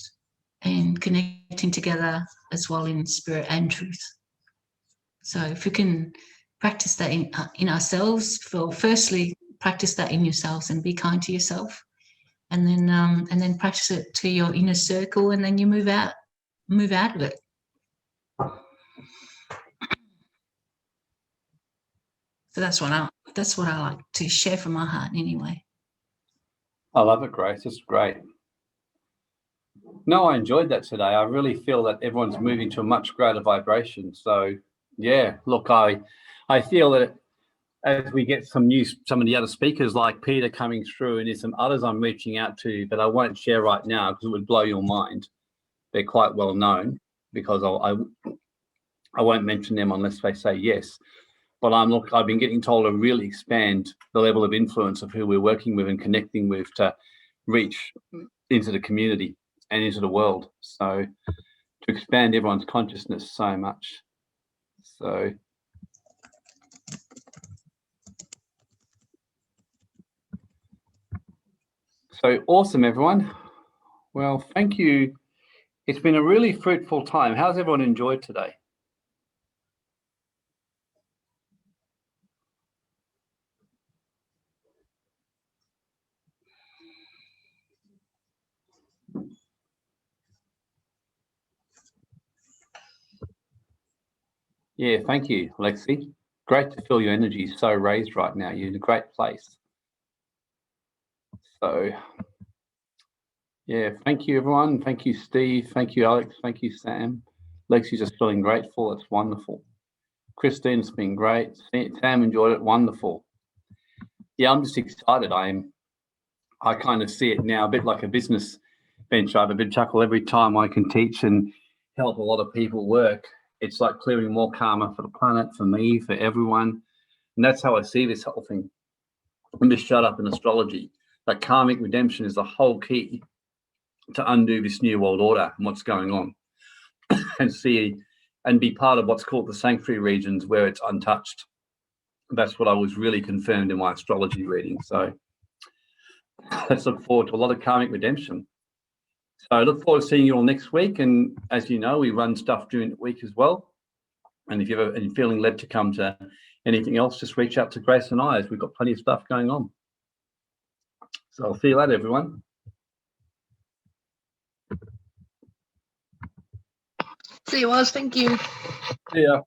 and connecting together as well in spirit and truth. So if we can practice that in ourselves, firstly practice that in yourselves and be kind to yourself, and then practice it to your inner circle, and then you move out of it. So that's what I like to share from my heart anyway. I love it, Grace. It's great. No, I enjoyed that today. I really feel that everyone's moving to a much greater vibration. So yeah, look, I feel that as we get some of the other speakers like Peter coming through, and there's some others I'm reaching out to, but I won't share right now because it would blow your mind. They're quite well known, because I won't mention them unless they say yes. But I've been getting told to really expand the level of influence of who we're working with and connecting with, to reach into the community and into the world. So to expand everyone's consciousness so much. So awesome, everyone. Well, thank you. It's been a really fruitful time. How's everyone enjoyed today? Yeah, thank you, Lexi. great to feel your energy is so raised right now. You're in a great place. So, yeah, thank you, everyone. Thank you, Steve. Thank you, Alex. Thank you, Sam. Lexi's just feeling grateful. It's wonderful. Christine's been great. Sam enjoyed it. Wonderful. Yeah, I'm just excited. I kind of see it now a bit like a business venture. I have a big chuckle every time I can teach and help a lot of people work. It's like clearing more karma for the planet, for me, for everyone. And that's how I see this whole thing. I'm just shut up in astrology. That karmic redemption is the whole key to undo this new world order and what's going on, and see and be part of what's called the sanctuary regions where it's untouched. That's what I was really confirmed in my astrology reading. So let's look forward to a lot of karmic redemption. So I look forward to seeing you all next week. And as you know, we run stuff during the week as well. And if you're feeling led to come to anything else, just reach out to Grace and I, as we've got plenty of stuff going on. So I'll see you later, everyone. See you, Oz. Thank you. See ya.